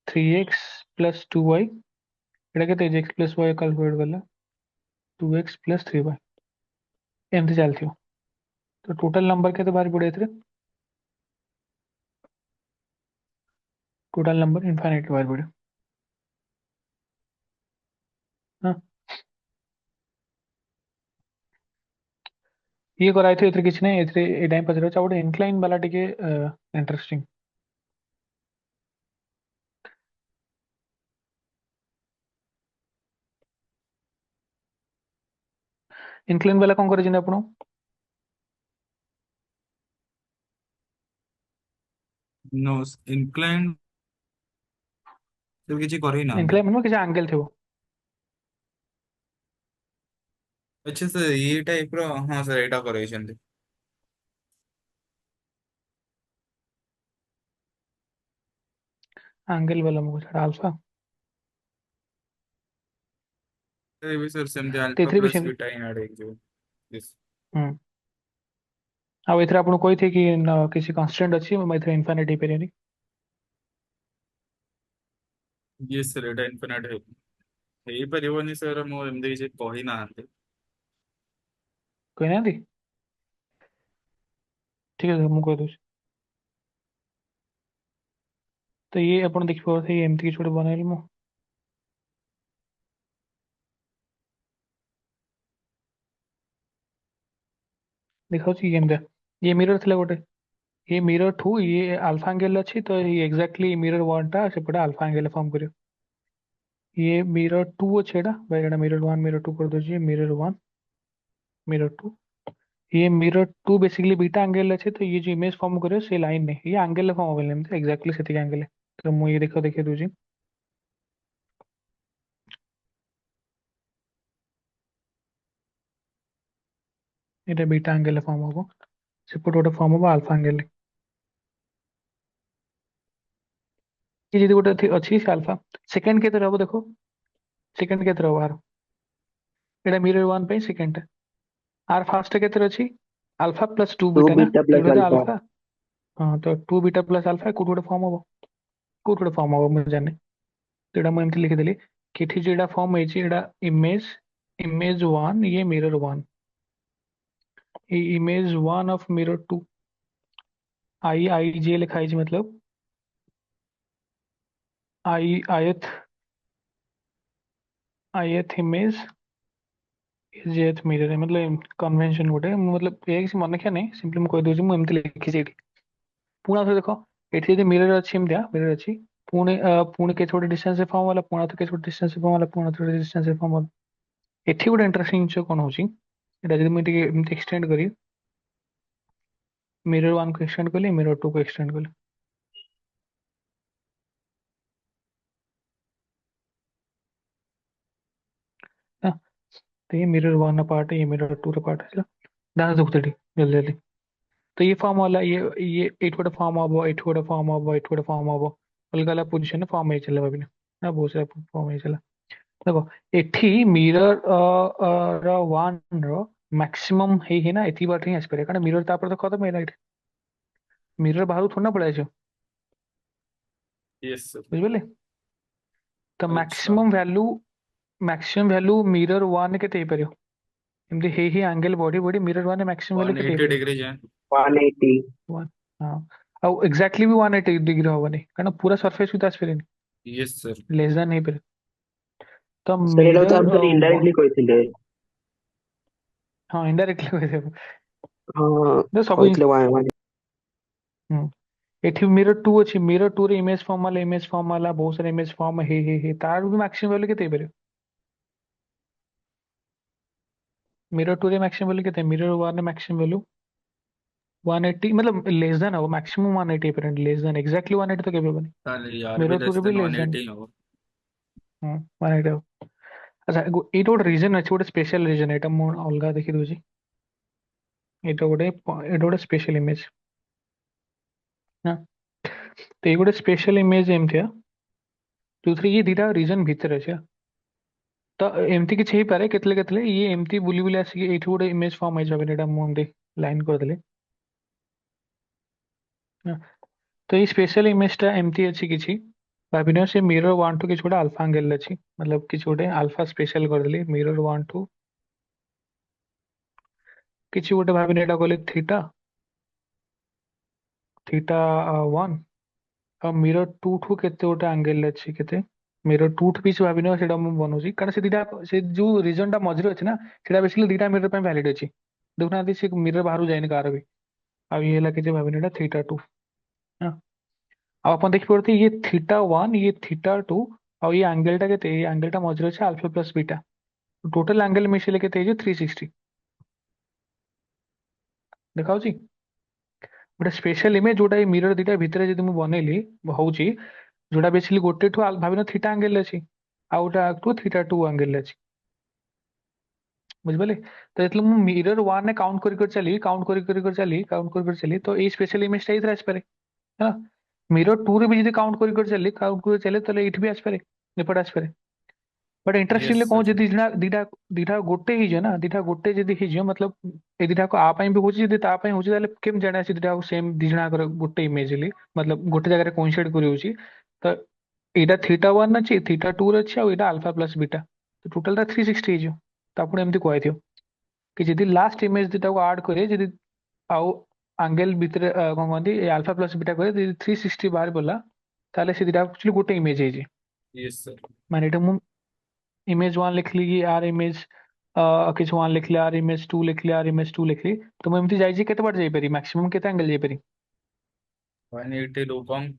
Speaker 2: 3x प्लस 2y एटा केते x प्लस y कैलकुलेट करला 2x प्लस 3y एमती चलथियो तो टोटल नंबर केते बाहर पड़े एथरे टोटल नंबर इनफाइनाइट बाहर पड़े हाँ ये कराई थे एथरे किछ नै एथरे ए टाइम पचरा चा गोटे इंक्लाइन वाला टिके इंटरेस्टिंग इंक्लाइन वाला कोन करे जिन आपण
Speaker 4: नो इनक्लाइन तो किसी कर ही ना
Speaker 2: इंक्लाइन मतलब किछ एंगल थिबो
Speaker 4: अच्छा सर ये टाइप रो हाँ सर एटा करेछन
Speaker 2: एंगल वाला मको छाड़ अल्फा
Speaker 4: ये भी सर सेमती
Speaker 2: तो
Speaker 4: अल्फा
Speaker 2: एथरे भी
Speaker 4: प्लस
Speaker 2: सेम
Speaker 4: बीटा इन ऐड जो यस
Speaker 2: हम्म अब एथरे आपण कोइ थे कि किसी कांस्टेंट अछि एथरे इनफाइनाइट पेरियनी
Speaker 4: यस सर एटा इनफिनिट है हेई परिबनी सर मो एमदी जे कहि नाहंते
Speaker 2: कोइ नांदी ठीक है मु कहि दउछ तो ये आपण देखि पारे एमती कि छोटे बनाइल मु देखाउ छी केमदा ये मिरर थिला गोटे ये मिरर ठू ये अल्फा एंगल अछि तो ये एग्जैक्टली मिरर वन टा सेपटे अल्फा एंगल फॉर्म करियो ये मिरर टू अछि एटा भाई एटा मिरर वन मिरर टू कर दो जी मिरर वन मिरर टू ये mirror two basically beta angle अच्छे तो ये जो इमेज फॉर्म करे से लाइन नहीं ये एंगल फॉर्म होबे एमती एग्जैक्टली सेटिक एंगल है तो मु ये देखो देखे दूजी एटा बीटा एंगल फॉर्म होबो सेपट गोटे फॉर्म होबो अल्फा एंगल ये जदी गोटे अच्छी से अल्फा सेकंड के तरह होबो देखो सेकंड के तरह बाहर एटा मिरर वन पे सेकंड आर फास्ट के तरह अछि अल्फा प्लस 2
Speaker 3: टू
Speaker 2: बीटा ना
Speaker 3: बीटा
Speaker 2: तो
Speaker 3: प्लस
Speaker 2: एटा
Speaker 3: अल्फा
Speaker 2: अल्फा हां तो 2 बीटा प्लस अल्फा कोड गोटे फॉर्म होबो कोड गोटे फॉर्म होबो मु जाने तो एटा मु एमती लिखि देली कि एठी जेडा फॉर्म है एटा इमेज इमेज वन ये मिरर वन ये image one of mirror two I जे लिखा है मतलब आयत आयत इमेज जेथ मिरर है मतलब कन्वेंशन गोटे मतलब एक से मन क्या नहीं सिंपली मैं कह दूँ मुझे एमती लिखी से पुणा थे देखो एठी यदि मिरर अच्छी एमतिया मिरर अच्छी पुणे पुणे के थोड़े डिस्टेंस से फॉर्म वाला पुणा तो के थोड़े डिस्टेंस से फॉर्म वाला पुणा थोड़े डिस्टेंस से फॉर्म वाला एठी गोटे इंटरेस्टिंग जिनिस कोन होची एटा जदि मैं टिके एमती एक्सटेंड करी मिरर वन को एक्सटेंड कली मिरर टू को एक्सटेंड कली हाँ, तो ये मिरर वन पार्ट है ये मिरर टू का पार्ट है डांस दुखते जल्दी जल्दी तो ये फॉर्म वाला ये एट गोटे फॉर्म हम एट गोटे फॉर्म हम एट गोटे फॉर्म हम अलग अलग पोजिशन फॉर्म हो चला भाभी ना बहुत सारा फॉर्म हो चला देखो एठी मिरर वन रो मैक्सिमम है ना एती बार ही आसपारे कारण मिरर तापर तो खत्म है ना मिरर बाहर थोड़ा पड़े छ
Speaker 4: यस सर
Speaker 2: बुझबले तो
Speaker 4: अच्छा
Speaker 2: मैक्सिमम वैल्यू मिरर वन के परियो एमती हे angle body body mirror one maximum value के
Speaker 4: 180
Speaker 2: परियो
Speaker 4: डिग्री जाए
Speaker 3: 180
Speaker 2: वन हाँ ଆଉ ଏକ୍ଜାକ୍ଟଲି ବି 180 ଡିଗ୍ରୀ ହବନି କାରଣ ପୁରା ସରଫେସ୍ ବି ତ ଆସିପାରିବନି
Speaker 4: यस सर
Speaker 2: ଲେସ୍ ଦାନ୍ ହେଇପାରିବ ତ
Speaker 3: सर एटा तो
Speaker 2: ମିରର
Speaker 3: हम सर इनडायरेक्टली कहथिले
Speaker 2: ହଁ ଇନଡାଇରେକ୍ଟଲି କହିଦେବ
Speaker 3: हाँ
Speaker 2: ତ ସବୁ
Speaker 3: कहथिले वन
Speaker 2: ହୁଁ ଏଠି ମିରର ଟୁ ଅଛି ମିରର ଟୁ ରେ ଇମେଜ ଫର୍ମ ହେଲା ବହୁତ ସାରା ଇମେଜ ଫର୍ମ ହେଇ ତାର ବି ମାକ୍ସିମମ୍ ଭ୍ୟାଲୁ କେତେ ହେଇପାରିବ ମିରର ଟୁ ରେ ମାକ୍ସିମମ୍ ଭ୍ୟାଲୁ କେତେ ମିରର वन ରେ ମାକ୍ସିମମ୍ ଭ୍ୟାଲୁ 180 मतलब लेस देन हो maximum 180 percent less than exactly 180 तो केबे बनी
Speaker 4: ताले यार भी
Speaker 2: मिरर टू
Speaker 4: लेस
Speaker 2: रे भी
Speaker 4: देन
Speaker 2: लेस देन
Speaker 4: 180 हो
Speaker 2: 180 हो अच्छा ଏଇଟା ଗୋଟେ ରିଜନ ଅଛି ଗୋଟେ ସ୍ପେଶାଲ ରିଜନ ଏଇଟା ମୁଁ ଅଲଗା ଦେଖି ଦଉଛି ଏଇଟା ଗୋଟେ ସ୍ପେଶାଲ ଇମେଜ ହଁ ତ ଏଇ ଗୋଟେ ସ୍ପେଶାଲ ଇମେଜ ଏମିତିଆ ଯୋଉଥିରେ ଇଏ ଦିଟା ରିଜନ ଭିତରେ ଅଛି ତ ଏମିତି କିଛି ହେଇପାରେ କେତେବେଳେ କେତେବେଳେ ଇଏ ଏମିତି ବୁଲି ବୁଲି ଆସିକି ଏଇଠି ଗୋଟେ ଇମେଜ ଫର୍ମ ହେଇଛି ଭାବିନି ଏଇଟା ମୁଁ ଏମିତି ଲାଇନ କରିଦେଲି ହଁ, ତ ଏଇ ସ୍ପେଶାଲ ଇମେଜ ଟା ଏମିତି ଅଛି କିଛି भाविनियो से मिरर वन टू किसी गोटे अल्फा एंगल अच्छी मतलब किसी गोटे अल्फा स्पेशल करदेली मिरर वन टू किसी गोटे भाविनियो एटा कहले थीटा थीटा वन और मिरर टू ठू केते गोटे एंगल अच्छी केते मिरर टू ठू पीस भाविनियो सेटा मु बनउची कारण से दिटा से जो रीजन टा मझरे अछि ना सेटा बेसिकली दिटा मिरर पे वैलिड अछि देखुना से मिरर बाहर जाइनि कार भी अब ये लगे जे भाविनियो थीटा टू हाँ अब अपन देखि पड़ते ये थीटा वन ये थीटा टू और ये एंगल टा केते ये एंगल टा मझरे अछि alpha plus beta total angle मिशिले केते जे 360 देखाउची गोटे स्पेशल इमेज जोटा ये मिरर दिटा भितर जदि मु बनेली होउची जोटा बेसिकली गोटे ठू भाविनो थीटा एंगल अछि आ गोटा टू थीटा टू एंगल अछि बुझबले तो जेतले मु मिरर वन ने काउंट करि कर चली काउंट करि कर चली तो ये स्पेशल इमेज टा इधर आसपारे है मिरर टू रे भी जदि काउंट कर चली काउंट कर चले तो एठी भी आसपारे एपट आसपारे बट
Speaker 4: यस
Speaker 2: इंटरेस्टिंगली कौन
Speaker 4: सर
Speaker 2: जदि दिटा दिटा दिटा गोटे ही जो ना दिटा गोटे जदि ही जो मतलब ए दिटा को आ पई भी होची जदि ता पई होची ताले केम जाना से दिटा सेम दिजना कर गोटे इमेज ली मतलब गोटे जगह रे कोइंसाइड करि होची तो एटा थीटा 1 अछि थीटा 2 रे अछि आ एटा अल्फा प्लस बीटा तो टोटल टा 360 ही जो तो आपण एमती कहै थियो कि जदि लास्ट इमेज दिटा को ऐड करे जदि आउ एंगल भितर कोन कहंदी अल्फा प्लस बीटा करे जदि 360 बाहर बोला ताले से दिटा एक्चुअली गोटे इमेज है जे
Speaker 4: यस सर
Speaker 2: माने एटा मु इमेज वन लिख ली आर इमेज किसी वन लिख लिया आर इमेज टू लिख लिया आर इमेज टू लिख ली तो मैं एमती जाइए केते बार जाई पारी मैक्सिमम केते एंगल जाई पारी
Speaker 4: 180 लोकम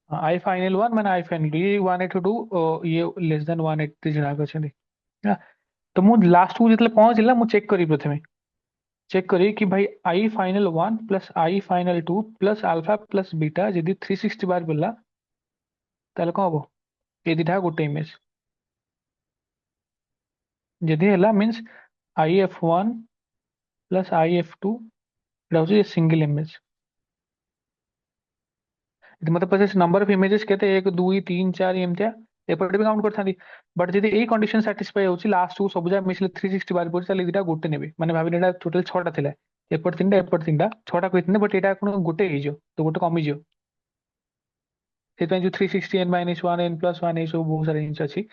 Speaker 2: आई फाइनल वन मैंने आई फाइनल ये 182 ये लेस देन 180 जना को छनी ना तो मु लास्ट को जितले पहुंचला मु चेक करी प्रथमे चेक करी कि भाई I final one plus I final two plus alpha plus beta यदि 360 बार बोला ताले कौन हबो ये दिठा गोटे इमेज यदि हला means I F one plus I F two ये सिंगल इमेज मतलब पचास नंबर ऑफ इमेजेस केते 1 2 3 4 एमतिया एपटे भी काउंट करथांदी बट जदि एई कंडीशन सैटिस्फाई होची लास्ट को सब जा मिसले 360 बार पड़ चली दिटा गोटे नेबे माने भाबी एटा टोटल 6 टा थिला एपट 3 टा 6 टा कहितने बट एटा कोन गोटे ही जो तो गोटे कमी जो सेता जो 360 n - 1 n + 1 ए सब बहुत सारे जिनिस अछि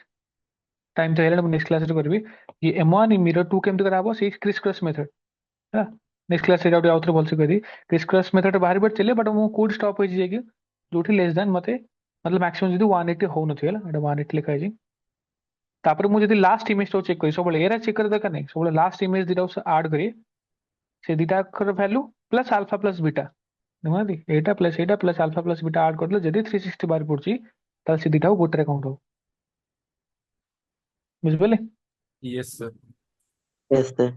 Speaker 2: टाइम तो हेला नेक्स्ट क्लास रे करबी ये m1 मिरर 2 केमते कराबो से क्रिस क्रॉस मेथड है नेक्स्ट क्लास रे आउट आउटर बोलसे करी क्रिस क्रॉस मेथड बाहर बट चले बट मु कोड स्टॉप हो जाएगी जोठी लेस देन मते मतलब मैक्सिमम जदि 180 हो नथि हला एटा 180 लिखा है तापर मु जदि लास्ट इमेज तो चेक करी सब एरा चेक कर दरकार नहीं सब लास्ट इमेज दिटा से ऐड करी से दिटा कर value plus alpha plus beta देखुनादी एटा plus alpha plus beta add करले जदि 360 बार पड़ची ताल से दिटा गोटे काउंट हो बुझबले
Speaker 4: यस सर
Speaker 3: यस सर